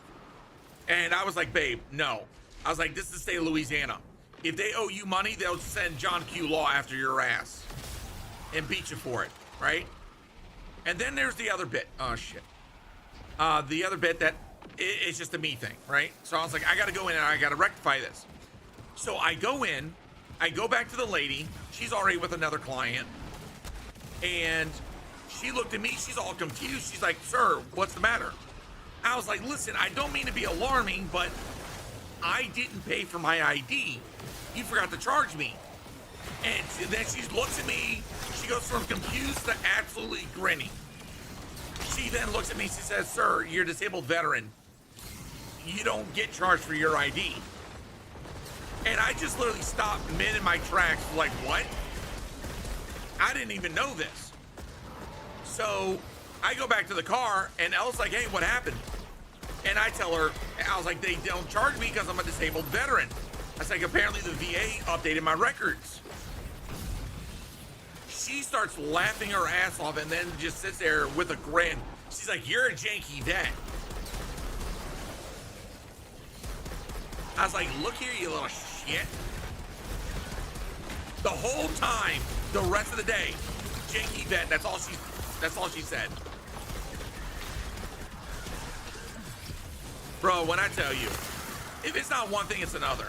And I was like, babe, no. I was like, this is the state of Louisiana. If they owe you money, they'll send John Q. Law after your ass and beat you for it, right? And then there's the other bit. Oh shit. The other bit that it's just a me thing, right? So I was like, I gotta go in and I gotta rectify this. So I go in, I go back to the lady. She's already with another client. And she looked at me, she's all confused. She's like, sir, what's the matter? I was like, listen, I don't mean to be alarming, but I didn't pay for my ID. You forgot to charge me. And then she looks at me, she goes from confused to absolutely grinning. She then looks at me, she says, sir, you're a disabled veteran. You don't get charged for your ID. And I just literally stopped mid in my tracks, like, what? I didn't even know this. So I go back to the car and Ella's like, hey, what happened? And I tell her, I was like, they don't charge me because I'm a disabled veteran. I was like, apparently the VA updated my records. She starts laughing her ass off and then just sits there with a grin. She's like, you're a janky vet. I was like, look here, you little shit. The whole time, the rest of the day, janky vet, that's all she said. Bro, when I tell you, if it's not one thing, it's another.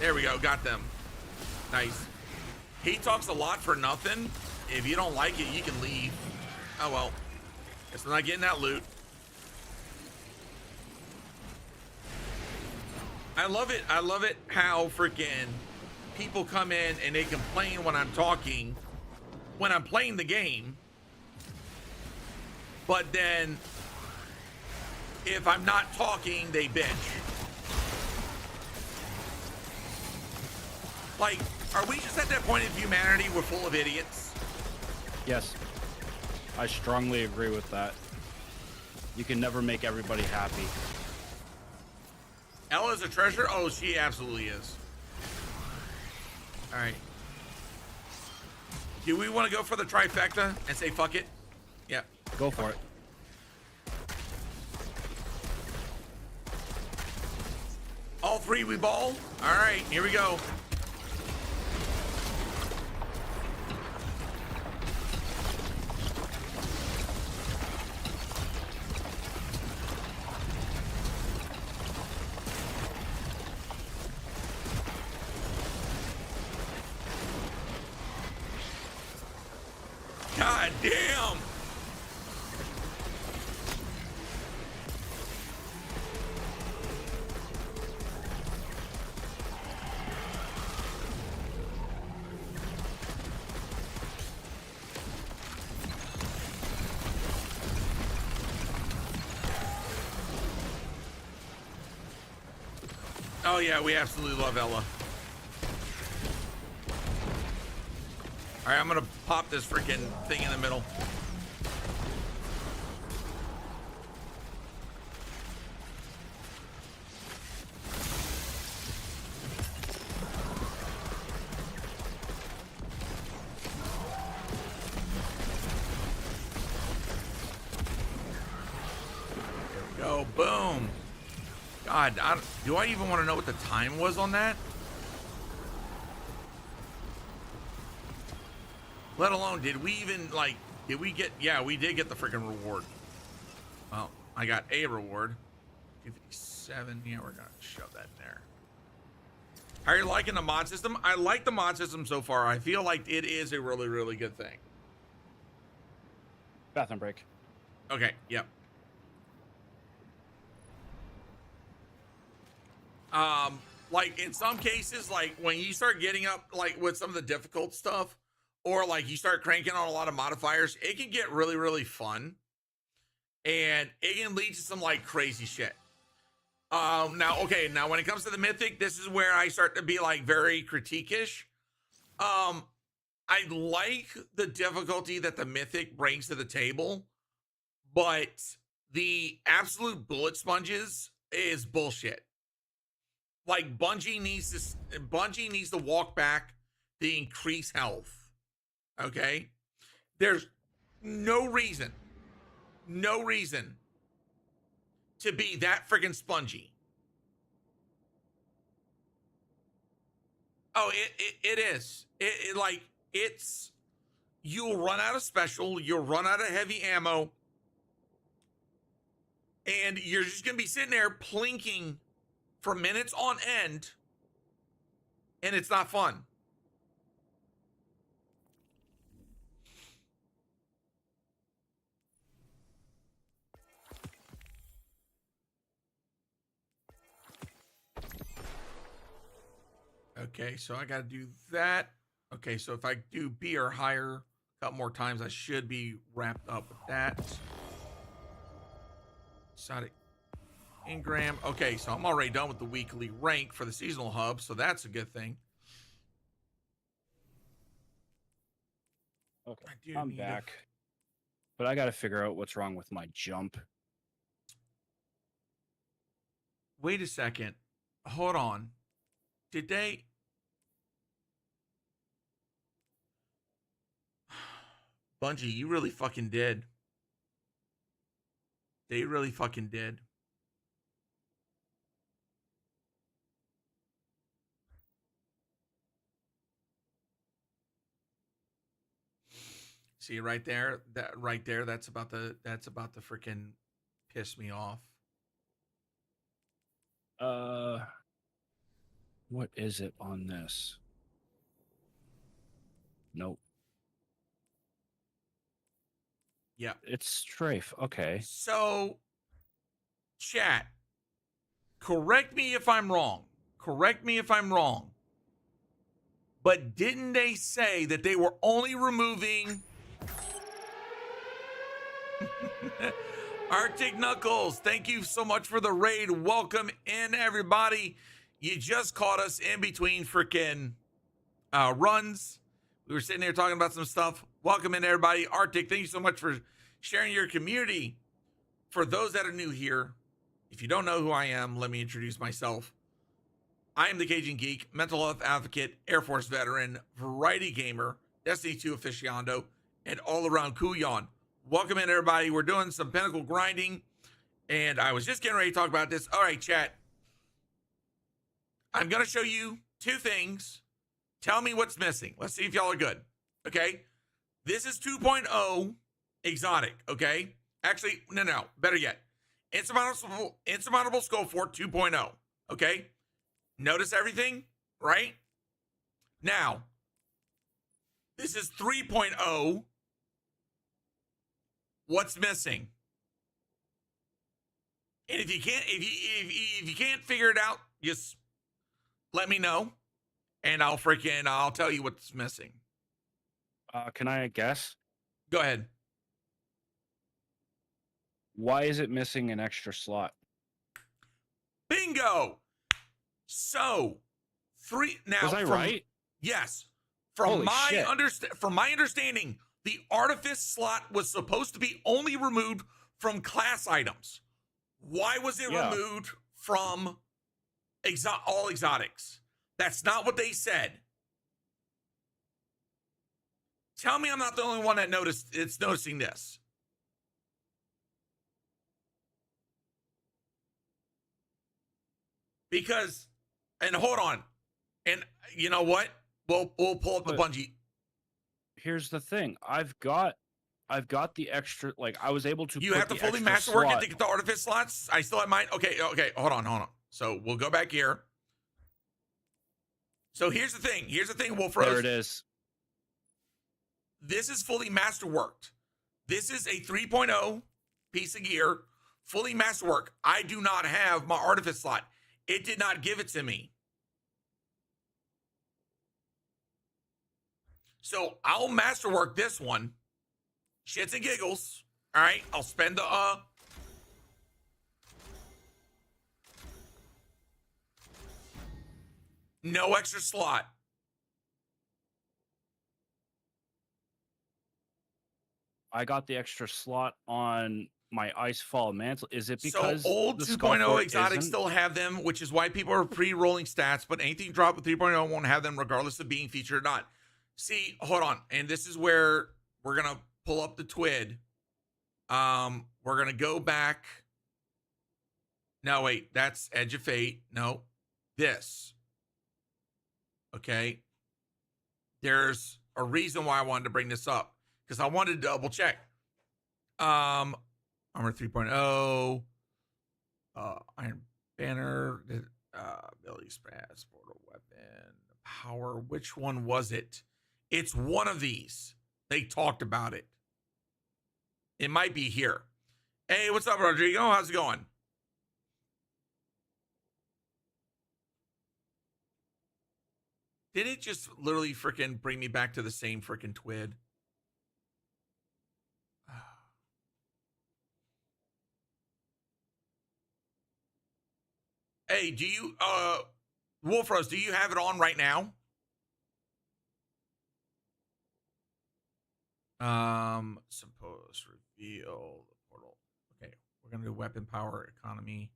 There we go, got them. Nice. He talks a lot for nothing. If you don't like it, you can leave. Oh well. Guess I'm not getting that loot. I love it. I love it how freaking people come in and they complain when I'm talking, when I'm playing the game. But then if I'm not talking, they bitch. Like, are we just at that point of humanity we're full of idiots? Yes. I strongly agree with that. You can never make everybody happy. Ella's a treasure? Oh, she absolutely is. All right. Do we want to go for the trifecta and say fuck it? Yeah. Go for it. All three we ball? All right, here we go. God damn! Oh yeah, we absolutely love Ella. All right, I'm gonna pop this freaking thing in the middle. There we go, boom. God, do I even want to know what the time was on that? Let alone, did we even, like, did we get, yeah, we did get the freaking reward. Well, I got a reward. 257, yeah, we're gonna shove that in there. How are you liking the mod system? I like the mod system so far. I feel like it is a really, really good thing. Bathroom break. Okay, yep. Like in some cases, like when you start getting up like with some of the difficult stuff, or like you start cranking on a lot of modifiers, it can get really, really fun. And it can lead to some like crazy shit. Now, okay, now when it comes to the mythic, this is where I start to be like very critique-ish. I like the difficulty that the mythic brings to the table, but the absolute bullet sponges is bullshit. Like Bungie needs to walk back to increase health. Okay? There's no reason to be that freaking spongy. Oh, it is. It like it's you'll run out of special, you'll run out of heavy ammo, and you're just gonna be sitting there plinking for minutes on end, and it's not fun. Okay, so I gotta do that. Okay, so if I do B or higher a couple more times, I should be wrapped up with that. Exotic Ingram. Okay, so I'm already done with the weekly rank for the seasonal hub, so that's a good thing. Okay, I'm back. But I got to figure out what's wrong with my jump. Wait a second. Hold on. Did they... Bungie, you really fucking did. They really fucking did. See right there, that right there, that's about the freaking piss me off. What is it on this? Nope. Yeah. It's strafe. Okay. So, chat, correct me if I'm wrong. Correct me if I'm wrong. But didn't they say that they were only removing Arctic Knuckles? Thank you so much for the raid. Welcome in, everybody. You just caught us in between freaking runs. We were sitting there talking about some stuff. Welcome in, everybody. Arctic, thank you so much for sharing your community. For those that are new here, if you don't know who I am, let me introduce myself. I am the Cajun Geek, mental health advocate, Air Force veteran, variety gamer, Destiny 2 aficionado, and all-around Kuyon. Welcome in, everybody. We're doing some Pinnacle grinding, and I was just getting ready to talk about this. All right, chat. I'm going to show you two things. Tell me what's missing. Let's see if y'all are good. Okay? This is 2.0 exotic, okay? Actually, no. Better yet. Insurmountable Skull Fort 2.0, okay? Notice everything, right? Now, this is 3.0. What's missing? And if you can't figure it out, just let me know, and I'll tell you what's missing. Can I guess? Go ahead. Why is it missing an extra slot? Bingo. So, now. Was I right? Yes. From Holy my shit. from my understanding, the artifice slot was supposed to be only removed from class items. Why was it removed from all exotics? That's not what they said. Tell me I'm not the only one that it's noticing this. Because, and hold on, and you know what? We'll pull up the Bungie. Here's the thing. I've got the extra, like I was able to. You have to fully masterwork it to get the artifice slots. I still have mine. Okay, hold on. So we'll go back here. So here's the thing. Wolfrose. There it is. This is fully masterworked. This is a 3.0 piece of gear, fully masterwork. I do not have my artifice slot. It did not give it to me. So I'll masterwork this one. Shits and giggles. All right. I'll spend the no extra slot. I got the extra slot on my Icefall mantle. Is it because so old 2.0 exotics still have them, which is why people are pre-rolling stats, but anything dropped with 3.0 won't have them regardless of being featured or not. See, hold on. And this is where we're going to pull up the TWID. We're going to go back. No, wait, that's Edge of Fate. No, this. Okay. There's a reason why I wanted to bring this up, because I wanted to double check. Armor 3.0, Iron Banner, ability spaz, portal weapon, power. Which one was it? It's one of these. They talked about it. It might be here. Hey, what's up, Rodrigo? How's it going? Did it just literally freaking bring me back to the same freaking TWID? Hey, do you, Wolfrose, do you have it on right now? Suppose reveal the portal. Okay, we're gonna do weapon power economy.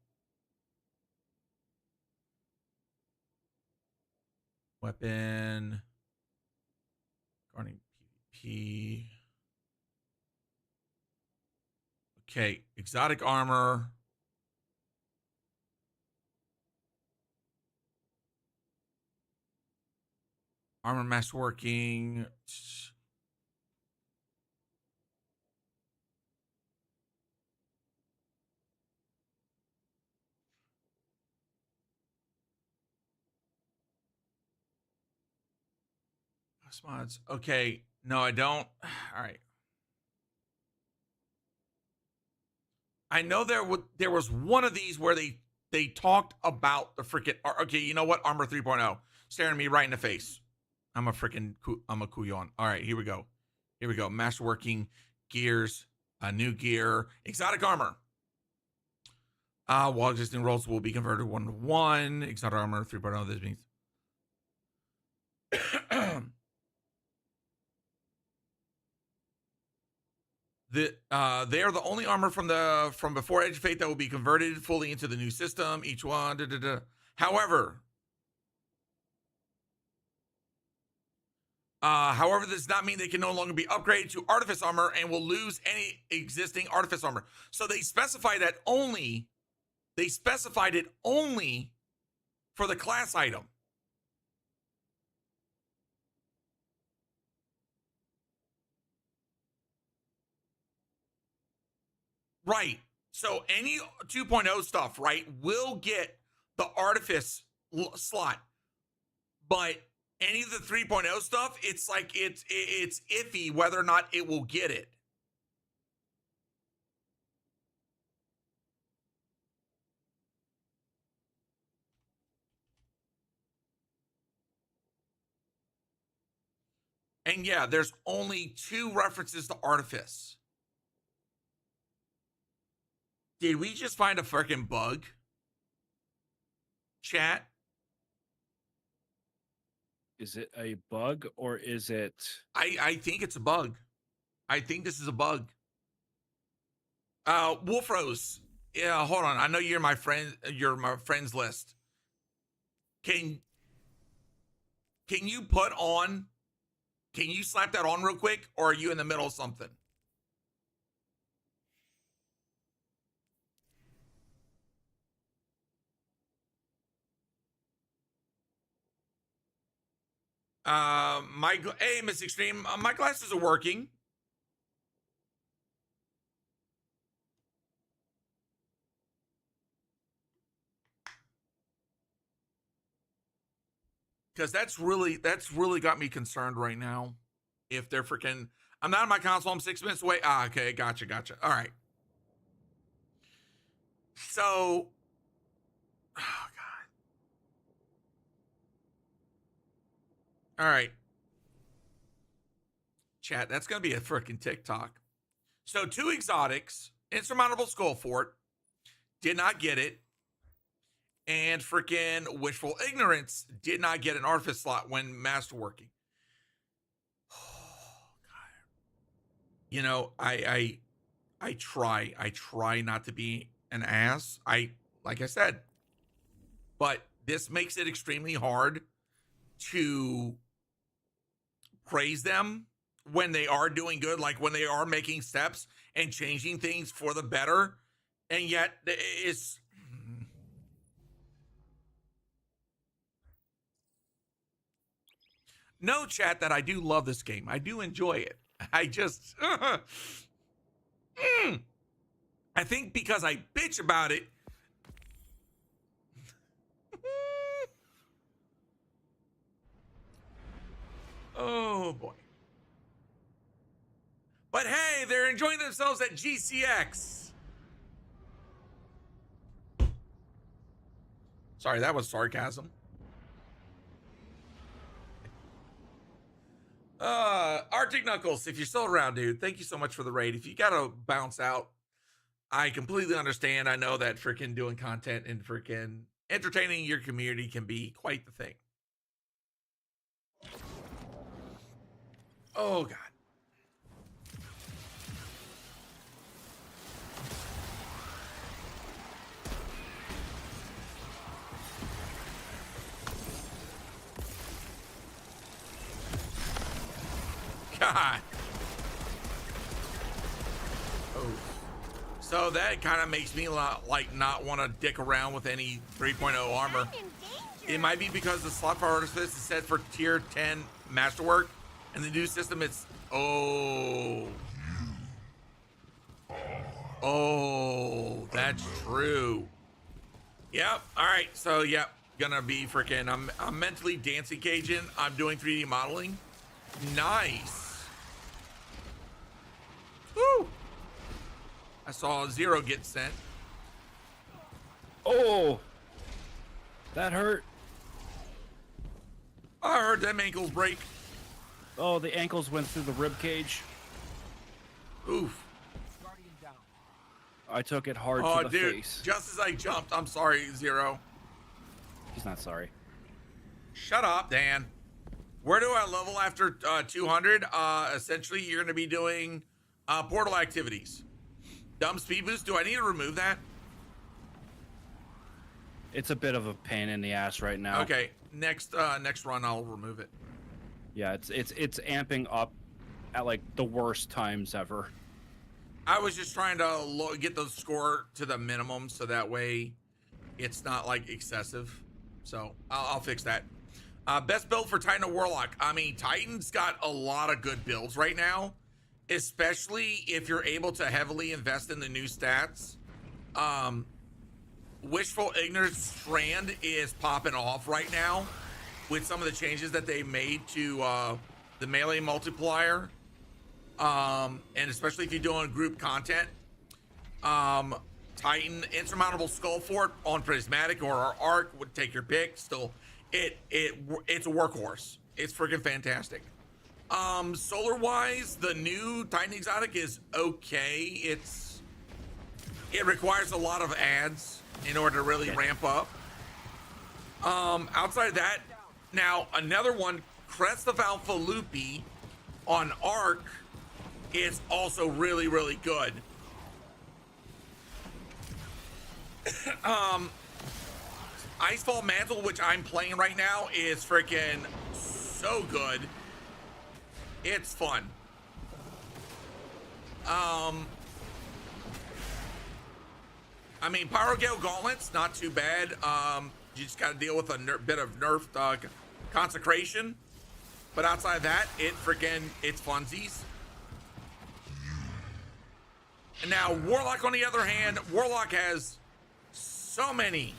Weapon. Guarding PvP. Okay, exotic armor. Armor masterworking. Mods. Okay. No, I don't. All right. I know there was one of these where they They talked about the freaking. Okay, you know what? Armor 3.0 staring me right in the face. I'm a kuyon. All right, here we go. Here we go. Masterworking gears, a new gear, exotic armor. While existing rolls will be converted 1-to-1. Exotic armor 3.0. This means. They are the only armor from before Edge of Fate that will be converted fully into the new system. Each one. However, this does not mean they can no longer be upgraded to Artifice armor and will lose any existing Artifice armor. So they specify that only. They specified it only for the class item. Right. So any 2.0 stuff, right, will get the Artifice slot. But any of the 3.0 stuff, it's like it's iffy whether or not it will get it. And yeah, there's only 2 references to Artifice. Did we just find a freaking bug? Chat? Is it a bug or is it? I think it's a bug. I think this is a bug. Wolfrose. Yeah, hold on. I know you're my friend. You're my friends list. Can you put on? Can you slap that on real quick, or are you in the middle of something? Hey, Miss Extreme, my glasses are working. Because that's really got me concerned right now. If they're freaking, I'm not on my console. I'm 6 minutes away. Okay, gotcha. All right. So, oh God. All right. Chat, that's gonna be a freaking TikTok. So 2 exotics, Insurmountable Skull Fort, did not get it. And freaking Wishful Ignorance did not get an Artifice slot when masterworking. Oh, God. You know, I try not to be an ass. Like I said, but this makes it extremely hard to praise them when they are doing good, like when they are making steps and changing things for the better. And yet it's, no, chat, that I do love this game. I do enjoy it. I just, I think because I bitch about it. Oh boy. But hey, they're enjoying themselves at GCX. Sorry, that was sarcasm. Arctic Knuckles, if you're still around, dude, thank you so much for the raid. If you gotta bounce out, I completely understand. I know that freaking doing content and freaking entertaining your community can be quite the thing. Oh God. God. Oh. So that kind of makes me like not want to dick around with any 3.0 armor. It might be because the slot for Artifice is set for tier 10 masterwork, and the new system it's oh, that's true. Yep. All right. So yep, gonna be freaking. I'm mentally dancing Cajun. I'm doing 3D modeling. Nice. Woo! I saw 0 get sent. Oh, that hurt. I heard them ankles break. Oh, the ankles went through the rib cage. Oof. Guardian down. I took it hard Oh, to the dude. face. Just as I jumped, I'm sorry, Zero. He's not sorry. Shut up, Dan. Where do I level after 200? Essentially, you're going to be doing portal activities. Dumb speed boost. Do I need to remove that? It's a bit of a pain in the ass right now. Okay. Next run, I'll remove it. Yeah, it's amping up at like the worst times ever. I was just trying to get the score to the minimum so that way it's not like excessive. So I'll fix that. Best build for Titan or Warlock. I mean, Titan's got a lot of good builds right now, especially if you're able to heavily invest in the new stats. Wishful Ignorance Strand is popping off right now with some of the changes that they made to the melee multiplier. And especially if you're doing group content. Titan, Insurmountable Skull Fort on Prismatic or our Arc, would take your pick. Still, it's a workhorse. It's freaking fantastic. Solar wise, the new Titan Exotic is okay. It requires a lot of ads in order to really ramp up. Outside of that, now another one, Crest of Alpha Lupi on Arc is also really, really good. Icefall Mantle, which I'm playing right now, is freaking so good. It's fun. I mean, Pyrogale Gauntlets, not too bad. You just got to deal with a bit of nerfed consecration. But outside of that, it's funsies. And now Warlock, on the other hand, Warlock has so many.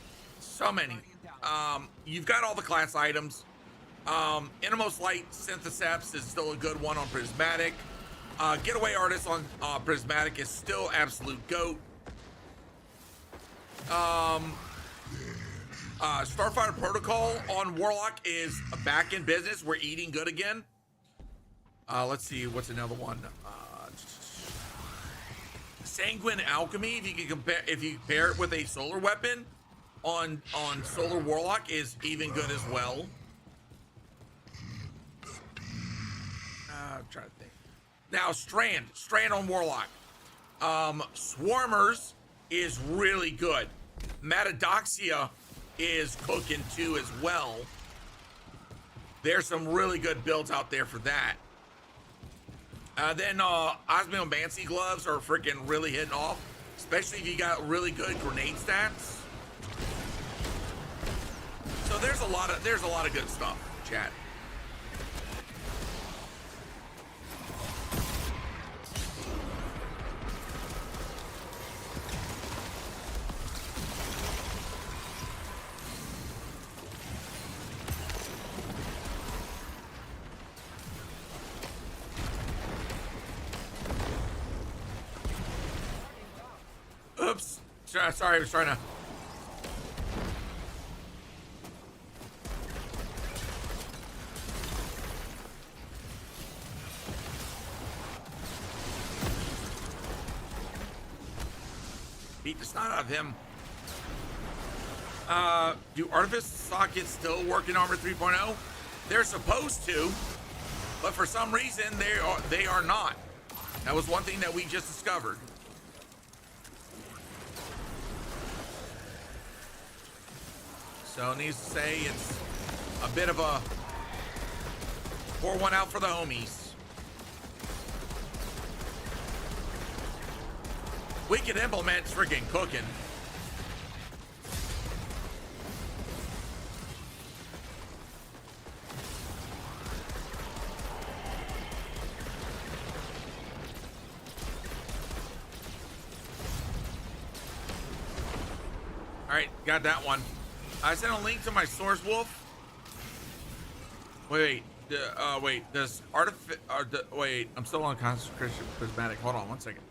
You've got all the class items. Innermost Light Syntheseps is still a good one on Prismatic. Getaway Artist on Prismatic is still absolute GOAT. Starfighter Protocol on Warlock is back in business. We're eating good again. Let's see, what's another one? Sanguine Alchemy, if you compare it with a solar weapon on Solar Warlock, is even good as well. I'm trying to think. Now Strand on Warlock. Swarmers is really good. Matadoxia is cooking too as well. There's some really good builds out there for that. Then Osmiomancy gloves are freaking really hitting off, especially if you got really good grenade stats. So there's a lot of good stuff, chat. Oops. Sorry, I was trying to... beat the snot out of him. Do Artifice sockets still work in Armor 3.0? They're supposed to, but for some reason they are not. That was one thing that we just discovered. So needs to say it's a bit of a pour one out for the homies. Wicked Implement's freaking cooking. All right, got that one. I sent a link to my Source Wolf. Wait, wait, I'm still on Consecration Prismatic. Hold on one second.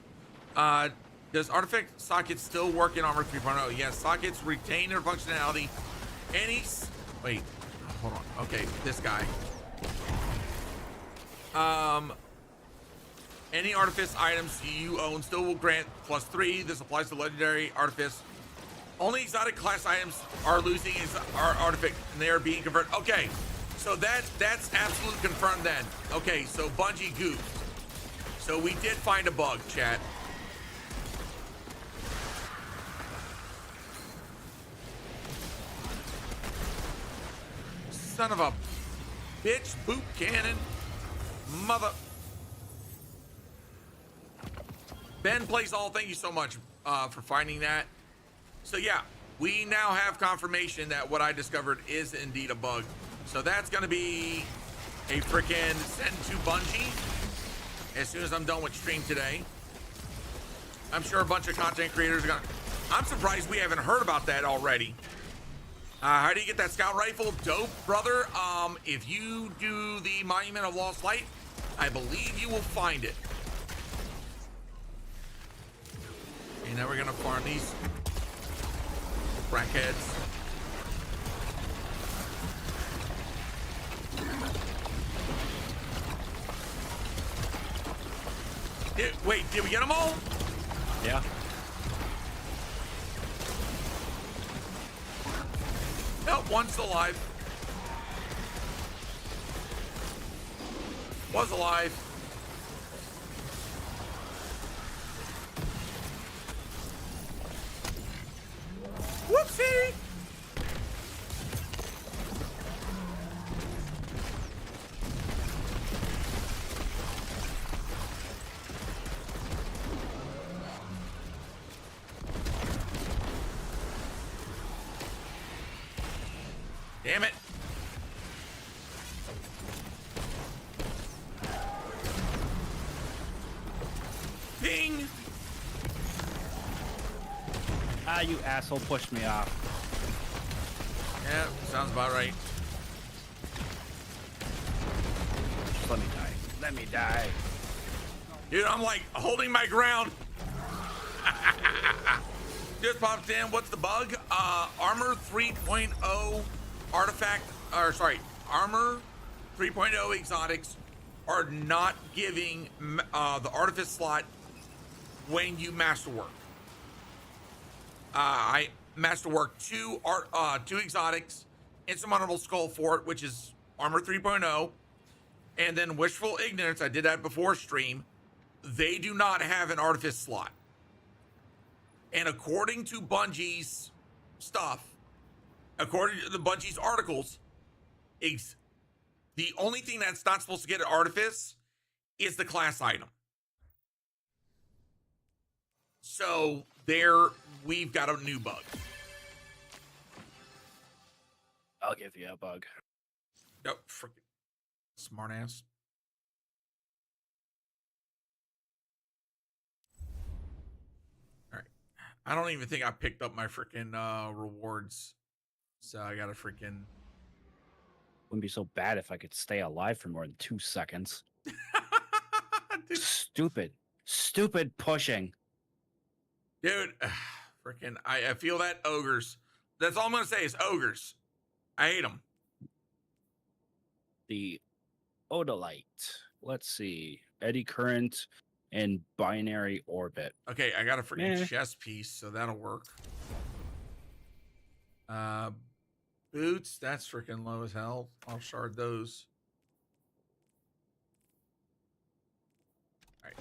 Does artifact sockets still work in Armor 3.0? Yes, sockets retain their functionality. Wait, hold on. Okay, this guy. Any artifice items you own still will grant +3. This applies to legendary artifice. Only exotic class items are losing our artifact, and they are being converted. Okay, so that's absolutely confirmed then. Okay, so Bungie goofed. So we did find a bug, chat. Son of a bitch, boot cannon, mother. Ben Plays All, thank you so much for finding that. So yeah, we now have confirmation that what I discovered is indeed a bug. So that's gonna be a freaking send to Bungie as soon as I'm done with stream today. I'm sure a bunch of content creators are gonna. I'm surprised we haven't heard about that already. How do you get that scout rifle? Dope, brother. If you do the Monument of Lost Light, I believe you will find it. And now we're gonna farm these crackheads. Wait, did we get them all? Yeah. Nope, one's alive. Was alive. Whoopsie! Damn it. Ping! Ah, you asshole pushed me off. Yeah, sounds about right. Just let me die. Let me die. Dude, I'm like holding my ground. Just popped in. What's the bug? Armor 3.0 artifact, or sorry, Armor 3.0 exotics are not giving the artifice slot when you masterwork. I masterwork two exotics, Insurmountable Skull Fort, which is Armor 3.0, and then Wishful Ignorance. I did that before stream. They do not have an artifice slot. And according to Bungie's stuff, according to the Bungie's articles, the only thing that's not supposed to get an artifice is the class item. So there, we've got a new bug. I'll give you a bug. Nope, freaking smart ass. All right, I don't even think I picked up my freaking rewards, so I gotta freaking. Wouldn't be so bad if I could stay alive for more than 2 seconds. Stupid pushing. Dude, freaking, I feel that ogres. That's all I'm gonna say is ogres. I hate them. The Odolite. Let's see. Eddy current and binary orbit. Okay, I got a freaking chest piece, so that'll work. Boots, that's freaking low as hell. I'll shard those. All right,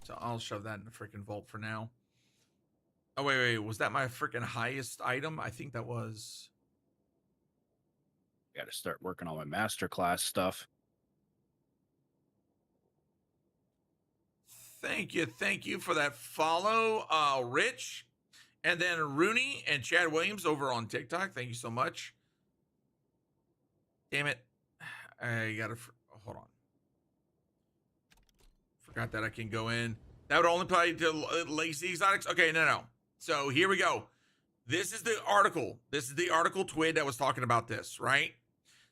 so I'll shove that in the freaking vault for now. Oh, wait. Was that my freaking highest item? I think that was. Got to start working on my masterclass stuff. Thank you for that follow, Rich. And then Rooney and Chad Williams over on TikTok. Thank you so much. Damn it. I got to, hold on. Forgot that I can go in. That would only apply to Legacy Exotics. Okay, no. So here we go. This is the article. This is the article Twid that was talking about this, right?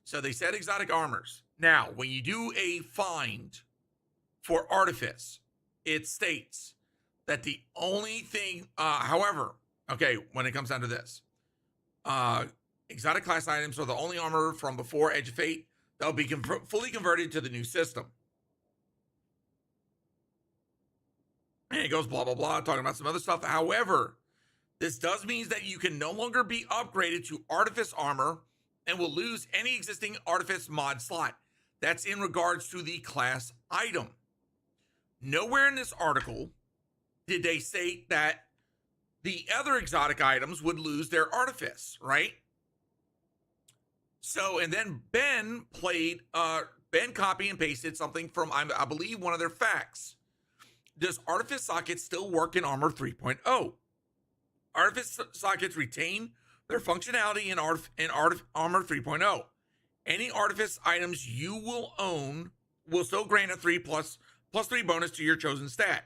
So they said exotic armors. Now, when you do a find for Artifice, it states that the only thing, however, okay, when it comes down to this, exotic class items are the only armor from before Edge of Fate that'll be fully converted to the new system. And it goes blah, blah, blah, talking about some other stuff. However, this does mean that you can no longer be upgraded to Artifice armor and will lose any existing Artifice mod slot. That's in regards to the class item. Nowhere in this article did they say that the other exotic items would lose their Artifice, right? So, and then Ben copy and pasted something from, I believe, one of their facts. Does Artifice sockets still work in Armor 3.0? Artifice sockets retain their functionality in Armor 3.0. Any Artifice items you will own will still grant a 3+3 bonus to your chosen stat.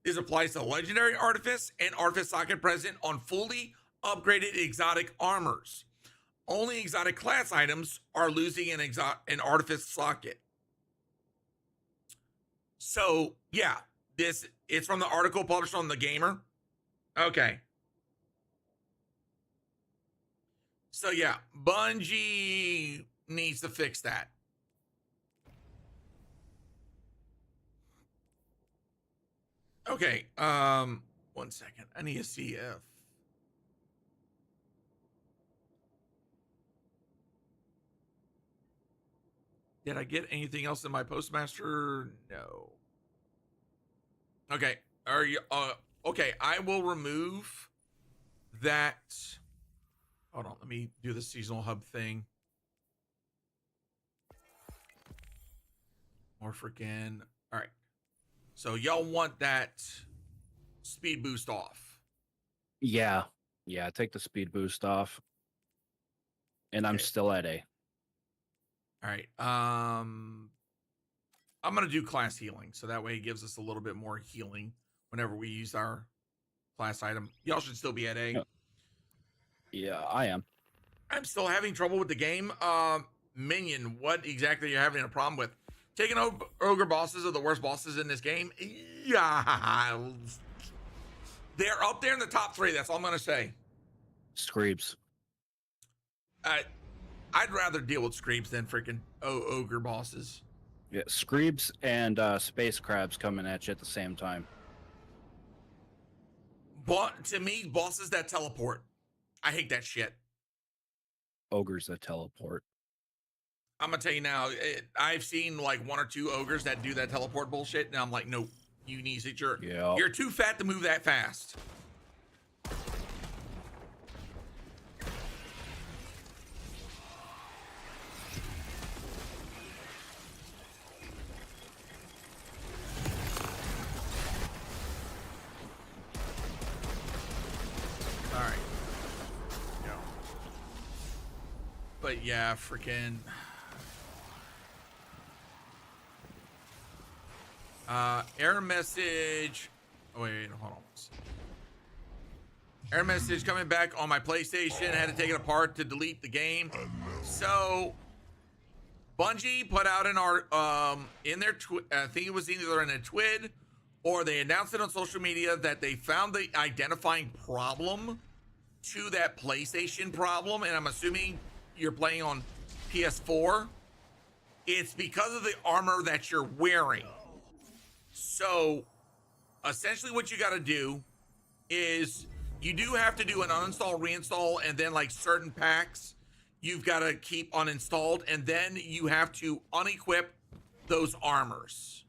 This applies to Legendary Artifice and Artifice socket present on fully upgraded exotic armors. Only exotic class items are losing an Artifice socket. So, yeah, it's from the article published on The Gamer. Okay. So, yeah, Bungie needs to fix that. Okay, 1 second. I need to see if did I get anything else in my Postmaster? No. Okay. Are you okay, I will remove that. Hold on, let me do the seasonal hub thing. More freaking. All right. So y'all want that speed boost off? Yeah. Yeah, take the speed boost off. And I'm still at A. All right. I'm going to do class healing. So that way it gives us a little bit more healing whenever we use our class item. Y'all should still be at A. Yeah, I am. I'm still having trouble with the game. Minion, what exactly are you having a problem with? Taking ogre bosses are the worst bosses in this game. Yeah. They're up there in the top 3. That's all I'm going to say. Screeps. I'd rather deal with Screeps than freaking ogre bosses. Yeah, Screeps and space crabs coming at you at the same time. But to me, bosses that teleport, I hate that shit. Ogres that teleport. I'm gonna tell you now, I've seen like 1 or 2 ogres that do that teleport bullshit, and I'm like, nope, you need to. You're too fat to move that fast. All right. Yeah. But yeah, freaking. Error message. Oh, wait, hold on. Error message coming back on my PlayStation. I had to take it apart to delete the game. So, Bungie put out an art in their I think it was either in a twid or they announced it on social media that they found the identifying problem to that PlayStation problem, and I'm assuming you're playing on PS4. It's because of the armor that you're wearing. So, essentially what you got to do is you do have to do an uninstall, reinstall, and then like certain packs you've got to keep uninstalled, and then you have to unequip those armors.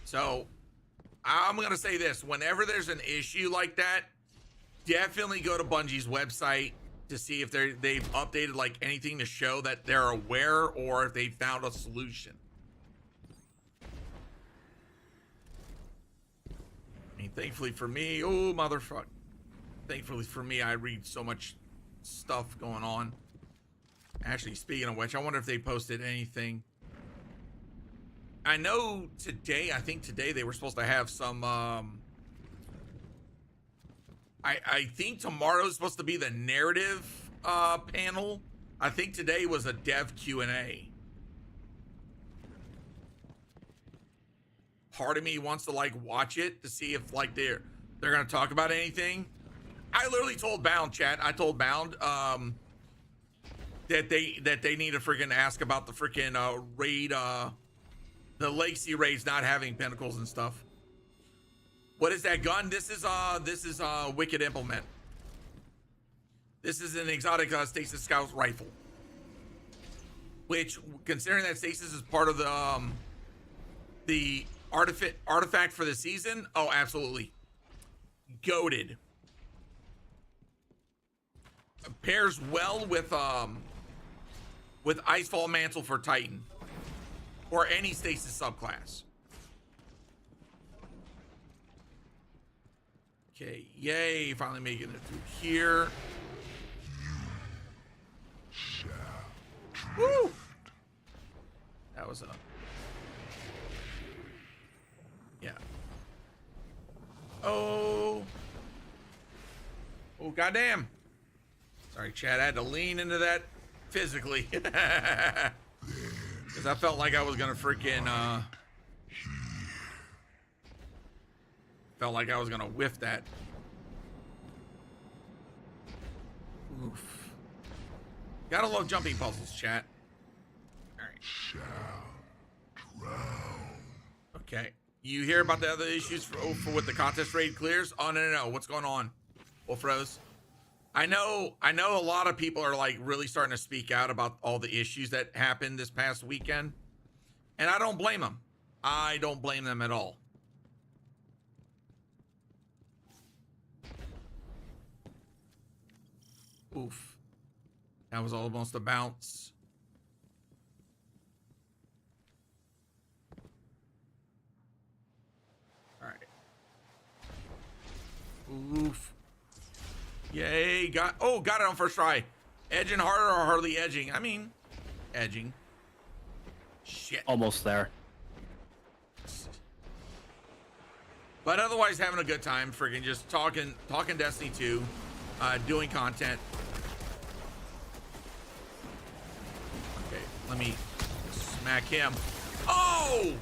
So, I'm going to say this. Whenever there's an issue like that, definitely go to Bungie's website to see if they've updated like anything to show that they're aware or if they found a solution. I mean, thankfully for me, oh motherfucker. Thankfully for me, I read so much stuff going on. Actually, speaking of which, I wonder if they posted anything. I know today, I think today they were supposed to have some, I think tomorrow's supposed to be the narrative panel. I think today was a dev Q&A. Part of me wants to like watch it to see if like they're gonna talk about anything. I literally told Bound, chat. I told Bound that they need to freaking ask about the freaking raid, the legacy raids not having pinnacles and stuff. What is that gun? This is Wicked Implement. This is an exotic Stasis Scout rifle, which, considering that Stasis is part of the artifact for the season, oh, absolutely, goated. Pairs well with Icefall Mantle for Titan or any Stasis subclass. Okay, yay! Finally making it through here. Woo! That was a yeah. Oh, goddamn! Sorry, Chad. I had to lean into that physically because I felt like I was gonna freaking felt like I was gonna whiff that. Oof. Gotta love jumping puzzles, chat. All right. Okay. You hear about the other issues for what the contest raid clears? Oh no. What's going on, Wolfrose? I know a lot of people are like really starting to speak out about all the issues that happened this past weekend. And I don't blame them. I don't blame them at all. Oof. That was almost a bounce. All right. Oof. Yay, got it on first try. Edging harder or hardly edging? I mean, edging. Shit. Almost there. But otherwise having a good time, freaking just talking Destiny 2, doing content. Okay, let me smack him. Oh!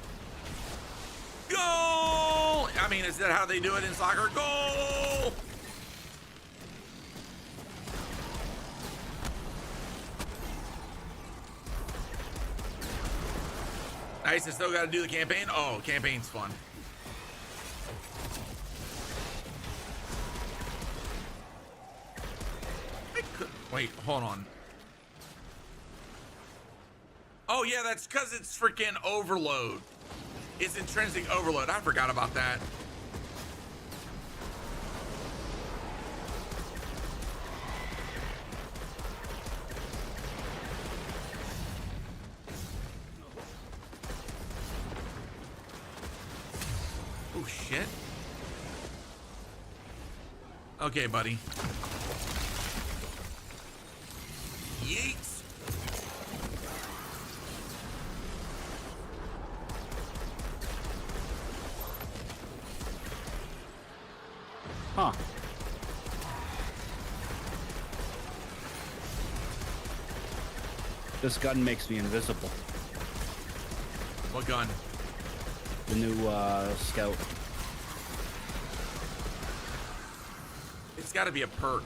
Goal! I mean, is that how they do it in soccer? Goal! Nice, I still got to do the campaign. Oh, campaign's fun. Wait, hold on. Oh yeah, that's because it's freaking overload. It's intrinsic overload. I forgot about that. Oh shit. Okay, buddy. Yeets. Huh. This gun makes me invisible. What gun? The new scout. It's got to be a perk.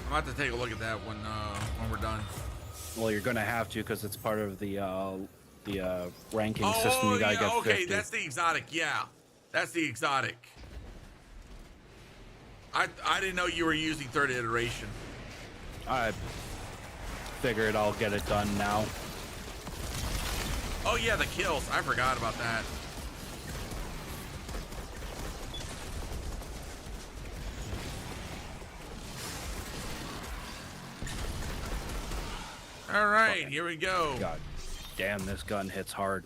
I'm about to take a look at that when we're done. Well, you're gonna have to because it's part of the ranking system. You gotta yeah, get okay, 50. that's the exotic. Yeah, that's the exotic. I didn't know you were using third iteration. I figured I'll get it done now. Oh yeah, the kills. I forgot about that. All right, here we go. God damn, this gun hits hard.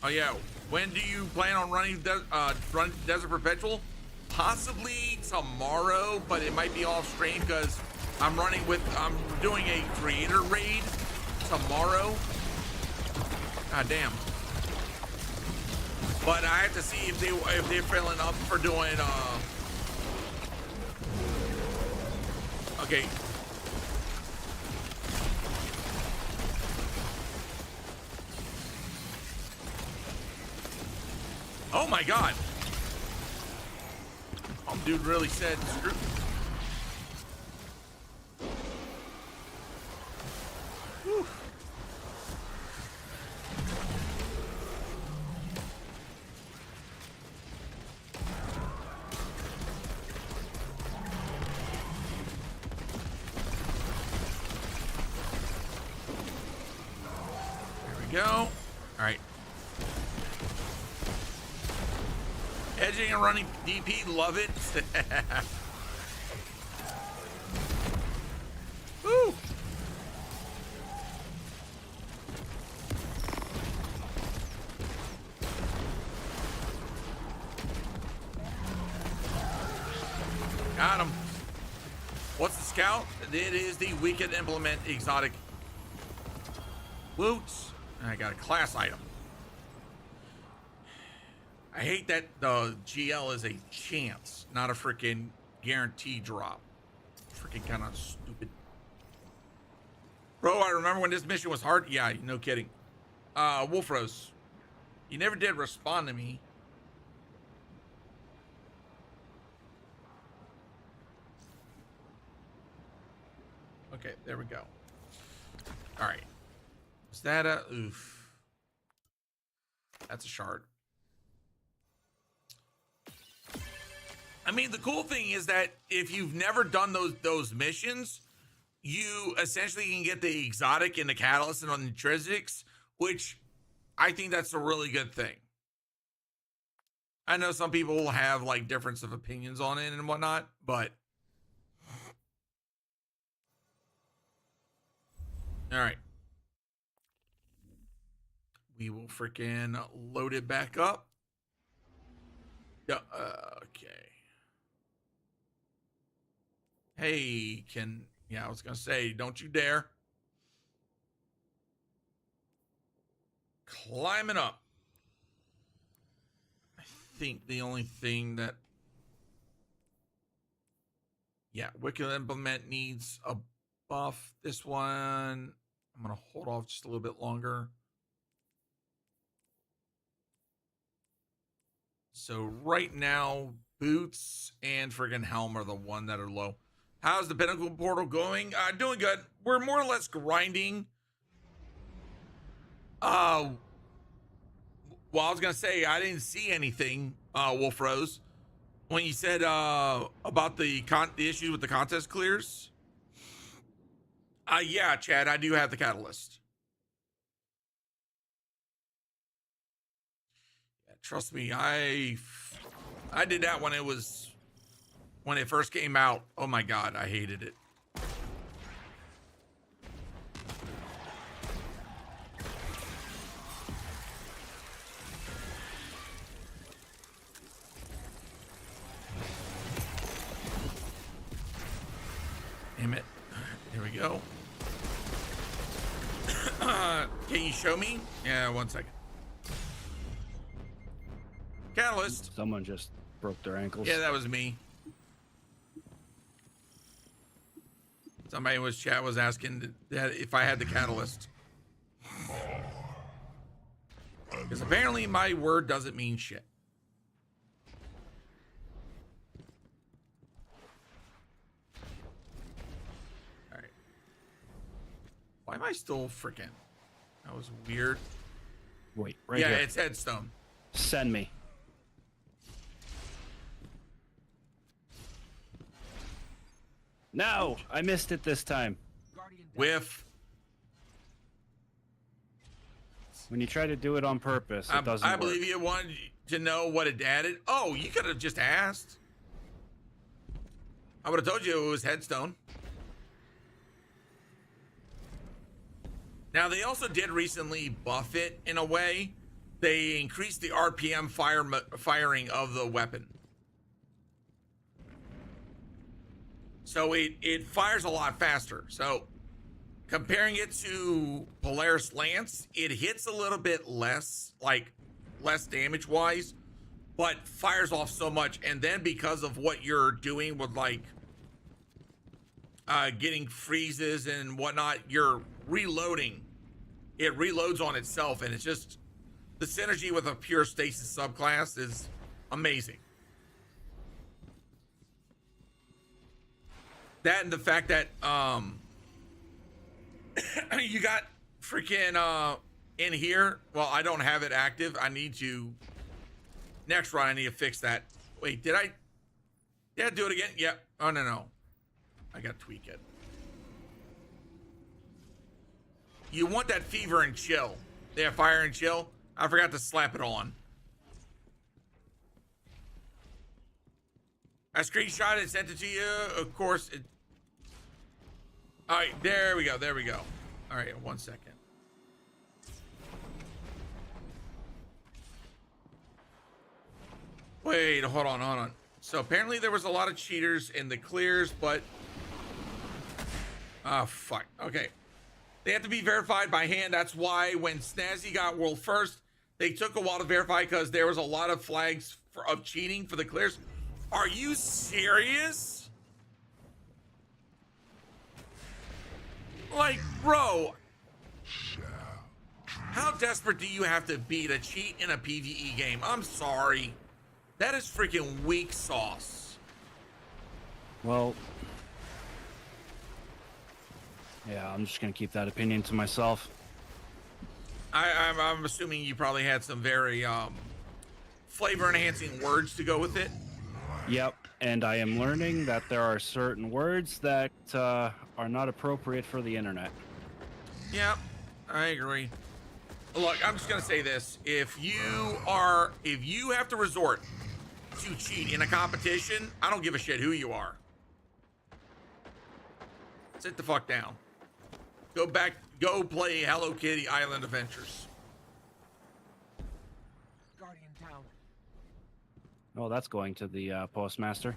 Oh yeah, when do you plan on running Desert Perpetual? Possibly tomorrow, but it might be off stream because I'm doing a creator raid tomorrow. God damn. But I have to see if they're filling up for doing okay. Oh my god. Dude really said screw. Whew. There we go. All right. Edging and running DP, love it. Woo! Got him. What's the scout? It is the we can implement exotic boots. I got a class item. I hate that the GL is a chance, not a freaking guarantee drop. Freaking kind of stupid. Bro, I remember when this mission was hard. Yeah, no kidding. Wolf Rose, you never did respond to me. Okay, there we go. All right. Is that a oof? That's a shard. I mean, the cool thing is that if you've never done those missions, you essentially can get the exotic and the catalyst and on intrinsics, which I think that's a really good thing. I know some people will have like difference of opinions on it and whatnot, but all right. We will freaking load it back up. Yeah, okay. Hey, I was gonna say, don't you dare. Climbing up. I think the only thing that, yeah, Wicked Implement needs a buff. This one, I'm gonna hold off just a little bit longer. So right now, boots and friggin' helm are the one that are low. How's the Pinnacle portal going? Doing good. We're more or less grinding. Well, I was gonna say I didn't see anything, Wolf Rose, when you said about the issues with the contest clears. Yeah, Chad, I do have the catalyst. Yeah, trust me, I did that when it first came out. Oh my god, I hated it. Damn it. Here we go. Can you show me? Yeah, 1 second. Catalyst. Someone just broke their ankles. Yeah, that was me. Somebody chat was asking that if I had the catalyst. Because apparently my word doesn't mean shit. All right. Why am I still freaking? That was weird. Wait, right here. here. Yeah, it's headstone. Send me. No, I missed it this time. Whiff. When you try to do it on purpose, it doesn't I work. believe you wanted to know what it added. Oh, you could have just asked. I would have told you it was headstone. Now, they also did recently buff it in a way. They increased the RPM firing of the weapon. So it fires a lot faster. So comparing it to Polaris Lance, it hits a little bit less, like less damage wise, but fires off so much. And then because of what you're doing with like getting freezes and whatnot, you're reloading. It reloads on itself, and it's just the synergy with a pure stasis subclass is amazing. That and the fact that you got freaking in here. Well, I don't have it active. I need to next run. I need to fix that. Wait, did I do it again? Yep. Oh no. I gotta tweak it. You want that fever and chill. They have fire and chill. I forgot to slap it on. I screenshot it, sent it to you. Of course. All right, there we go. There we go. All right, 1 second. Wait, hold on. So apparently there was a lot of cheaters in the clears, but fuck. Okay. They have to be verified by hand. That's why when Snazzy got world first, they took a while to verify because there was a lot of flags of cheating for the clears. Are you serious? Like, bro, how desperate do you have to be to cheat in a PvE game? I'm sorry. That is freaking weak sauce. Well, yeah, I'm just gonna keep that opinion to myself. I'm assuming you probably had some very flavor enhancing words to go with it. Yep, and I am learning that there are certain words that are not appropriate for the internet. Yep, I agree. Look, I'm just gonna say this: if you have to resort to cheat in a competition, I don't give a shit who you are. Sit the fuck down. Go play Hello Kitty Island Adventures. Guardian down. Oh, that's going to the postmaster.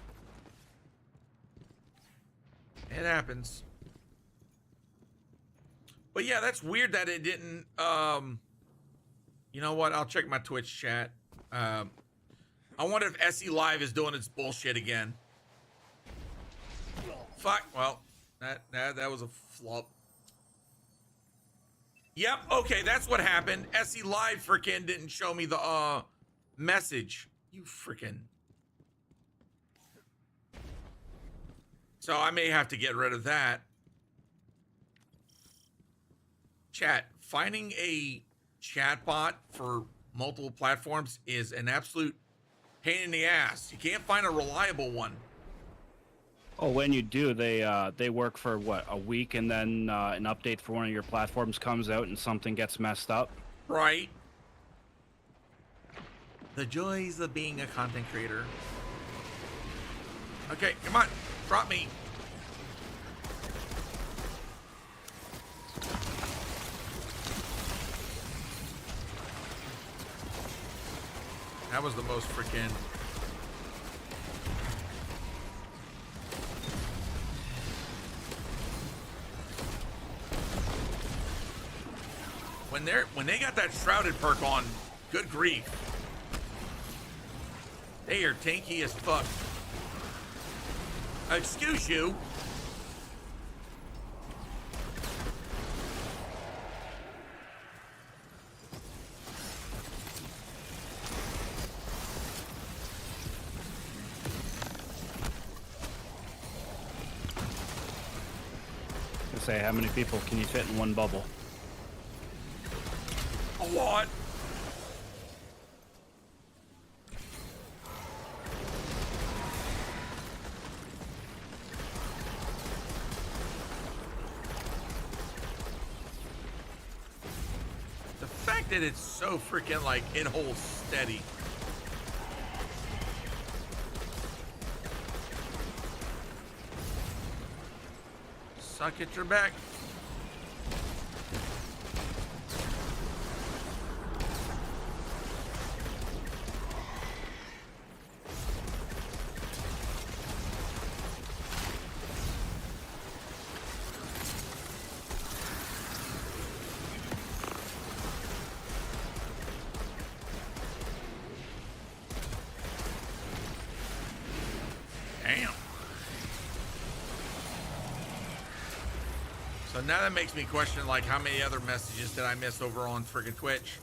It happens. But yeah, that's weird that it didn't. You know what? I'll check my Twitch chat. I wonder if SE Live is doing its bullshit again. Fuck. Well, that was a flop. Yep. Okay, that's what happened. SE Live freaking didn't show me the message. You freaking. So I may have to get rid of that. Chat, finding a chatbot for multiple platforms is an absolute pain in the ass. You can't find a reliable one. Oh, when you do, they work for what, a week, and then an update for one of your platforms comes out and something gets messed up. Right. The joys of being a content creator. Okay, come on, drop me. That was the most freaking. When they got that shrouded perk on, good grief. They are tanky as fuck. Excuse you. Say, how many people can you fit in one bubble? A lot. The fact that it's so freaking like it holds steady. Suck at your back. now that makes me question, like, how many other messages did I miss over on friggin' Twitch?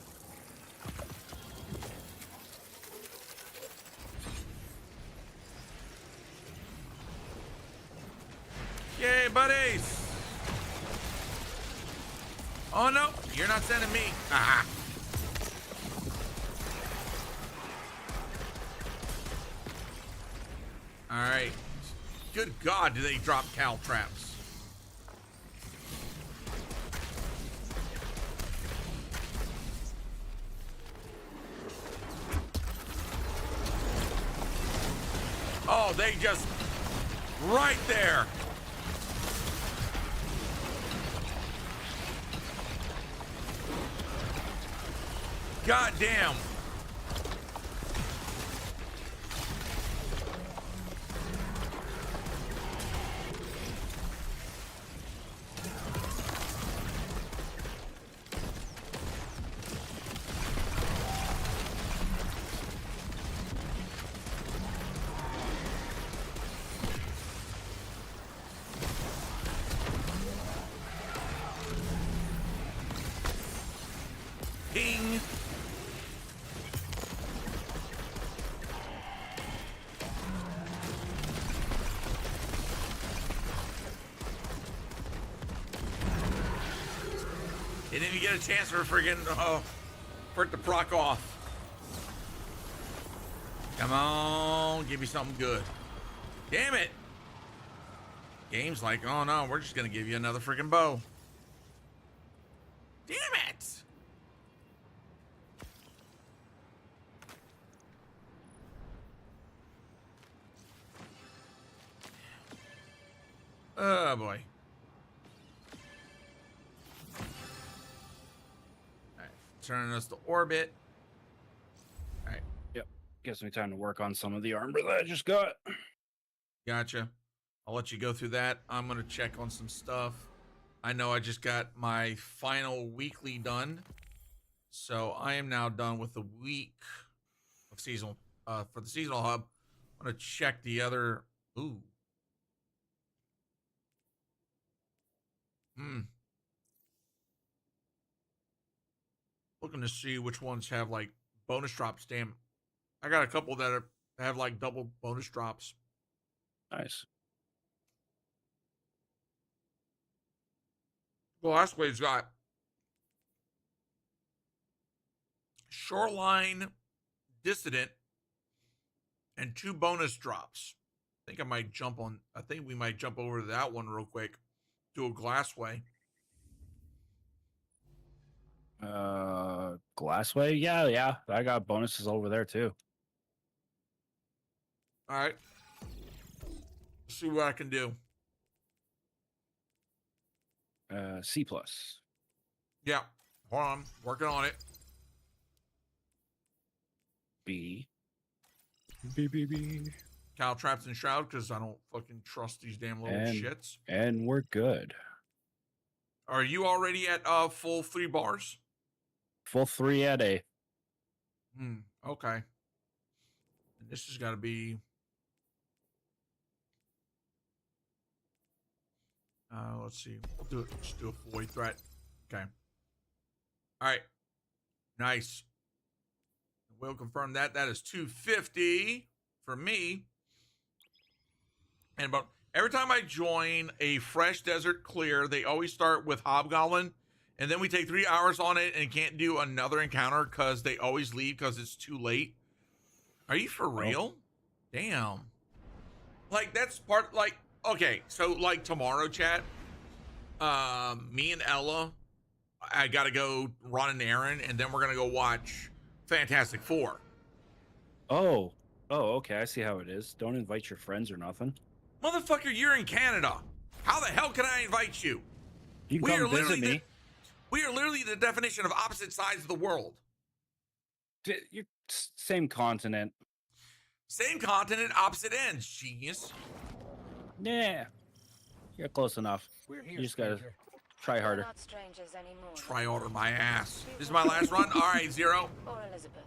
Yay, buddies! Oh, no, you're not sending me. Aha. All right. Good God, do they drop cal traps? Oh, they just right there. God damn. Ping. They didn't even get a chance for friggin' for it to proc off. Come on, give me something good. Damn it. Game's like, oh no, we're just gonna give you another friggin' bow. Damn it. Oh boy. Alright, turning us to orbit. Alright. Yep. Gives me time to work on some of the armor that I just got. Gotcha. I'll let you go through that. I'm gonna check on some stuff. I know I just got my final weekly done. So I am now done with the week of seasonal for the seasonal hub. I'm gonna check the other. Ooh. Looking to see which ones have like bonus drops. Damn, I got a couple that have like double bonus drops. Nice. Well, last wave's got Shoreline Dissident and 2 bonus drops. I think we might jump over to that one real quick. Do a Glassway. Glassway? Yeah. I got bonuses over there too. All right. See what I can do. C+. Yeah. Hold on. Working on it. B. Cal traps and shroud because I don't fucking trust these damn little shits. And we're good. Are you already at full 3 bars? Full 3 at A. Okay. And this has got to be. Let's see. We'll do it. Just do a full weight threat. Okay. All right. Nice. We'll confirm that. That is 250 for me. And about every time I join a fresh desert clear, they always start with Hobgoblin. And then we take 3 hours on it and can't do another encounter because they always leave because it's too late. Are you for real? Damn. Like, that's part, like, okay, so, like, tomorrow, chat, me and Ella, I gotta go run an errand, and then we're gonna go watch Fantastic Four. Oh, okay, I see how it is. Don't invite your friends or nothing. Motherfucker, you're in Canada. How the hell can I invite you? You can come visit me. We are literally the definition of opposite sides of the world. You're same continent. Same continent, opposite ends, genius. Yeah, you're close enough. We're here, You just gotta stranger. try We're harder. not strangers anymore. Try order my ass. This is my last run. All right, Zero. Or Elizabeth.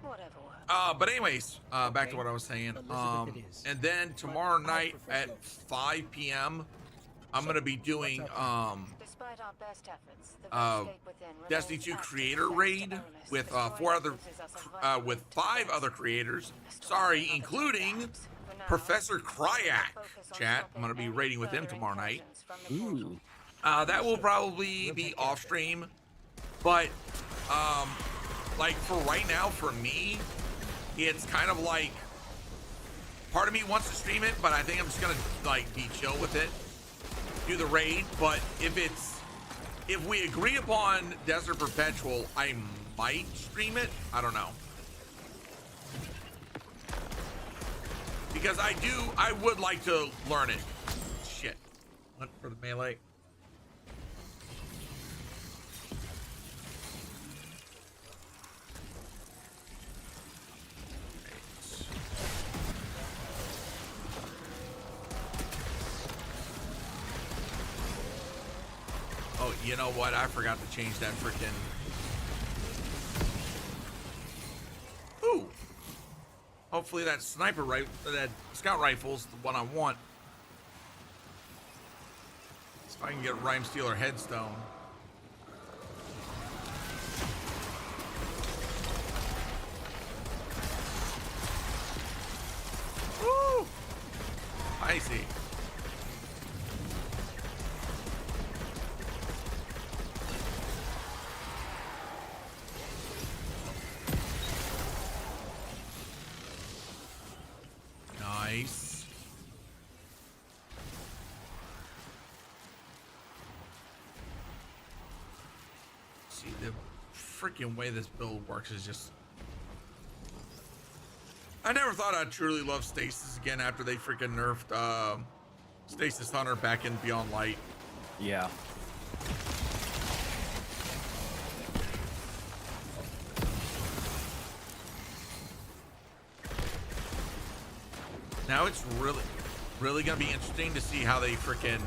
Whatever works. But anyways, back to what I was saying. Elizabeth it is. And then tomorrow night at 5 p.m., I'm gonna be doing Despite our best efforts, the uh, landscape within Destiny remains 2 active creator against raid owners, with destroying four other uses us a vital with link to 5 the other base. creators. Storming Sorry, others including perhaps. For now, Professor we'll Kryak. focus on Chat. I'm gonna stopping be any raiding with him further tomorrow night. incursions from the portal. Ooh. That will probably be off stream, but like for right now, for me, it's kind of like part of me wants to stream it, but I think I'm just gonna like be chill with it, do the raid. But if we agree upon Desert Perpetual, I might stream it. I don't know, because I would like to learn it. Shit, went for the melee. Oh, you know what? I forgot to change that freaking. Ooh. Hopefully that that scout rifle's the one I want. So I can get Rhyme Stealer Headstone. Woo! I see. Nice. See, the freaking way this build works is just... I never thought I'd truly love Stasis again after they freaking nerfed Stasis Hunter back in Beyond Light. Yeah. Now it's really gonna be interesting to see how they freaking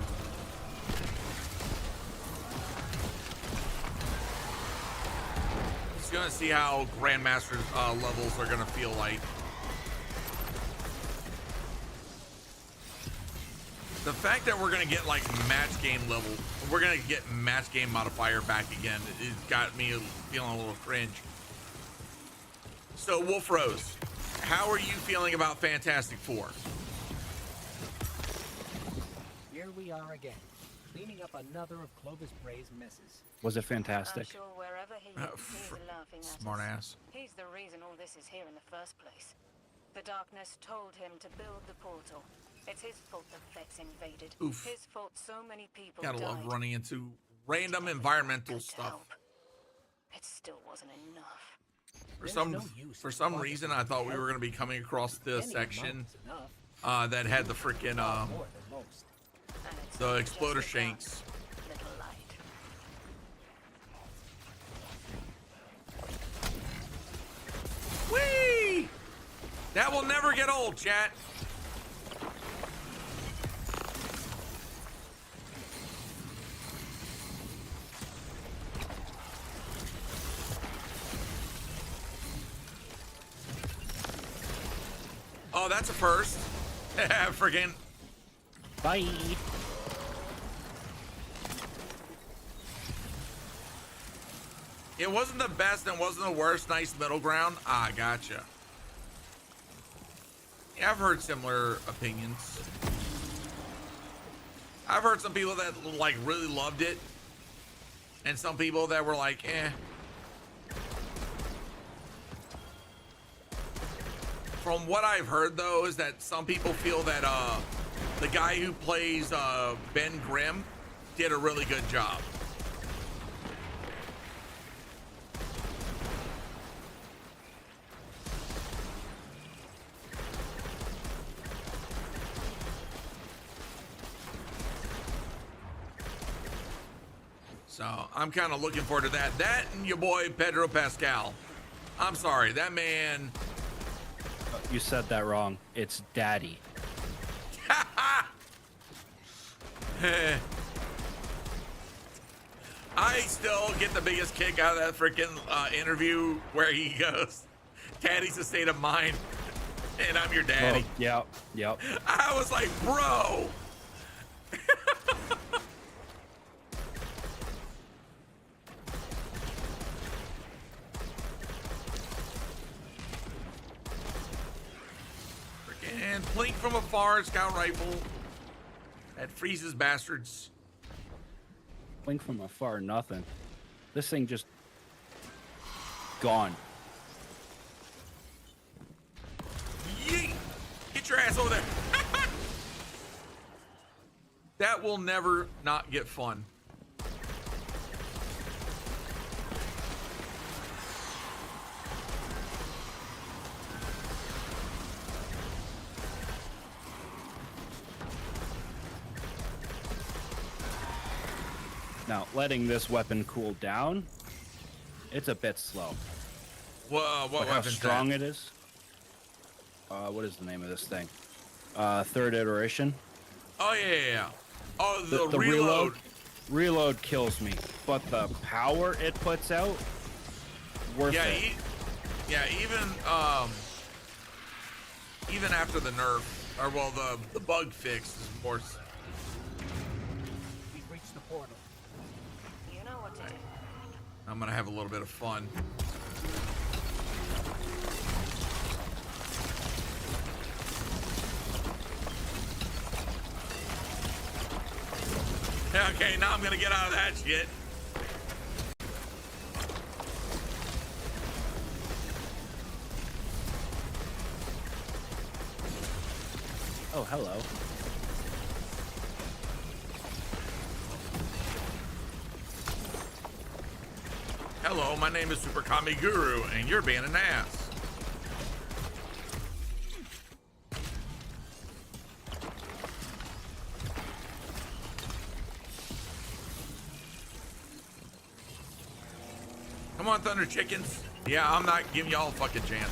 just gonna see how Grandmaster's levels are gonna feel like. The fact that we're gonna get like match game level, we're gonna get match game modifier back again, it got me feeling a little cringe. So Wolf Rose, how are you feeling about Fantastic Four? Here we are again, cleaning up another of Clovis Bray's messes. Was it I'm fantastic? sure wherever he is, he's laughing at Smart us. ass. He's the reason all this is here in the first place. The darkness told him to build the portal. It's his fault the Vex invaded. Oof. His fault so many people Gotta died. love running into random environmental Good stuff. help. It still wasn't enough. For some reason, I thought we were gonna be coming across the section that had the freaking And it's the not exploder just the dark, shanks. little light. Whee! That will never get old, chat. Oh, that's a first. Friggin'. Bye. It wasn't the best and wasn't the worst. Nice middle ground. Ah, gotcha. Yeah, I've heard similar opinions. I've heard some people that like really loved it, and some people that were like, eh. From what I've heard, though, is that some people feel that the guy who plays Ben Grimm did a really good job. So I'm kind of looking forward to that. That and your boy Pedro Pascal. I'm sorry, that man. You said that wrong. It's Daddy. I still get the biggest kick out of that freaking interview where he goes, "Daddy's a state of mind, and I'm your daddy." Oh, yep. I was like, bro. And blink from afar, scout rifle. That freezes bastards. Blink from afar, nothing. This thing just gone. Yeet! Get your ass over there. That will never not get fun. Now, letting this weapon cool down, it's a bit slow. What But how weapon's strong that? it is? What is the name of this thing? Third iteration. Oh yeah. Oh, the The reload. reload kills me, but the power it puts out, worth Yeah, it. even after the nerf, or well, the bug fix is more. We've reached the portal. You know what to do. I'm gonna have a little bit of fun. Okay, now I'm gonna get out of that shit. Oh, hello. Hello, my name is Super Kami Guru, and you're being an ass. Come on, Thunder Chickens. Yeah, I'm not giving y'all a fucking chance.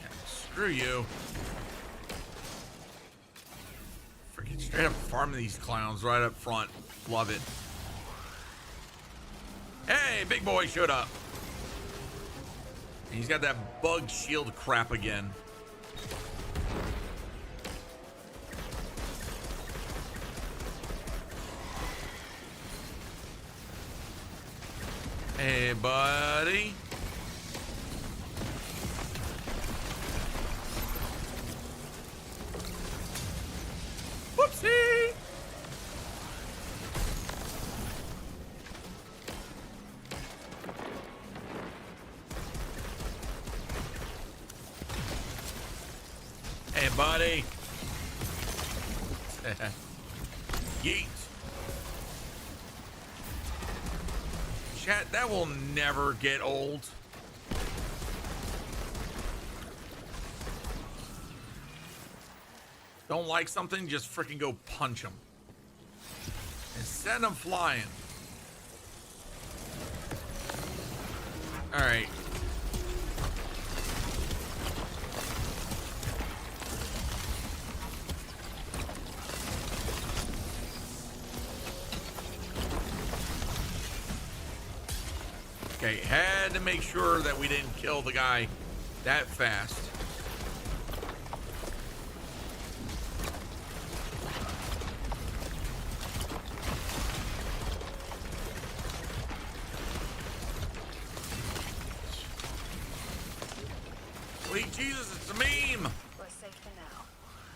Yeah, screw you. Freaking straight up farming these clowns right up front. Love it. Hey, big boy showed up. And he's got that bug shield crap again. Hey, buddy. Whoopsie. Hey, buddy. Yeet. Chat, that will never get old. Don't like something, just freaking go punch them. And send them flying. All right. Okay, had to make sure that we didn't kill the guy that fast. Sweet Jesus, it's a meme! We're safe for now,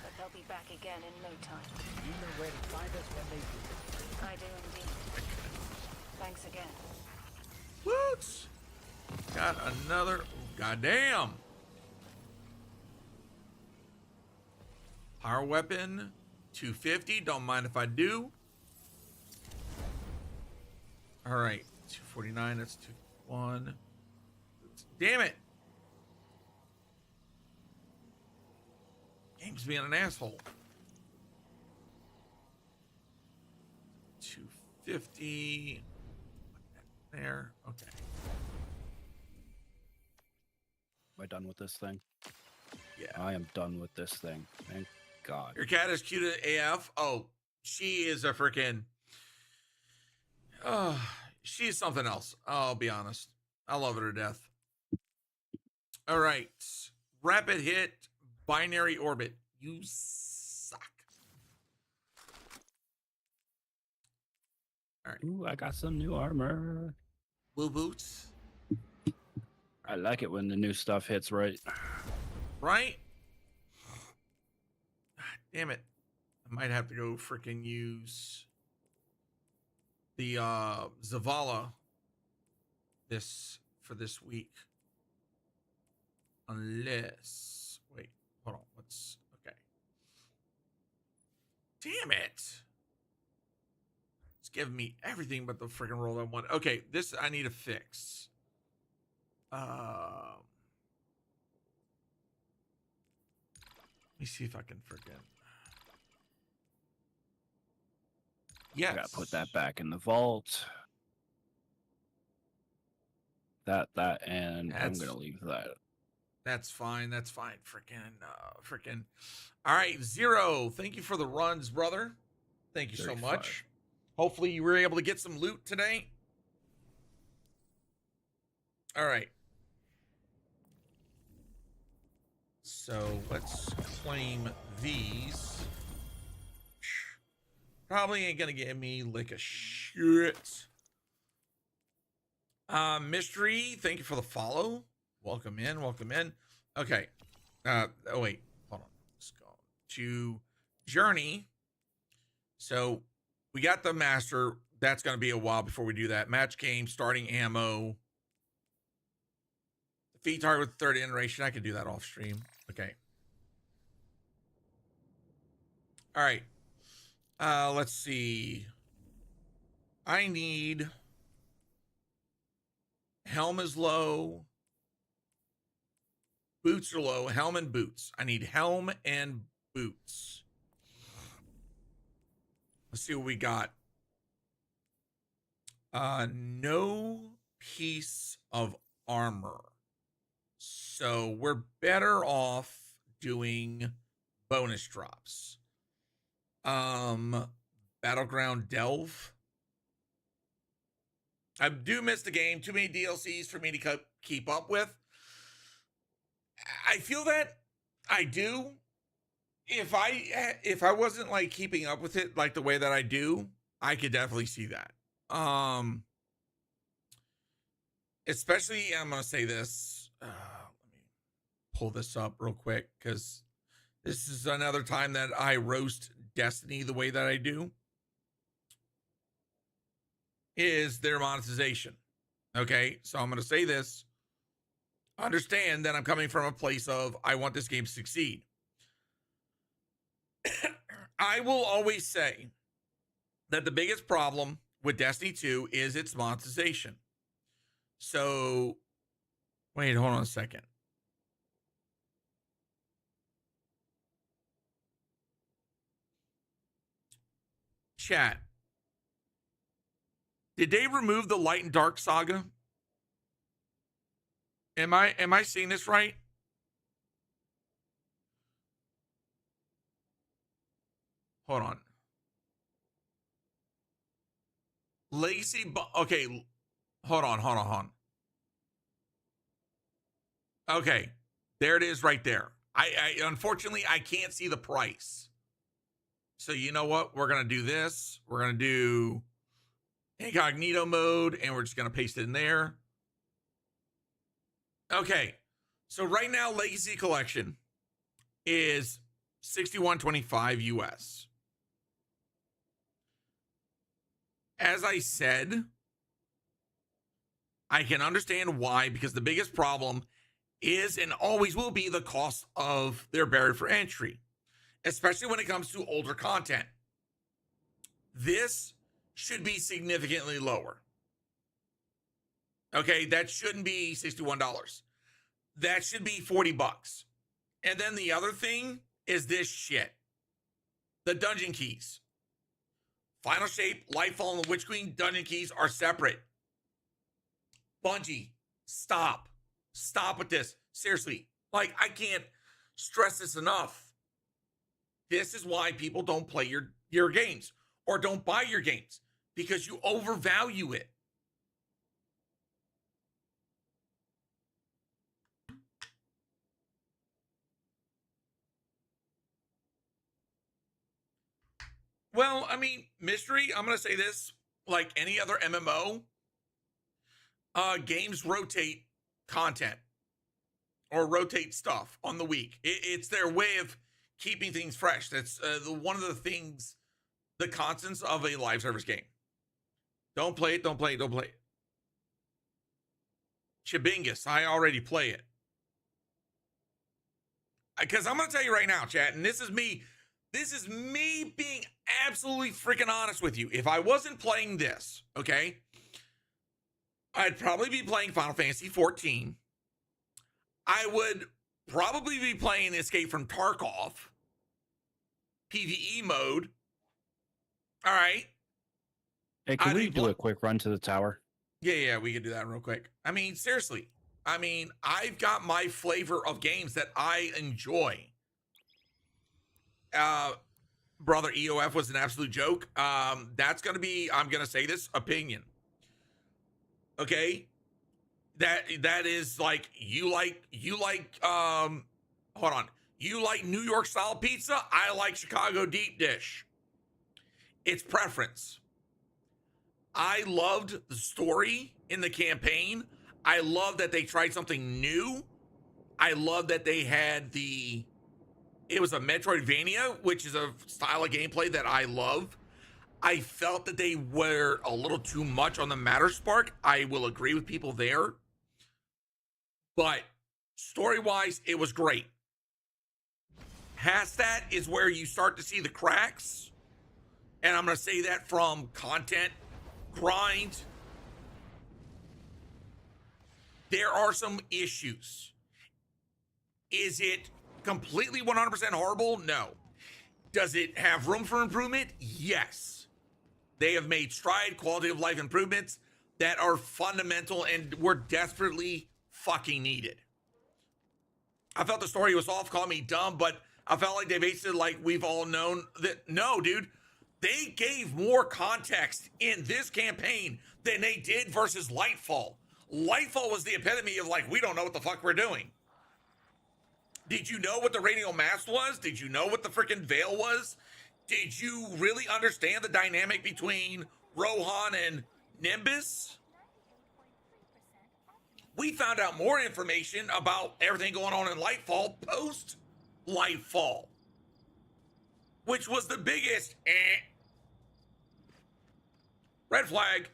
but they'll be back again in no time. You know where to find us when they do. I do indeed. Thanks again. Whoops! Got another. Goddamn! Power weapon, 250. Don't mind if I do. All right, 249. That's 251. Damn it! Game's being an asshole. 250. There. Okay. Am I done with this thing? Yeah. I am done with this thing. Thank God. Your cat is cute at AF. Oh, she is a freaking. Oh, she's something else. I'll be honest. I love her to death. All right. Rapid hit, binary orbit. You suck. All right. Ooh, I got some new armor. Blue boots. I like it when the new stuff hits right. Right? Damn it. I might have to go freaking use the Zavala for this week. Unless, wait, hold on. Okay. Damn it. It's giving me everything but the freaking roll I want. Okay, this I need to fix. Let me see if I can freaking. Yes. I gotta put that back in the vault. That, and I'm gonna leave that. That's fine. That's fine. Freaking. All right, Zero. Thank you for the runs, brother. Thank you so 35. much. Hopefully you were able to get some loot today. All right. So let's claim these. Probably ain't gonna give me like a shit. Mystery, thank you for the follow. Welcome in, welcome in. Okay. Oh wait, hold on. Let's go to Journey. So we got the master. That's gonna be a while before we do that. Match game, starting ammo. Defeat target with third iteration. I can do that off stream. Okay. All right. Let's see. I need helm is low. Boots are low. Helm and boots. I need helm and boots. Let's see what we got. No piece of armor. So we're better off doing bonus drops. Battleground Delve. I do miss the game. Too many DLCs for me to keep up with. I feel that I do. If I wasn't like keeping up with it like the way that I do, I could definitely see that. Especially, I'm gonna say this. Let me pull this up real quick because this is another time that I roast Destiny the way that I do. Is their monetization. Okay, so I'm gonna say this. Understand that I'm coming from a place of I want this game to succeed. I will always say that the biggest problem with Destiny 2 is its monetization. So, wait, hold on a second. Chat. Did they remove the Light and Dark saga? Am I seeing this right? Hold on. Legacy, okay. Hold on. Okay. There it is right there. I unfortunately, I can't see the price. So you know what? We're going to do this. We're going to do incognito mode, and we're just going to paste it in there. Okay. So right now, Legacy Collection is $61.25 US. As I said, I can understand why, because the biggest problem is and always will be the cost of their barrier for entry, especially when it comes to older content. This should be significantly lower. Okay, that shouldn't be $61. That should be $40. And then the other thing is this shit. The dungeon keys. Final Shape, Lightfall, and the Witch Queen dungeon keys are separate. Bungie, stop. Stop with this. Seriously. Like, I can't stress this enough. This is why people don't play your games or don't buy your games, because you overvalue it. Well, I mean, mystery, I'm going to say this, like any other MMO, games rotate content or rotate stuff on the week. It's their way of keeping things fresh. That's one of the things, the constants of a live service game. Don't play it, don't play it, don't play it. Chabingus, I already play it. Because I'm going to tell you right now, chat, and this is me being absolutely freaking honest with you. If I wasn't playing this, okay, I'd probably be playing Final Fantasy 14. I would probably be playing Escape from Tarkov, PvE mode. All right. Hey, can we do a quick run to the tower? Yeah, we could do that real quick. I mean, seriously. I mean, I've got my flavor of games that I enjoy. Brother EOF was an absolute joke. That's going to be, I'm going to say this, opinion. Okay? That is like, you like, hold on. You like New York style pizza? I like Chicago deep dish. It's preference. I loved the story in the campaign. I love that they tried something new. I love that they had it was a Metroidvania, which is a style of gameplay that I love. I felt that they were a little too much on the Matter Spark. I will agree with people there. But story-wise, it was great. Past that is where you start to see the cracks. And I'm going to say that from content, grind. There are some issues. Is it completely 100% horrible? No. Does it have room for improvement? Yes. They have made stride quality of life improvements that are fundamental and were desperately fucking needed. I felt the story was off, call me dumb, but I felt like they basically, like we've all known that, no, dude, they gave more context in this campaign than they did versus Lightfall. Lightfall was the epitome of like, we don't know what the fuck we're doing. Did you know what the radial mast was? Did you know what the freaking veil was? Did you really understand the dynamic between Rohan and Nimbus? We found out more information about everything going on in Lightfall post Lightfall, which was the biggest red flag.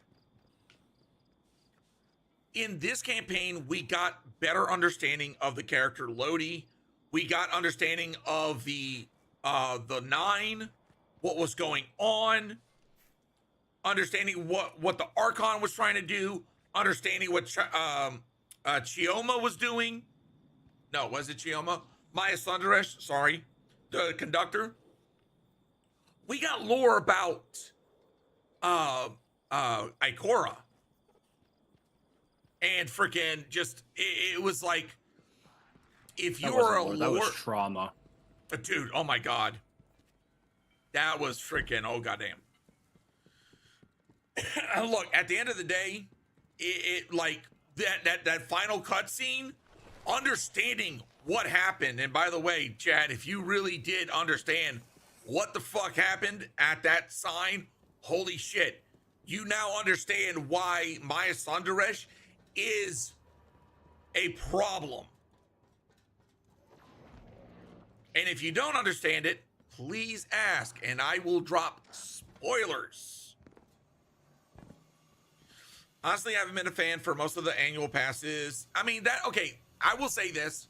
In this campaign, we got better understanding of the character Lodi. We got understanding of the Nine, what was going on, understanding what the Archon was trying to do, understanding what Chioma was doing. No, was it Chioma? Maya Sundaresh, sorry, the conductor. We got lore about Ikora. And freaking just, it was like, if you were a lore, that was trauma. Dude, oh my God. That was freaking, oh goddamn. Look, at the end of the day, it like, that final cutscene, understanding what happened, and by the way, Chad, if you really did understand what the fuck happened at that sign, holy shit. You now understand why Maya Sundaresh is a problem. And if you don't understand it, please ask, and I will drop spoilers. Honestly, I haven't been a fan for most of the annual passes. I mean, okay, I will say this.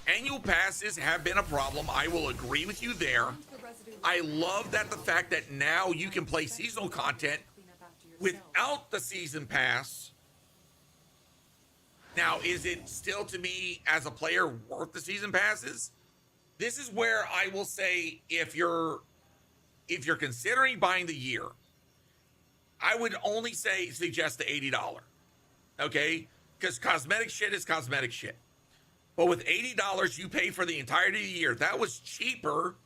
Annual passes have been a problem. I will agree with you there. I love that the fact that now you can play seasonal content without the season pass. Now, is it still, to me, as a player, worth the season passes? This is where I will say, if you're considering buying the year, I would only suggest the $80. Okay? Because cosmetic shit is cosmetic shit. But with $80, you pay for the entirety of the year. That was cheaper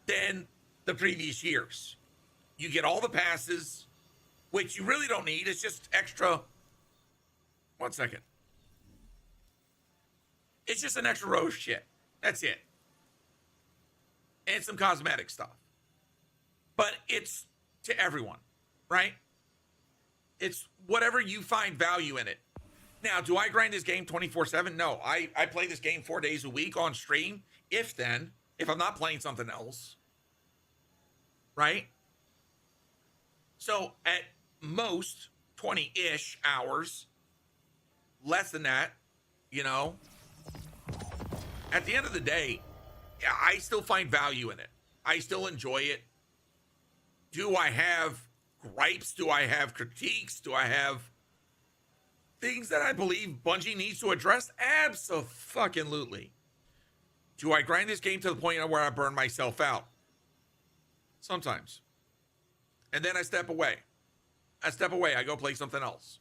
than the previous years. You get all the passes, which you really don't need. It's just extra. 1 second. It's just an extra row of shit. That's it. and some cosmetic stuff. But it's to everyone, right? It's whatever you find value in it. Now, do I grind this game 24/7? No, I play this game 4 days a week on stream, if I'm not playing something else, right? So at most 20-ish hours, less than that, you know. At the end of the day, I still find value in it. I still enjoy it. Do I have gripes? Do I have critiques? Do I have things that I believe Bungie needs to address? Abso-fucking-lutely. Do I grind this game to the point where I burn myself out? Sometimes. And then I step away. I go play something else.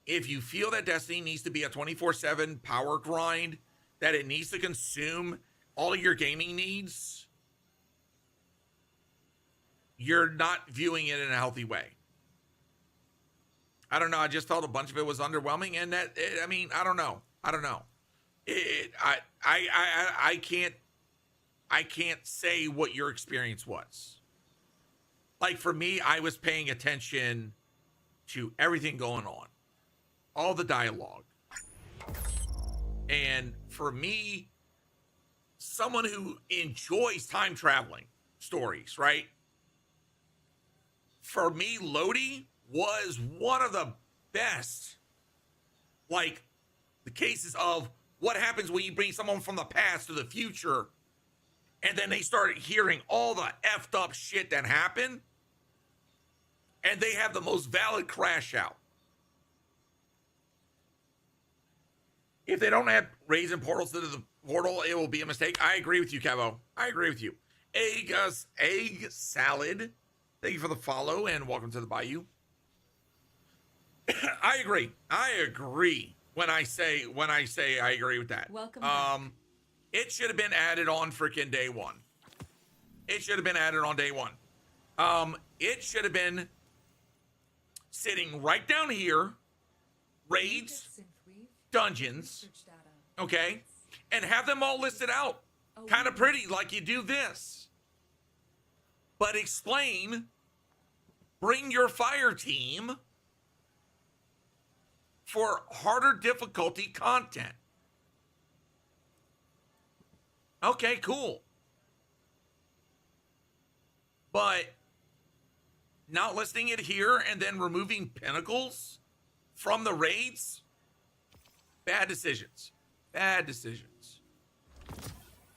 If you feel that Destiny needs to be a 24/7 power grind, that it needs to consume all of your gaming needs, you're not viewing it in a healthy way. I don't know. I just felt a bunch of it was underwhelming, and I don't know. I can't say what your experience was. Like for me, I was paying attention to everything going on, all the dialogue. And for me, someone who enjoys time traveling stories, right? For me, Lodi was one of the best, like, the cases of what happens when you bring someone from the past to the future, and then they start hearing all the effed up shit that happened, and they have the most valid crash out. If they don't have raising portals to the portal, it will be a mistake. I agree with you, Kevo. I agree with you. Egg salad. Thank you for the follow and welcome to the Bayou. I agree. When I say I agree with that. Welcome back. It should have been added on freaking day one. It should have been sitting right down here, raids, dungeons, okay, and have them all listed out kind of pretty like you do this. But explain, bring your fire team for harder difficulty content. Okay, cool. But not listing it here and then removing pinnacles from the raids, bad decisions.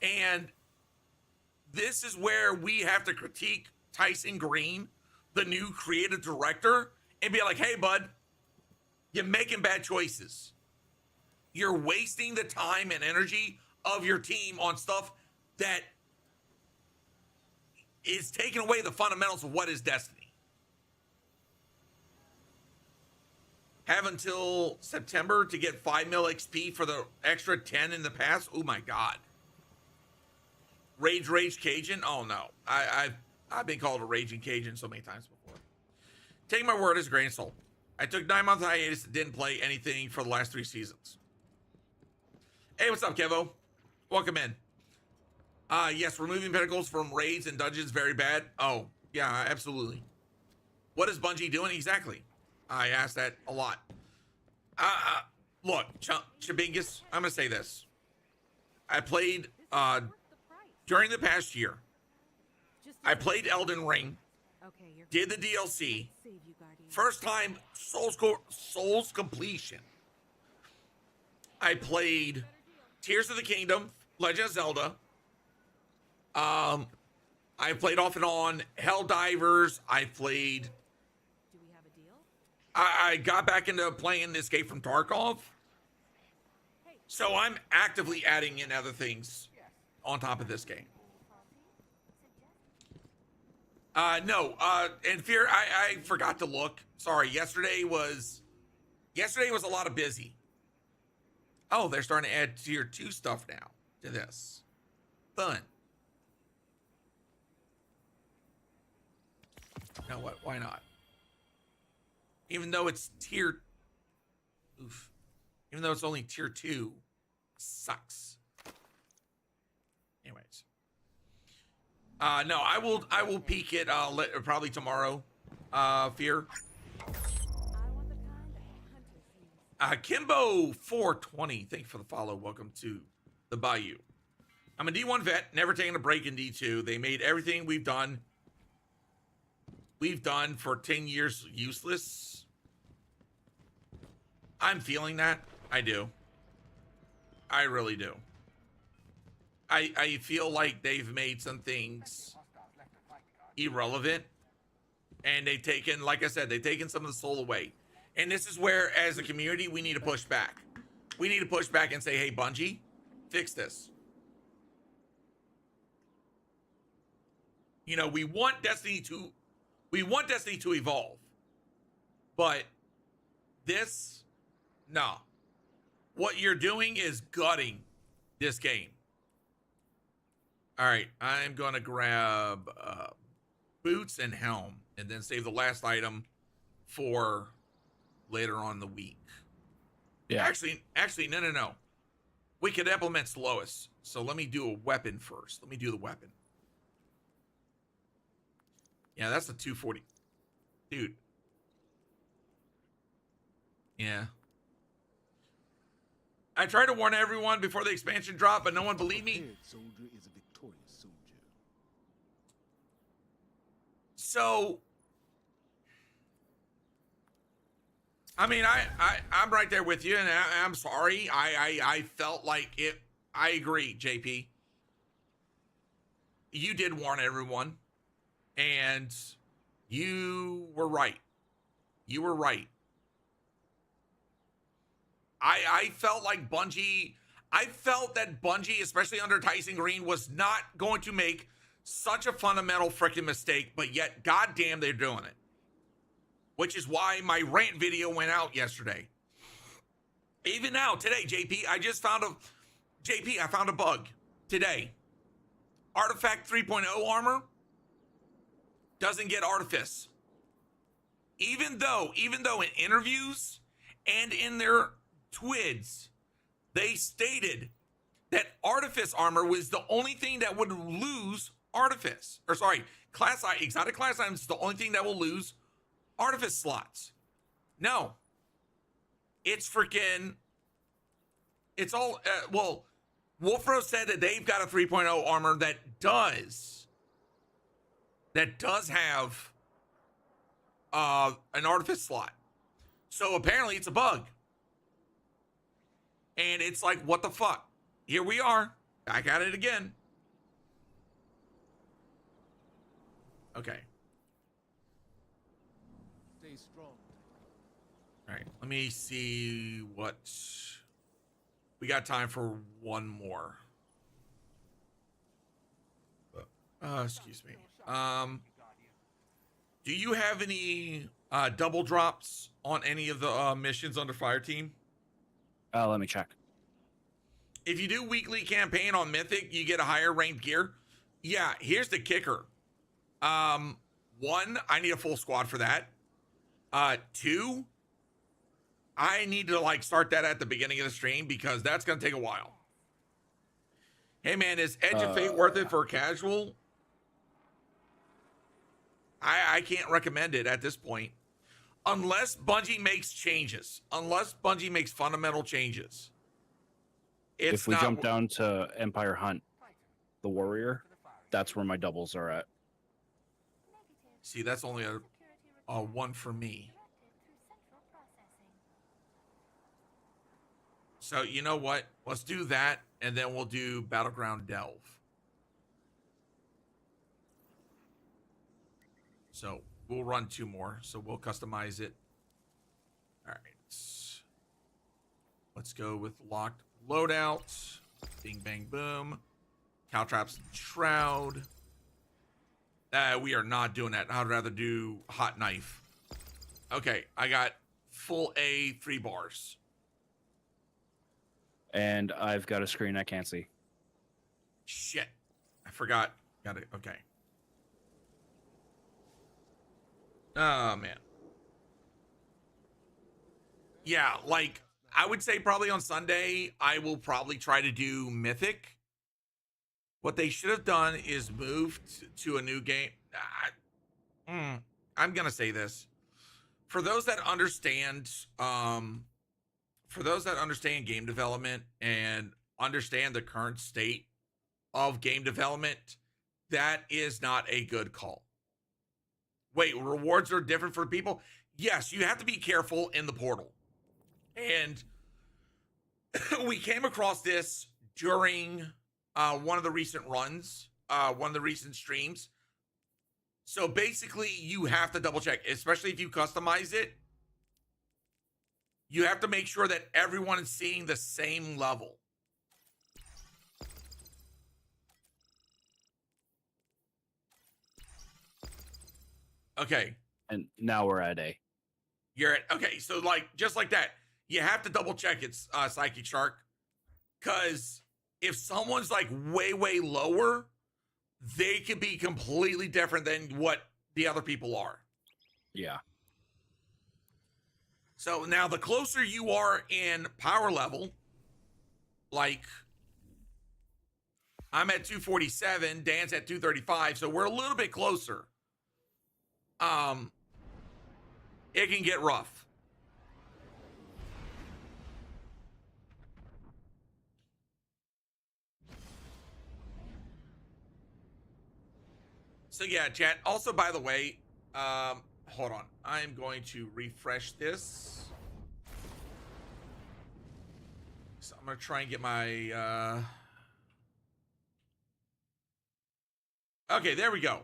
And this is where we have to critique Tyson Green, the new creative director, and be like, hey, bud, you're making bad choices. You're wasting the time and energy of your team on stuff that is taking away the fundamentals of what is Destiny. Have until September to get 5 mil XP for the extra 10 in the past. Oh my God. Rage Cajun. Oh no. I've been called a raging Cajun so many times before. Take my word as a grain of salt. I took 9 months hiatus and didn't play anything for the last 3 seasons. Hey, what's up, Kevo? Welcome in. Yes, removing pinnacles from raids and dungeons very bad. Oh, yeah, absolutely. What is Bungie doing exactly? I asked that a lot. Look, Chabingus, I'm gonna say this. I played during the past year. I played Elden Ring, did the DLC, first time Souls completion. I played Tears of the Kingdom, Legend of Zelda. I played off and on Helldivers. I played. I got back into playing Escape from Tarkov. So I'm actively adding in other things on top of this game. No, and Fear, I forgot to look. Sorry, yesterday was a lot of busy. Oh, they're starting to add tier 2 stuff now to this. Fun. Now what? Why not? Even though it's tier... Oof. Even though it's only tier 2, sucks. Anyways. No, I will peek it probably tomorrow. Fear. Kimbo 420, thank you for the follow. Welcome to the Bayou. I'm a D1 vet, never taking a break in D2. They made everything we've done for 10 years useless. I'm feeling that. I do. I really do. I feel like they've made some things irrelevant, and they've taken, like I said, they've taken some of the soul away. And this is where, as a community, we need to push back. We need to push back and say, hey, Bungie, fix this. You know, we want Destiny to evolve. But this, no. What you're doing is gutting this game. All right, I'm going to grab boots and helm and then save the last item for later on in the week. Yeah. Actually, no. Wicked Implement's lowest. So let me do a weapon first. Let me do the weapon. Yeah, that's the 240. Dude. Yeah. I tried to warn everyone before the expansion dropped, but no one believed me. Soldier is a victorious soldier. So, I mean, I'm right there with you, and I'm sorry. I felt like it. I agree, JP. You did warn everyone, and you were right. You were right. I felt like Bungie, I felt that Bungie, especially under Tyson Green, was not going to make such a fundamental freaking mistake, but yet, goddamn, they're doing it. Which is why my rant video went out yesterday. Even now, today, JP, I found a bug today. Artifact 3.0 armor doesn't get Artifice. Even though in interviews and in their twids, they stated that Artifice armor was the only thing that would lose Artifice. Or sorry, exotic class items is the only thing that will lose Artifice slots. No. It's freaking... It's all... well, Wolfro said that they've got a 3.0 armor that does have an Artifice slot. So apparently it's a bug. And it's like, what the fuck? Here we are, back at it again. Okay. Stay strong. All right, let me see what... We got time for one more. Excuse me. Do you have any double drops on any of the missions under Fire Team? Let me check. If you do weekly campaign on Mythic, you get a higher ranked gear. Yeah, here's the kicker. One, I need a full squad for that. Two, I need to like start that at the beginning of the stream because that's gonna take a while. Hey man, is Edge of Fate worth it for casual? I can't recommend it at this point. Unless Bungie makes changes. Unless Bungie makes fundamental changes. If we jump down to Empire Hunt, the Warrior, that's where my doubles are at. See, that's only a one for me. So, you know what? Let's do that, and then we'll do Battleground Delve. So, we'll run two more, so we'll customize it. All right. Let's go with locked loadout. Bing, bang, boom. Caltrops and Shroud. We are not doing that. I'd rather do Hot Knife. Okay, I got full A 3 bars. And I've got a screen I can't see. Shit. I forgot. Got it. Okay. Oh, man. Yeah, like, I would say probably on Sunday, I will probably try to do Mythic What they should have done is moved to a new game. I'm gonna say this for those that understand, game development and understand the current state of game development, that is not a good call. Wait, rewards are different for people? Yes, you have to be careful in the portal. And we came across this during one of the recent runs, one of the recent streams. So basically, you have to double check, especially if you customize it. You have to make sure that everyone is seeing the same level. Okay. And now we're at A. You're at, okay, so like, just like that, you have to double check it's Psychic Shark. Because if someone's like way lower, they could be completely different than what the other people are. Yeah. So now the closer you are in power level, like I'm at 247, Dan's at 235, so we're a little bit closer. It can get rough. So yeah, chat. Also, by the way, hold on. I'm going to refresh this. So I'm going to try and get my, okay, there we go.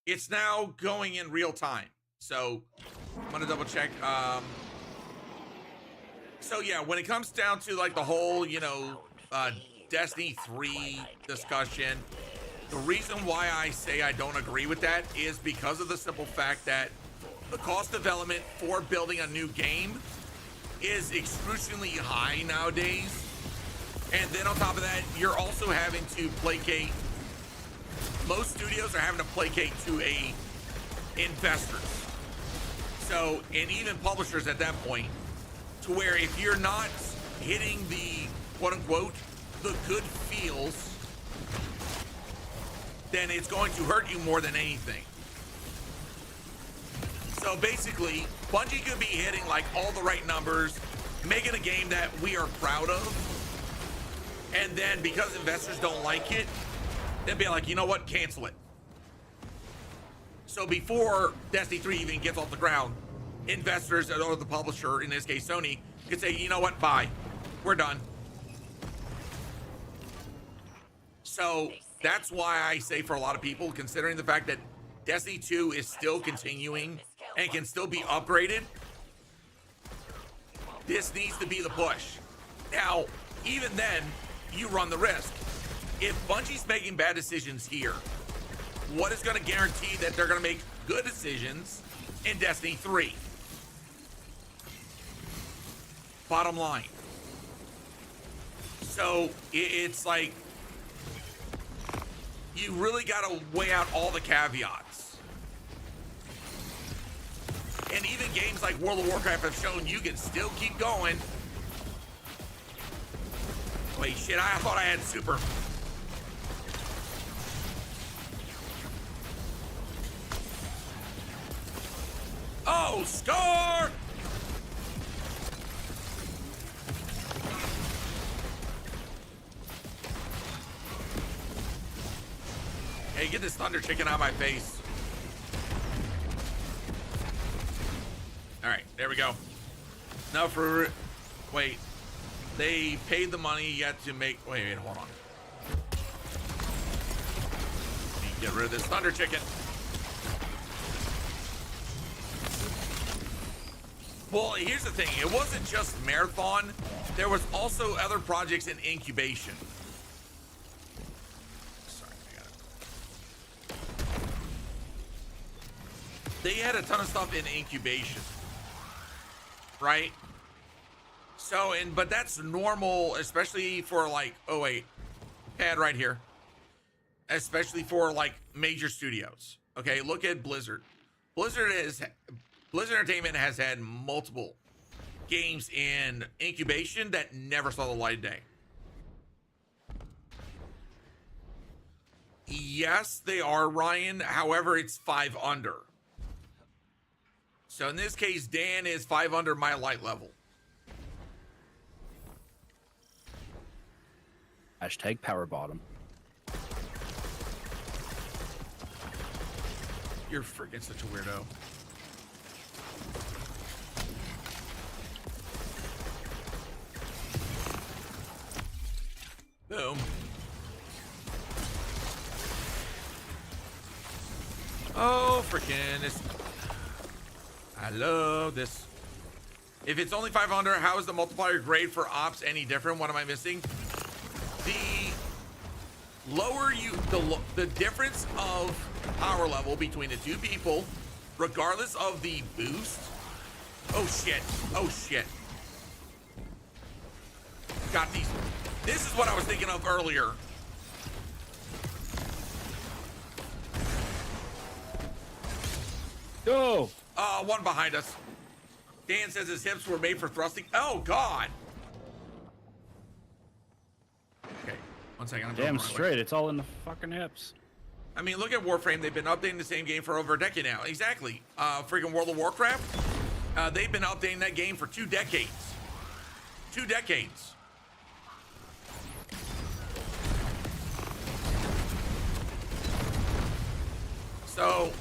It's now going in real time. So I'm going to double check. So yeah, when it comes down to like the whole, Destiny 3 discussion, the reason why I say I don't agree with that is because of the simple fact that the cost development for building a new game is excruciatingly high nowadays. And then on top of that, you're also having to placate. Most studios are having to placate to investors. So, and even publishers at that point, to where if you're not hitting the quote unquote, the good feels, then it's going to hurt you more than anything. So basically, Bungie could be hitting like all the right numbers, making a game that we are proud of, and then because investors don't like it, they'll be like, you know what, cancel it. So before Destiny 3 even gets off the ground, investors or the publisher, in this case Sony, could say, you know what, bye, we're done. So that's why I say for a lot of people, considering the fact that Destiny 2 is still continuing and can still be upgraded, this needs to be the push. Now, even then, you run the risk. If Bungie's making bad decisions here, what is going to guarantee that they're going to make good decisions in Destiny 3? Bottom line. So it's like, you really got to weigh out all the caveats. And even games like World of Warcraft have shown you can still keep going. Wait, shit, I thought I had super. Oh, score! Hey, get this thunder chicken out of my face. All right, there we go. Now wait, they paid the money yet to make, wait, hold on. Need to get rid of this thunder chicken. Well, here's the thing. It wasn't just Marathon. There was also other projects in incubation. Sorry, I got it. They had a ton of stuff in incubation. Right? So, but that's normal, especially for like, oh wait, pad right here. Especially for like major studios. Okay, look at Blizzard. Blizzard Entertainment has had multiple games in incubation that never saw the light of day. Yes, they are, Ryan. However, it's 5 under. So in this case, Dan is 5 under my light level. Hashtag power bottom. You're freaking such a weirdo. Boom. Oh, freaking this. I love this. If it's only 500, how is the multiplier grade for ops any different? What am I missing? The lower you, the difference of power level between the two people, regardless of the boost. Oh shit. Oh shit. Got these. This is what I was thinking of earlier. Go. One behind us. Dan says his hips were made for thrusting. Oh God. Okay, 1 second. I'm Damn going straight. It's all in the fucking hips. I mean, look at Warframe. They've been updating the same game for over a decade now. Exactly. Freaking World of Warcraft. They've been updating that game for 2 decades. 2 decades. So,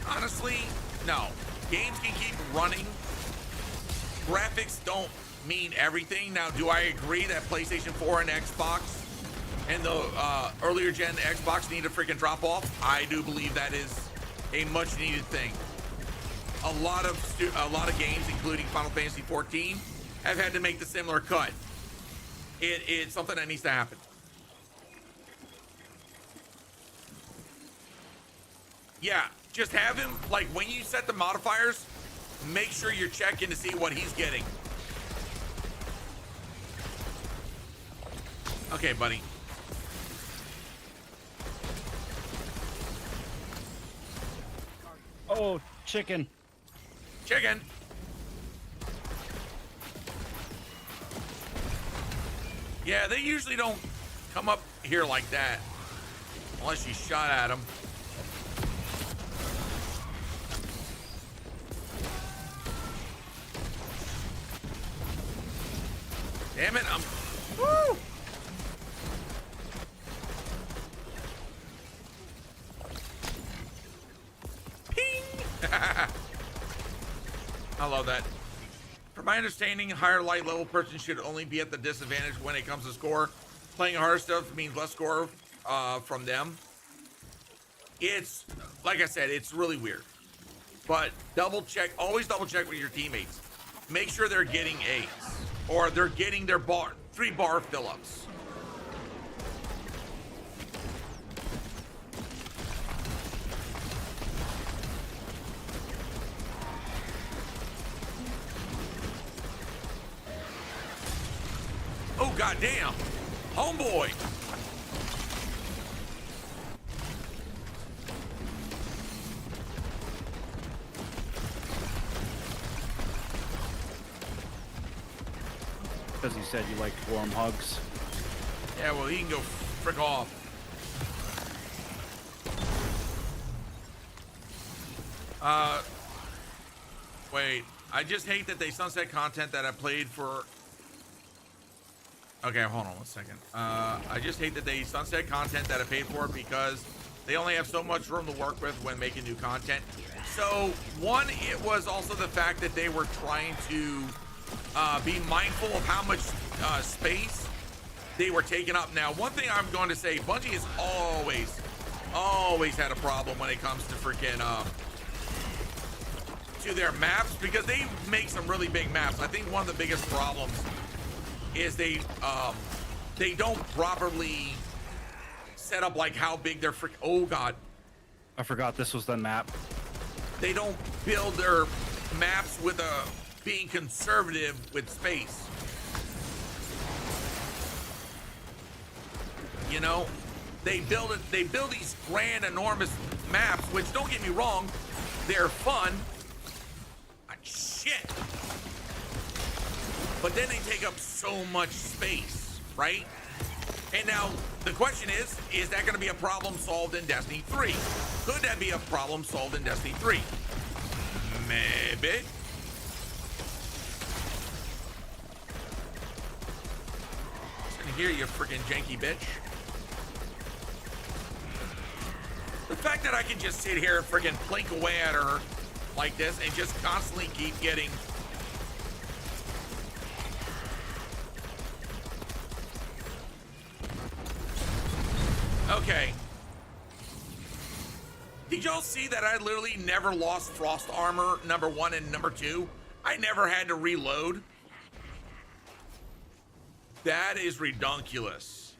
honestly, no. Games can keep running. Graphics don't mean everything. Now, do I agree that PlayStation 4 and Xbox and the earlier gen Xbox need to freaking drop off? I do believe that is a much needed thing. A lot of games, including Final Fantasy 14, have had to make the similar cut. It's something that needs to happen. Yeah, just have him, like, when you set the modifiers, make sure you're checking to see what he's getting. Okay, buddy. Oh, chicken. Chicken. Yeah, they usually don't come up here like that unless you shot at them. Damn it, woo! Ping! I love that. From my understanding, higher light level person should only be at the disadvantage when it comes to score. Playing harder stuff means less score from them. It's, like I said, it's really weird. But always double check with your teammates. Make sure they're getting A's. Or they're getting their 3-bar fill-ups. Oh, goddamn. Homeboy. Because you said you liked warm hugs. Yeah, well, he can go frick off. Wait. I just hate that they sunset content that I played for... Okay, hold on 1 second. I just hate that they sunset content that I paid for because they only have so much room to work with when making new content. So, one, it was also the fact that they were trying to be mindful of how much space they were taking up. Now, one thing I'm going to say, Bungie has always had a problem when it comes to freaking to their maps, because they make some really big maps. I think one of the biggest problems is they don't properly set up like how big their oh god, I forgot this was the map. they don't build their maps with being conservative with space. You know, they build these grand, enormous maps, which, don't get me wrong, they're fun. Shit. But then they take up so much space, right? And now the question is that going to be a problem solved in Destiny 3? Could that be a problem solved in Destiny 3? Maybe. Listen here, you freaking janky bitch. The fact that I can just sit here and freaking plink away at her like this and just constantly keep getting... Okay. Did y'all see that I literally never lost frost armor number 1 and number 2? I never had to reload. That is redonkulous.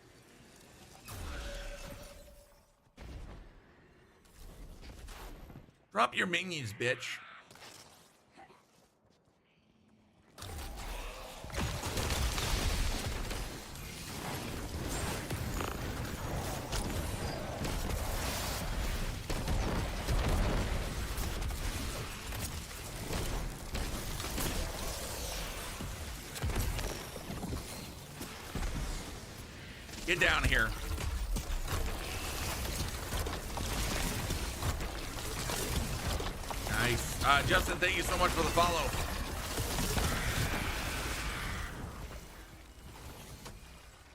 Drop your minions, bitch. Get down here. Nice. Justin, thank you so much for the follow.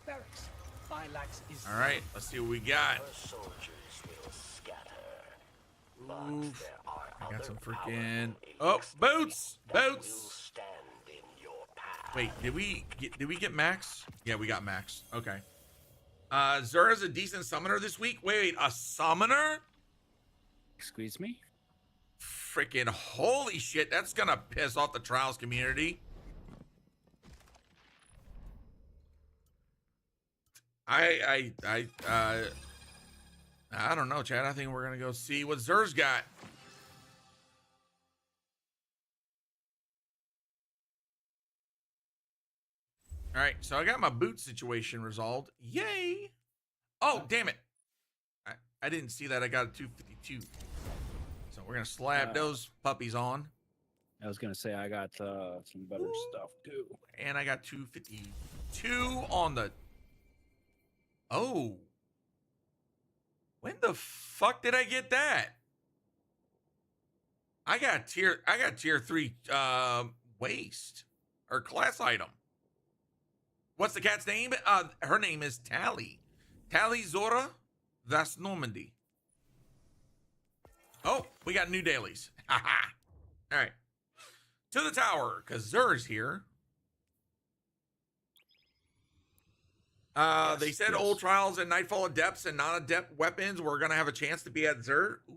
Barracks. Phylax is. All right, let's see what we got. Our soldiers will scatter. Oof. There are I got some other freaking... powerful Oh, elites boots! that will Boots! stand in your path. Wait, did we get Max? Yeah, we got Max. Okay. Zura's a decent summoner this week. Wait, a summoner? Excuse me? Freaking holy shit, that's gonna piss off the Trials community. I don't know, Chad. I think we're gonna go see what Zur's got. All right, so I got my boot situation resolved. Yay! Oh, damn it. I didn't see that I got a 252. So we're gonna slap those puppies on. I was gonna say I got some better stuff too. And I got 252 on the... Oh. When the fuck did I get that? I got tier 3 waist or class item. What's the cat's name? Her name is Tally. Tally Zora. That's Normandy. Oh, we got new dailies. All right. To the tower, because Zur's here. They said old trials and Nightfall adepts and non-adept weapons were going to have a chance to be at Zur. Ooh.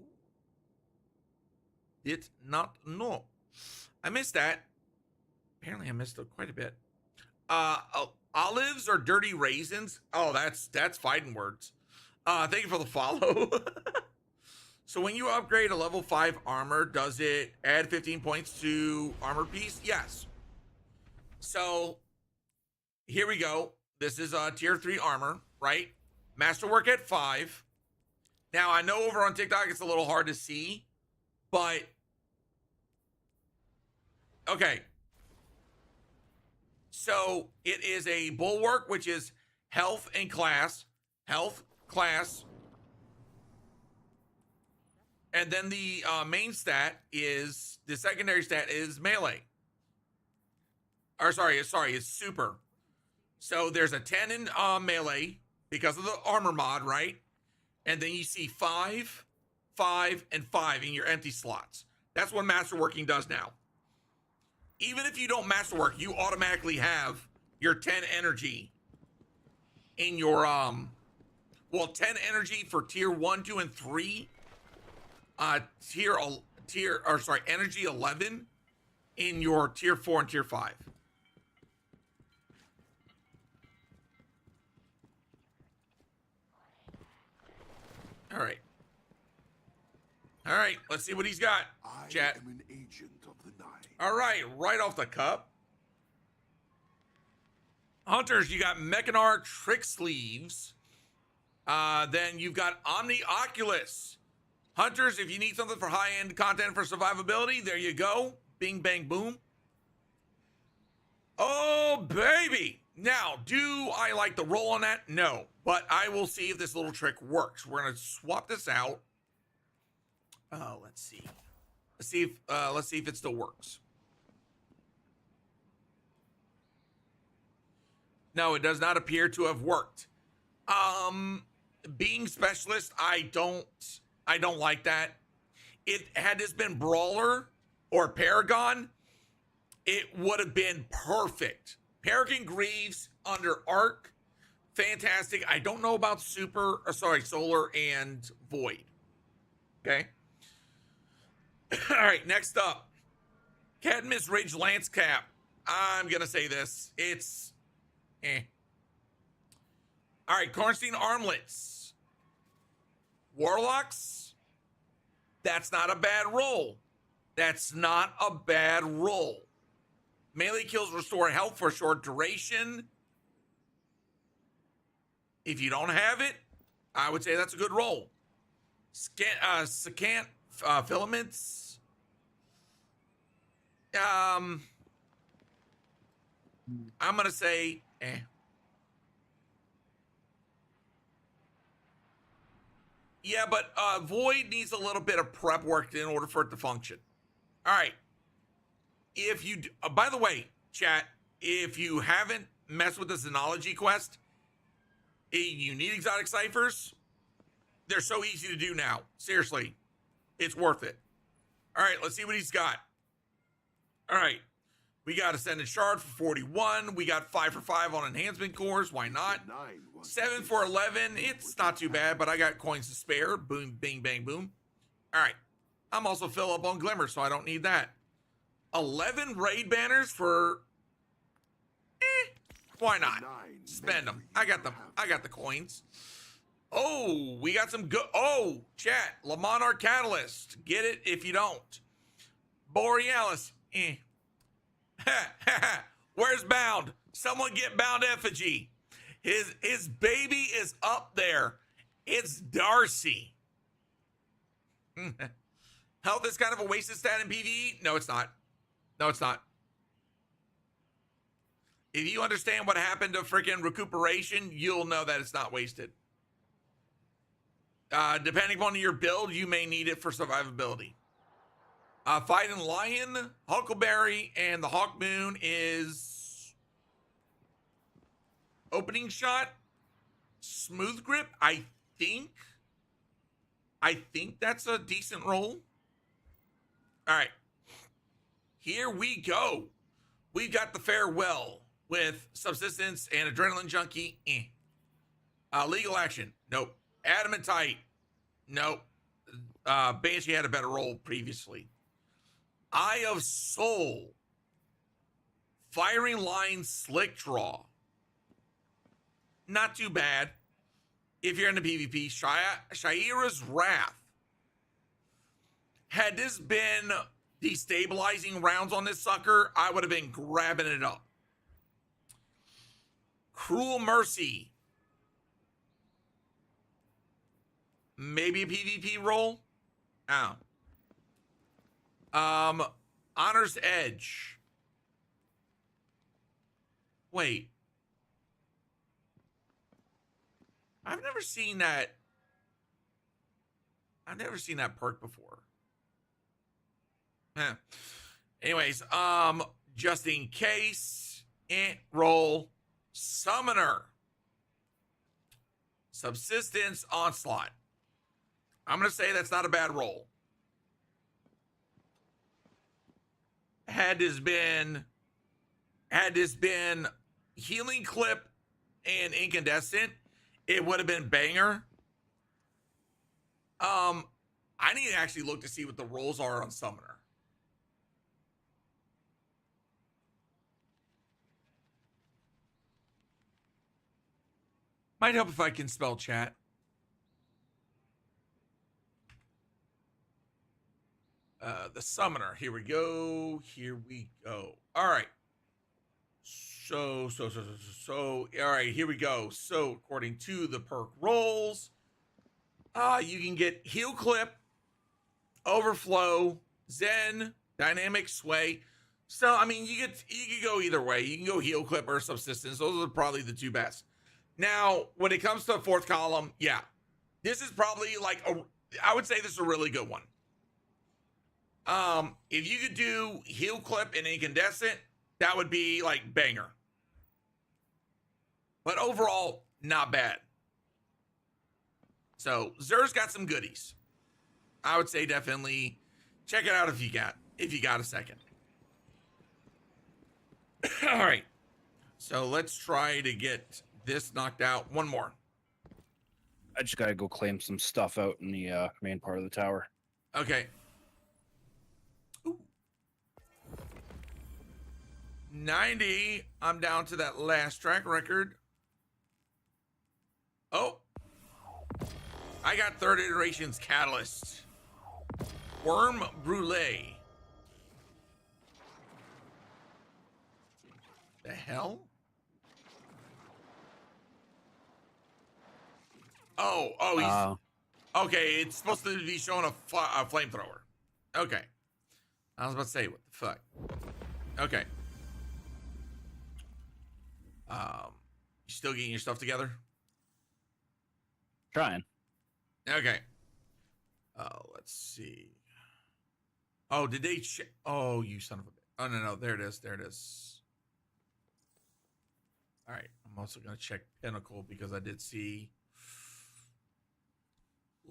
Did not know. I missed that. Apparently I missed it quite a bit. Olives or dirty raisins? Oh, that's fighting words. Thank you for the follow. So when you upgrade a level 5 armor, does it add 15 points to armor piece? Yes. So here we go. This is tier 3 armor, right? Masterwork at 5. Now I know over on TikTok it's a little hard to see, but okay. So it is a bulwark, which is health and class. Health, class. And then the main stat is, the secondary stat is melee. Or sorry, it's super. So there's a 10 in melee because of the armor mod, right? And then you see 5, 5, and 5 in your empty slots. That's what masterworking does now. Even if you don't masterwork, you automatically have your 10 energy in your 10 energy for tier 1, 2, and 3. Energy 11 in your tier 4 and tier 5. All right. All right, let's see what he's got. Chat. I am an agent of the night. All right, right off the cup. Hunters, you got Mechanar Trick Sleeves. Then you've got Omni Oculus. Hunters, if you need something for high-end content for survivability, there you go. Bing, bang, boom. Oh, baby. Now, do I like the roll on that? No. But I will see if this little trick works. We're gonna swap this out. Let's see. Let's see if it still works. No, it does not appear to have worked. Being specialist, I don't like that. Had this been Brawler or Paragon, it would have been perfect. Paragon Greaves under Arc, fantastic. I don't know about Solar and Void. Okay. All right, next up, Cadmus Ridge Lance Cap. I'm gonna say this. It's All right, Cornstein Armlets. Warlocks. That's not a bad roll. That's not a bad roll. Melee kills restore health for a short duration. If you don't have it, I would say that's a good roll. Secant filaments. I'm gonna say Yeah, but Void needs a little bit of prep work in order for it to function. All right. If you, by the way, chat, if you haven't messed with the Xenology quest, you need exotic ciphers. They're so easy to do now. Seriously, it's worth it. All right, let's see what he's got. All right. We got Ascended Shard for 41. We got 5 for 5 on enhancement cores. Why not? 7 for 11. It's not too bad, but I got coins to spare. Boom, bing, bang, boom. All right. I'm also fill up on Glimmer, so I don't need that. 11 raid banners for... why not? Spend them. I got them. I got the coins. Oh, we got some good... Oh, chat. Le Monarch Catalyst. Get it if you don't. Borealis. Where's Bound? Someone get Bound effigy. His baby is up there. It's Darcy. Health is kind of a wasted stat in PvE. No, it's not. No, it's not. If you understand what happened to freaking recuperation, you'll know that it's not wasted. Depending upon your build, you may need it for survivability. Fighting Lion, Huckleberry, and the Hawk Moon is opening shot. Smooth grip, I think that's a decent roll. All right. Here we go. We've got the Farewell with Subsistence and Adrenaline Junkie. Legal Action. Nope. Adamantite. Nope. Banshee had a better roll previously. Eye of Soul. Firing Line Slick Draw. Not too bad. If you're in the PvP, Shaira's Wrath. Had this been destabilizing rounds on this sucker, I would have been grabbing it up. Cruel Mercy. Maybe a PvP roll? Oh. Honor's Edge. Wait. I've never seen that perk before. Anyways, just in case, roll Summoner. Subsistence Onslaught. I'm gonna say that's not a bad roll. Had this been Healing Clip and Incandescent, it would have been banger. I need to actually look to see what the rolls are on Summoner. Might help if I can spell chat. The Summoner. Here we go. Here we go. All right. So, all right, here we go. So, according to the perk rolls, you can get Heal Clip, Overflow, Zen, Dynamic Sway. So, I mean, you could go either way. You can go Heal Clip or Subsistence. Those are probably the two best. Now, when it comes to the fourth column, yeah, this is probably like I would say this is a really good one. If you could do heal clip and incandescent, that would be like banger. But overall, not bad. So Zer's got some goodies. I would say definitely check it out if you got a second. All right. So let's try to get this knocked out. One more. I just gotta go claim some stuff out in the main part of the tower. Okay. Ooh. 90. I'm down to that last track record. Oh. I got third iterations catalyst. Worm brulee. The hell? Oh, he's okay. It's supposed to be showing a flamethrower. Okay, I was about to say, what the fuck? Okay. You still getting your stuff together? Trying. Okay. Let's see. Oh, did they check? Oh, you son of a bitch. Oh, no. There it is. There it is. All right. I'm also going to check Pinnacle because I did see.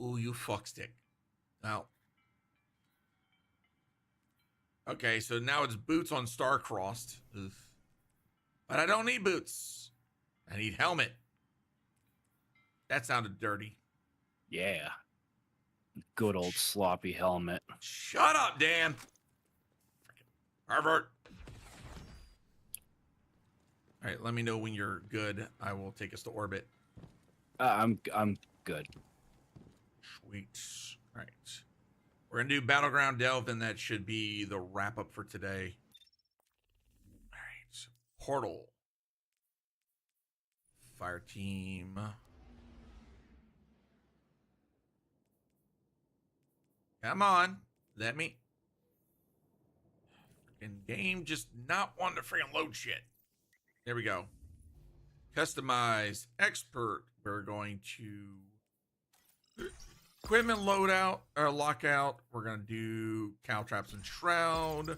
Ooh, you fuckstick. Now. Okay, so now it's boots on star-crossed. Ugh. But I don't need boots. I need helmet. That sounded dirty. Yeah. Good old sloppy helmet. Shut up, Dan. Harvard. All right, let me know when you're good. I will take us to orbit. I'm good. Sweet. All right. We're going to do Battleground Delve, and that should be the wrap-up for today. All right. Portal. Fire team. Come on. Let me. Freaking game just not wanting to freaking load shit. There we go. Customize expert. We're going to equipment loadout or lockout. We're going to do cow traps and shroud.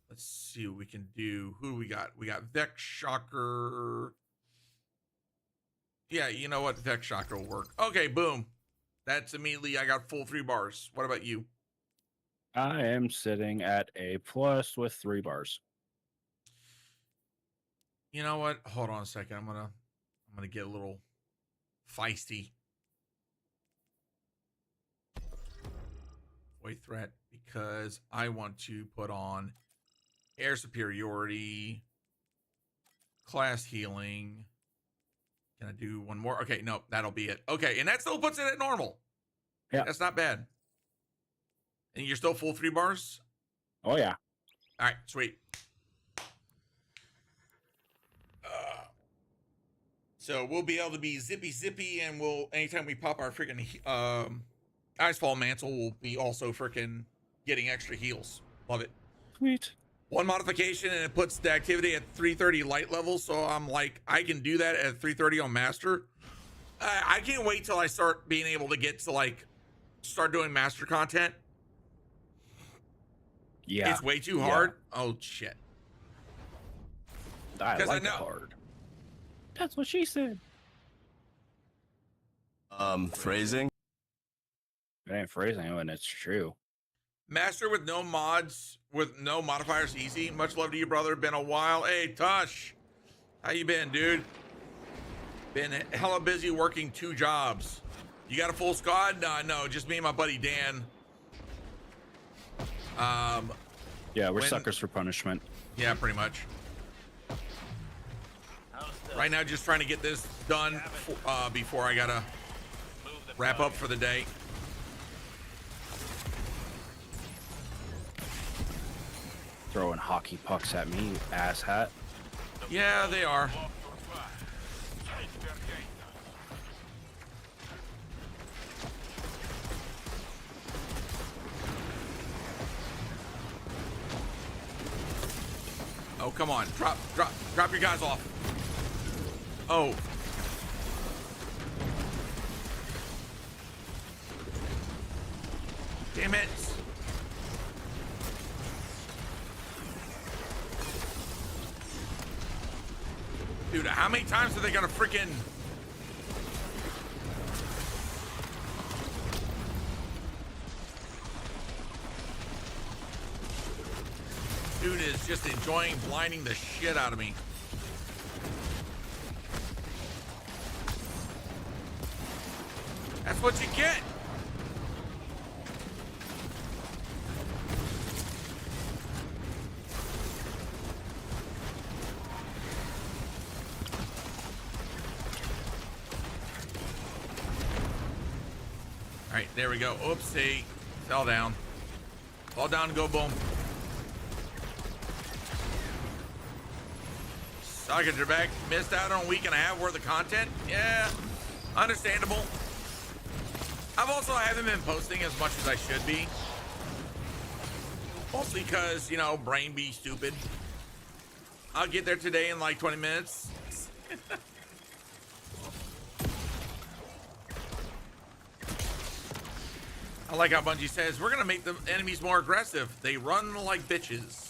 Let's see what we can do. Who do we got? We got Vex Shocker. Yeah, you know what? Vex Shocker will work. Okay, boom. That's immediately, I got full 3 bars. What about you? I am sitting at A+ with 3 bars. You know what? Hold on a second. I'm gonna get a little feisty. Void threat, because I want to put on air superiority, class healing. Can I do one more? Okay, no, that'll be it. Okay, and that still puts it at normal. Yeah. That's not bad. And you're still full 3 bars? Oh, yeah. All right, sweet. So we'll be able to be zippy, and we'll, anytime we pop our freaking Icefall Mantle, we'll be also freaking getting extra heals. Love it. Sweet. One modification, and it puts the activity at 330 light level, so I'm like, I can do that at 330 on Master. I can't wait till I start being able to get to, like, start doing Master content. Yeah. It's way too hard. Oh, shit. I like I know. it hard. That's what she said. Phrasing? It ain't phrasing when it's true. Master with no mods, with no modifiers, easy. Much love to you, brother. Been a while. Hey, Tush. How you been, dude? Been hella busy working 2 jobs. You got a full squad? No, just me and my buddy Dan. Yeah, we're suckers for punishment. Yeah, pretty much. Right now, just trying to get this done before I gotta wrap up for the day. Throwing hockey pucks at me, you asshat. Yeah, they are. Oh, come on. Drop your guys off. Oh. Dude, how many times are they gonna freaking... Dude is just enjoying blinding the shit out of me. That's what you get. All right, there we go. Oopsie. Fell down. Fall down, go boom. Suck at your back. Missed out on a week and a half worth of content. Yeah, understandable. I've also haven't been posting as much as I should be. Mostly because, you know, brain be stupid. I'll get there today in like 20 minutes. I like how Bungie says, we're going to make the enemies more aggressive. They run like bitches.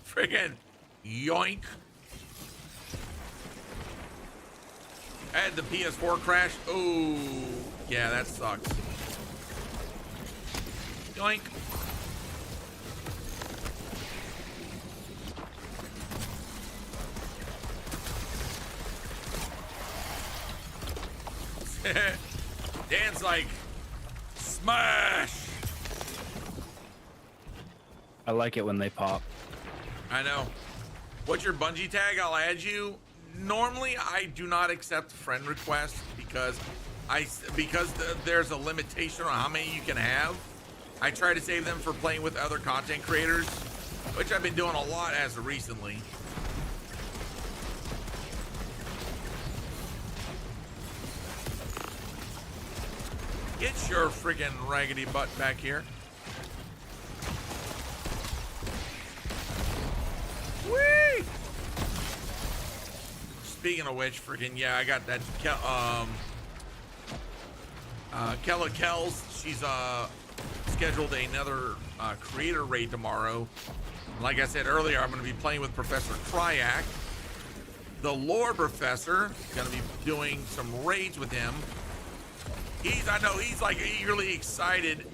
Friggin' yoink. I had the PS4 crash. Oh, yeah, that sucks. Yoink. Dan's like, smash. I like it when they pop. I know. What's your Bungie tag? I'll add you. Normally, I do not accept friend requests because there's a limitation on how many you can have. I try to save them for playing with other content creators, which I've been doing a lot as of recently. Get your friggin' raggedy butt back here. Whee! Speaking of which, friggin' yeah, I got that Kella Kells. She's scheduled another creator raid tomorrow. Like I said earlier, I'm going to be playing with Professor Cryak. The lore professor is going to be doing some raids with him. I know he's like eagerly excited.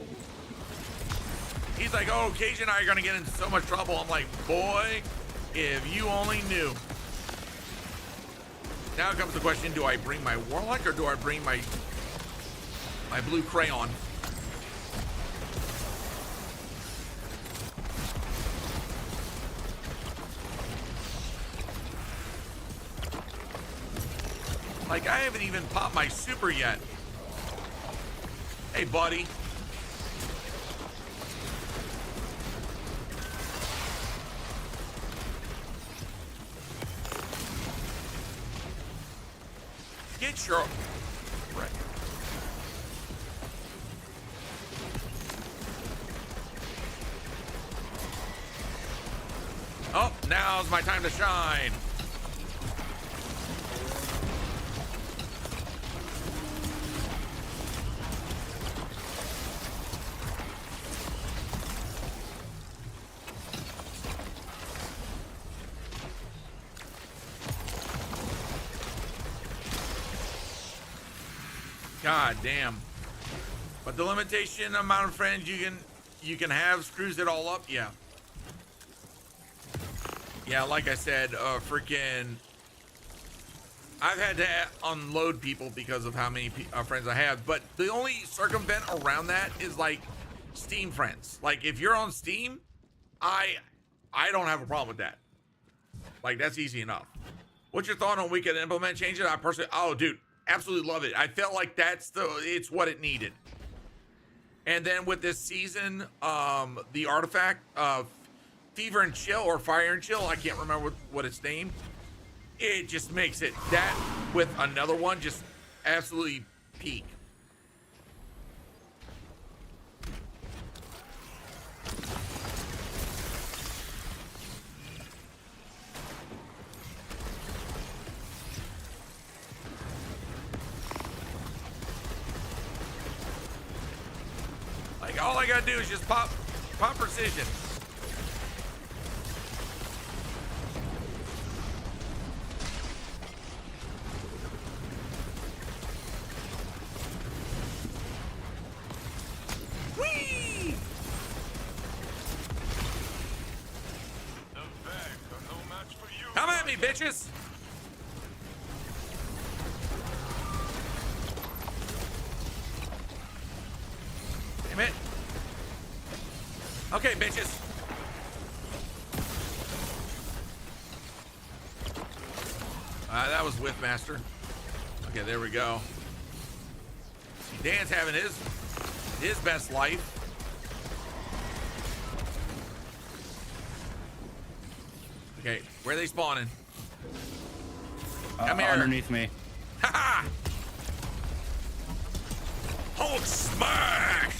He's like, oh, Cajun and I are going to get into so much trouble. I'm like, boy, if you only knew. Now comes the question, do I bring my Warlock or do I bring my blue crayon? Like, I haven't even popped my super yet. Hey, buddy. Get your... Right. Oh, now's my time to shine. God damn. But the limitation amount of friends you can have screws it all up. Yeah. Yeah, like I said, freaking I've had to unload people because of how many friends I have, but the only circumvent around that is like Steam friends. Like if you're on Steam, I don't have a problem with that. Like that's easy enough. What's your thought on we can implement changes? I personally, oh dude, absolutely love it. I felt like it's what it needed. And then with this season, the artifact of Fever and Chill or Fire and Chill, I can't remember what it's named. It just makes it that with another one just absolutely peak. Like all I gotta do is just pop precision. bitches. Damn it. Okay, bitches. That was Whiffmaster. Okay, there we go. See, Dan's having his best life. Okay, where are they spawning? Come here. Underneath me. Ha ha! Hulk smash!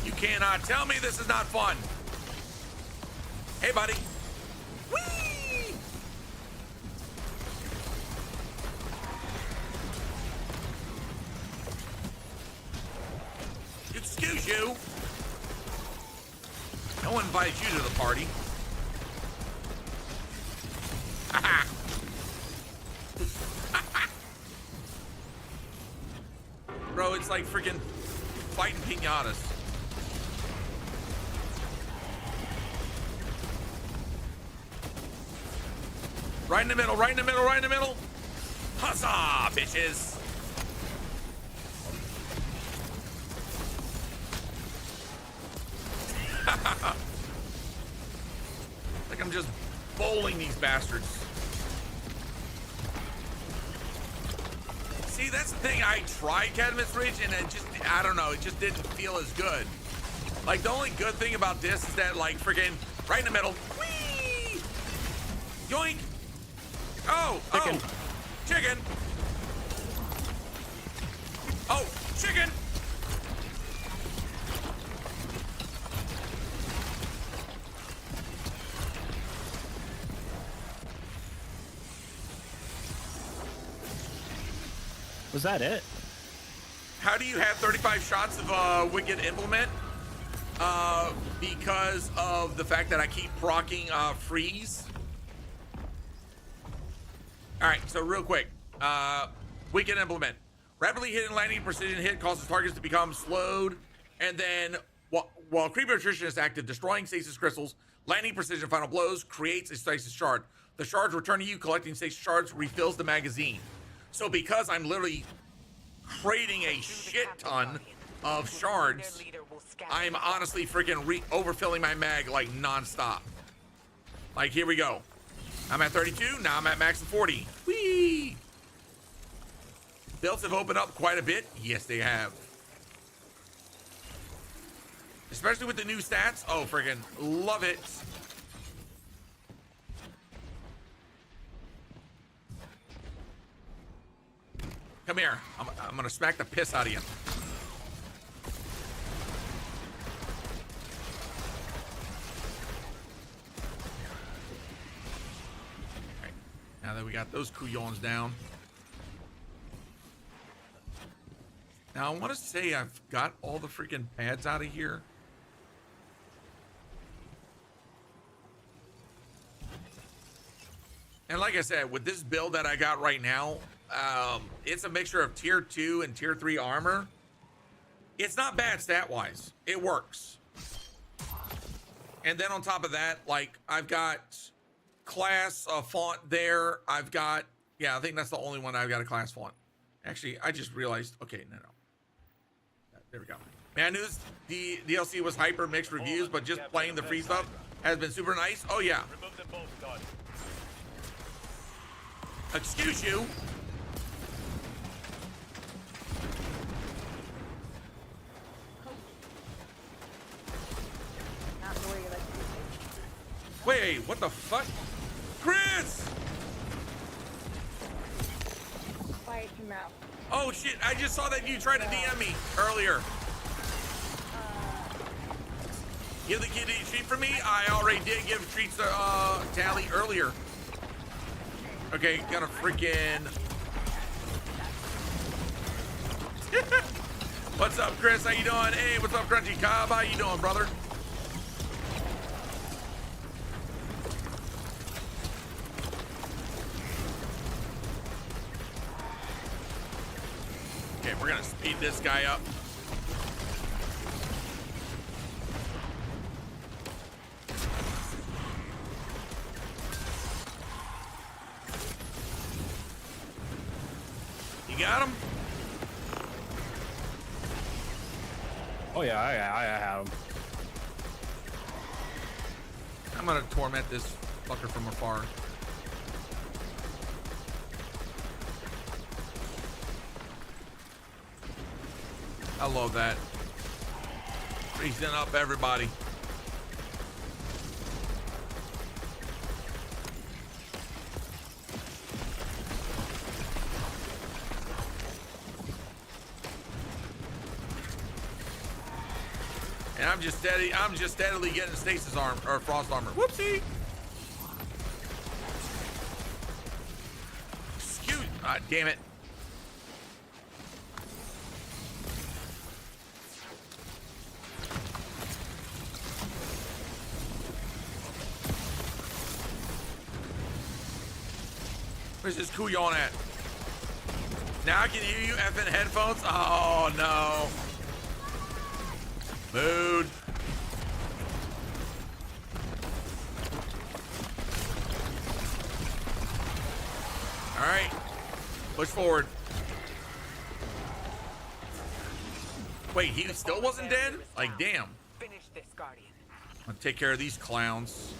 You cannot tell me this is not fun. Hey, buddy. Whee! Excuse you. No one invited you to the party. Bro, it's like freaking fighting piñatas. Right in the middle, right in the middle, right in the middle. Huzzah, bitches. Like I'm just bowling these bastards. See, that's the thing. I tried Cadmus Ridge and it just, I don't know, it just didn't feel as good. Like the only good thing about this is that like freaking right in the middle. Whee! Yoink! Oh, chicken. Oh, chicken. Oh, chicken. Was that it? How do you have 35 shots of Wicked Implement? Because of the fact that I keep proccing freeze. All right, so real quick, Wicked Implement. Rapidly hitting landing precision hit causes targets to become slowed, and then while Creeper Attrition is active, destroying stasis crystals, landing precision final blows creates a stasis shard. The shards return to you, collecting stasis shards refills the magazine. So because I'm literally creating a shit ton of shards, I'm honestly freaking overfilling my mag like nonstop. Like, here we go. I'm at 32, now I'm at max of 40. Whee! Builds have opened up quite a bit. Yes, they have. Especially with the new stats. Oh, freaking love it. Come here. I'm gonna smack the piss out of you. Right. Now that we got those couillons down. Now I want to say I've got all the freaking pads out of here. And like I said, with this build that I got right now, it's a mixture of tier 2 and tier 3 armor. It's not bad stat wise. It works. And then on top of that, like I've got class font there. I've got, yeah, I think that's the only one I've got a class font. Actually, I just realized, okay, no. There we go. Man, I knew the DLC was hyper mixed reviews, but just playing the free stuff has been super nice. Oh yeah. Excuse you. Wait, what the fuck? Chris! Quiet your mouth. Oh shit, I just saw that you tried to DM me earlier. Give the kid a treat for me? I already did give treats to Tally earlier. Okay, gonna freaking... What's up, Chris? How you doing? Hey, what's up, Crunchy Cobb? How you doing, brother? Okay, we're gonna speed this guy up. got him? Oh yeah, I have him. I'm gonna torment this fucker from afar. I love that. Freezing up everybody. And I'm just steadily getting stasis armor or frost armor. Whoopsie. Excuse, damn it. Where's this couillon at? Now I can hear you effing headphones. Oh no. Mood. All right. Push forward. Wait, he still wasn't dead? Like, damn. Finish this, Guardian. I'll take care of these clowns.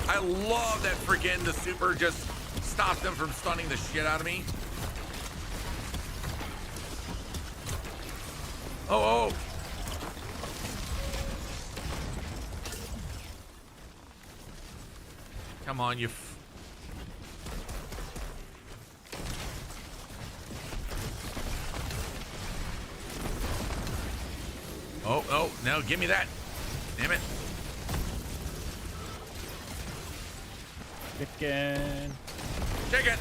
I love that freaking the super just stopped them from stunning the shit out of me. Oh, oh. Come on, you. Oh, oh, no, give me that. Damn it. Chicken. Chicken.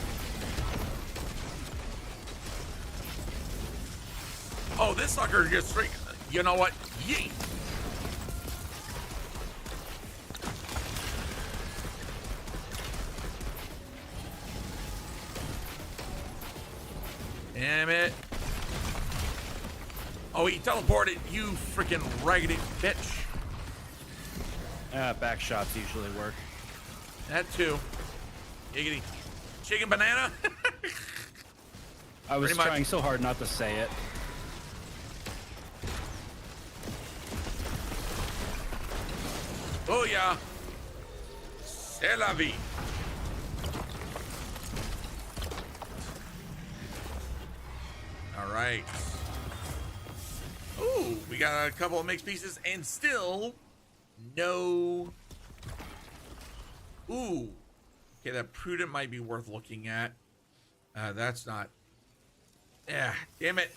Oh, this sucker just freaking. You know what? Yeet. Damn it. Oh, he teleported, you freaking raggedy bitch. Back shots usually work. That too. Giggity. Chicken banana? I was Pretty much. trying so hard not to say it. Oh yeah. C'est la vie. All right. Ooh, we got a couple of mixed pieces and still no. Ooh. Okay, that prudent might be worth looking at. That's not. Yeah, damn it.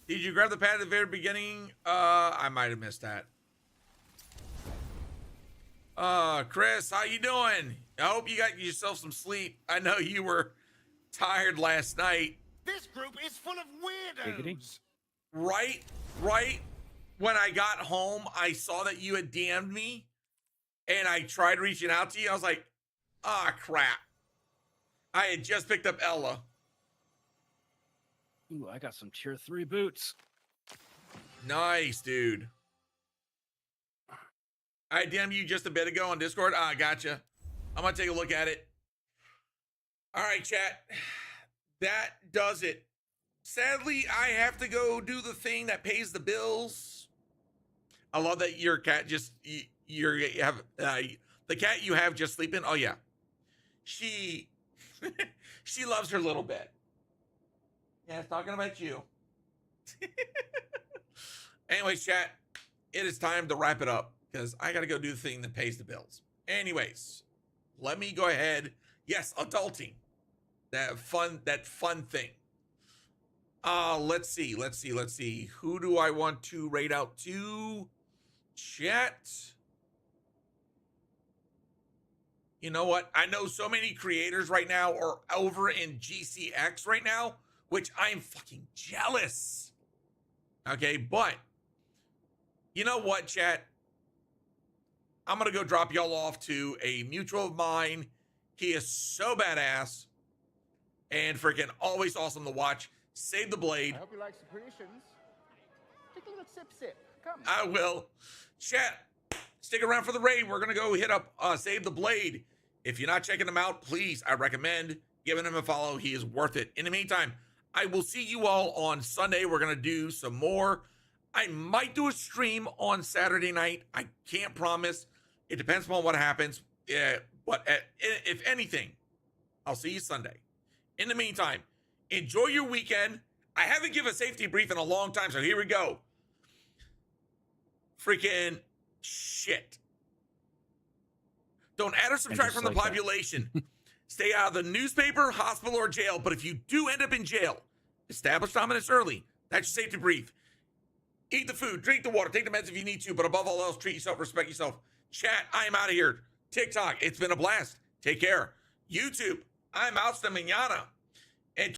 Did you grab the pad at the very beginning? I might have missed that. Chris, how you doing? I hope you got yourself some sleep. I know you were tired last night. This group is full of weirdos. Right when I got home, I saw that you had DM'd me, and I tried reaching out to you. I was like, ah, crap. I had just picked up Ella. Ooh, I got some tier 3 boots. Nice, dude. I DM'd you just a bit ago on Discord. Ah, gotcha. I'm gonna take a look at it. All right, chat. That does it. Sadly, I have to go do the thing that pays the bills. I love that your cat just you have the cat you have just sleeping. Oh yeah, she she loves her little bed. Yeah, it's talking about you. Anyways, chat, it is time to wrap it up because I got to go do the thing that pays the bills. Anyways, let me go ahead. Yes, adulting. That fun thing. Let's see. Who do I want to rate out to? Chat. You know what? I know so many creators right now are over in GCX right now, which I am fucking jealous. Okay, but you know what, chat? I'm gonna go drop y'all off to a mutual of mine. He is so badass and freaking always awesome to watch. Save the Blade. I hope you like secretions. Take a little sip. Come. I will. Chat, stick around for the raid. We're gonna go hit up Save the Blade. If you're not checking him out, please, I recommend giving him a follow. He is worth it. In the meantime, I will see you all on Sunday. We're going to do some more. I might do a stream on Saturday night. I can't promise. It depends on what happens. Yeah, but if anything, I'll see you Sunday. In the meantime, enjoy your weekend. I haven't given a safety brief in a long time, so here we go. Freaking shit. Don't add or subtract from the population. Stay out of the newspaper, hospital, or jail. But if you do end up in jail, establish dominance early. That's your safety brief. Eat the food, drink the water, take the meds if you need to, but above all else, treat yourself, respect yourself. Chat, I am out of here. TikTok, it's been a blast. Take care. YouTube, I'm out. Hasta mañana.